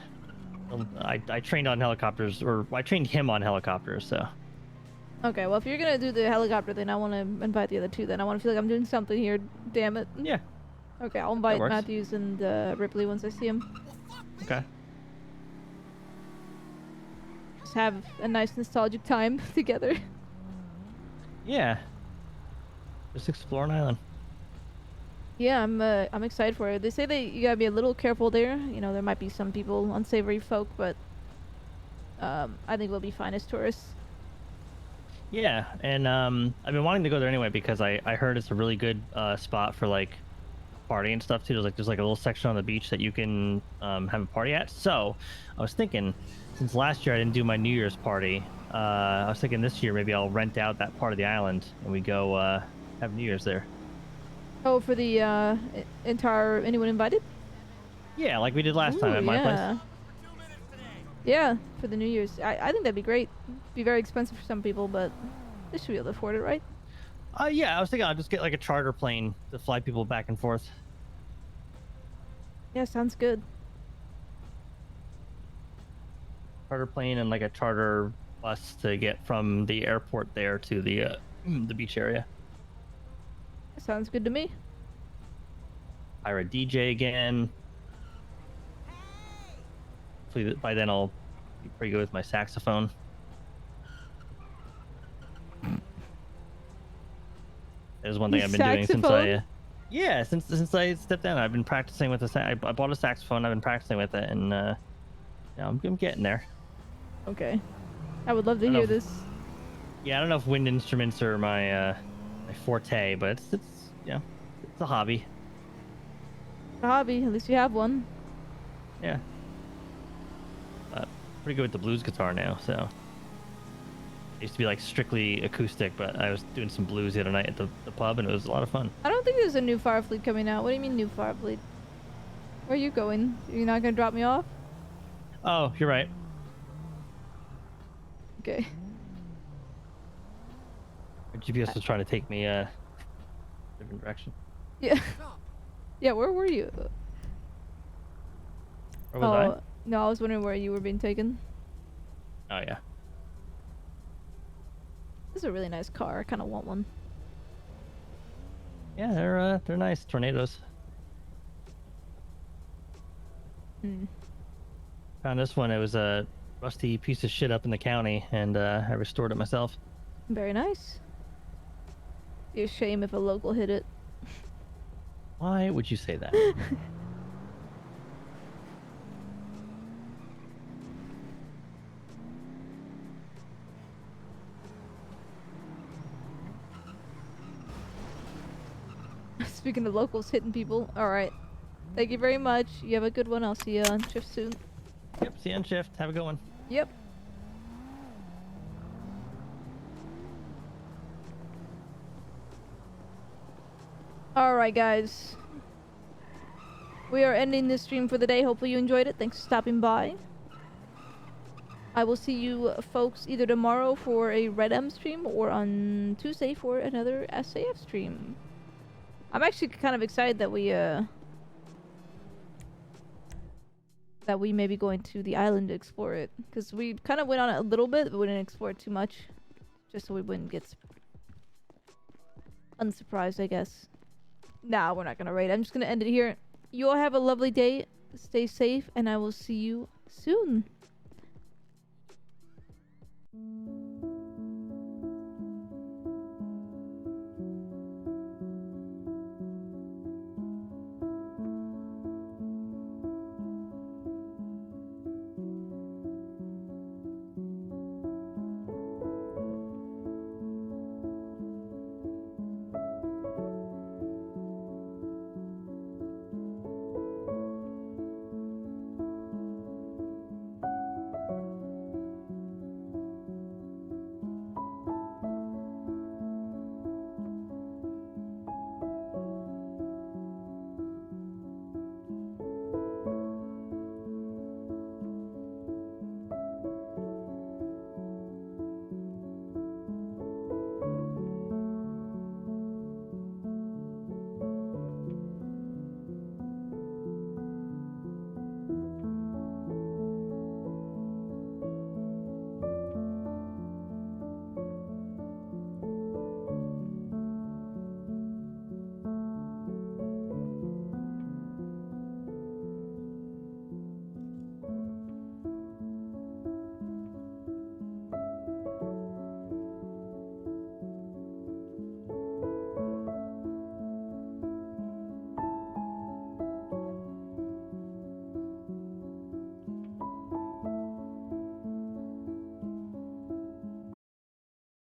Speaker 13: I trained on helicopters, or I trained him on helicopters. So.
Speaker 2: Okay, well, if you're gonna do the helicopter thing, I want to invite the other two. Then I want to feel like I'm doing something here. Damn it.
Speaker 13: Yeah.
Speaker 2: Okay, I'll invite
Speaker 13: works.
Speaker 2: Matthews and Ripley once I see him.
Speaker 13: Okay.
Speaker 2: Just have a nice nostalgic time together.
Speaker 13: Yeah. Just explore an island.
Speaker 2: Yeah, I'm excited for it. They say that you gotta be a little careful there. You know, there might be some people, unsavory folk, but I think we'll be fine as tourists.
Speaker 13: Yeah, and I've been wanting to go there anyway because I heard it's a really good spot for like party and stuff too. There's like a little section on the beach that you can have a party at. So I was thinking, since last year I didn't do my New Year's party, I was thinking this year maybe I'll rent out that part of the island and we go have New Year's there.
Speaker 2: Oh, for the entire anyone invited?
Speaker 13: Yeah, like we did last time at my place.
Speaker 2: Yeah, for the New Year's. I think that'd be great. Be very expensive for some people, but they should be able to afford it, right?
Speaker 13: Yeah, I was thinking I'll just get like a charter plane to fly people back and forth.
Speaker 2: Yeah, sounds good.
Speaker 13: Charter plane and like a charter bus to get from the airport there to the beach area.
Speaker 2: Sounds good to me.
Speaker 13: Hire a DJ again. Hopefully by then I'll be pretty good with my saxophone. There's one thing I've been doing since I since I stepped down. I've been practicing with I bought a saxophone. I've been practicing with it, and yeah, I'm getting there.
Speaker 2: Okay, I would love to hear this.
Speaker 13: Yeah, I don't know if wind instruments are my my forte, but it's yeah, it's a hobby.
Speaker 2: A hobby, at least you have one.
Speaker 13: Yeah. Pretty good with the blues guitar now, so. I used to be like strictly acoustic, but I was doing some blues the other night at the pub, and it was a lot of fun.
Speaker 2: I don't think there's a new Firefleet coming out. What do you mean new Firefleet? Where are you going? You're not gonna drop me off?
Speaker 13: Oh, you're right.
Speaker 2: Okay.
Speaker 13: My GPS was trying to take me different direction.
Speaker 2: Yeah. Yeah, where were you?
Speaker 13: Where was I?
Speaker 2: No, I was wondering where you were being taken.
Speaker 13: Oh yeah.
Speaker 2: This is a really nice car. I kind of want one.
Speaker 13: Yeah, they're nice tornadoes. Found this one. It was a rusty piece of shit up in the county, and I restored it myself.
Speaker 2: Very nice. Be a shame if a local hit it.
Speaker 13: Why would you say that?
Speaker 2: Speaking of locals hitting people, alright. Thank you very much. You have a good one. I'll see you on shift soon.
Speaker 13: Yep, see you on shift. Have a good one.
Speaker 2: Yep. Alright, guys. We are ending this stream for the day. Hopefully you enjoyed it. Thanks for stopping by. I will see you folks either tomorrow for a Red M stream or on Tuesday for another SAF stream. I'm actually kind of excited that we may be going to the island to explore it, because we kind of went on it a little bit, but we didn't explore it too much, just so we wouldn't get unsurprised, I guess. Nah, we're not gonna raid. I'm just gonna end it here. You all have a lovely day. Stay safe, and I will see you soon.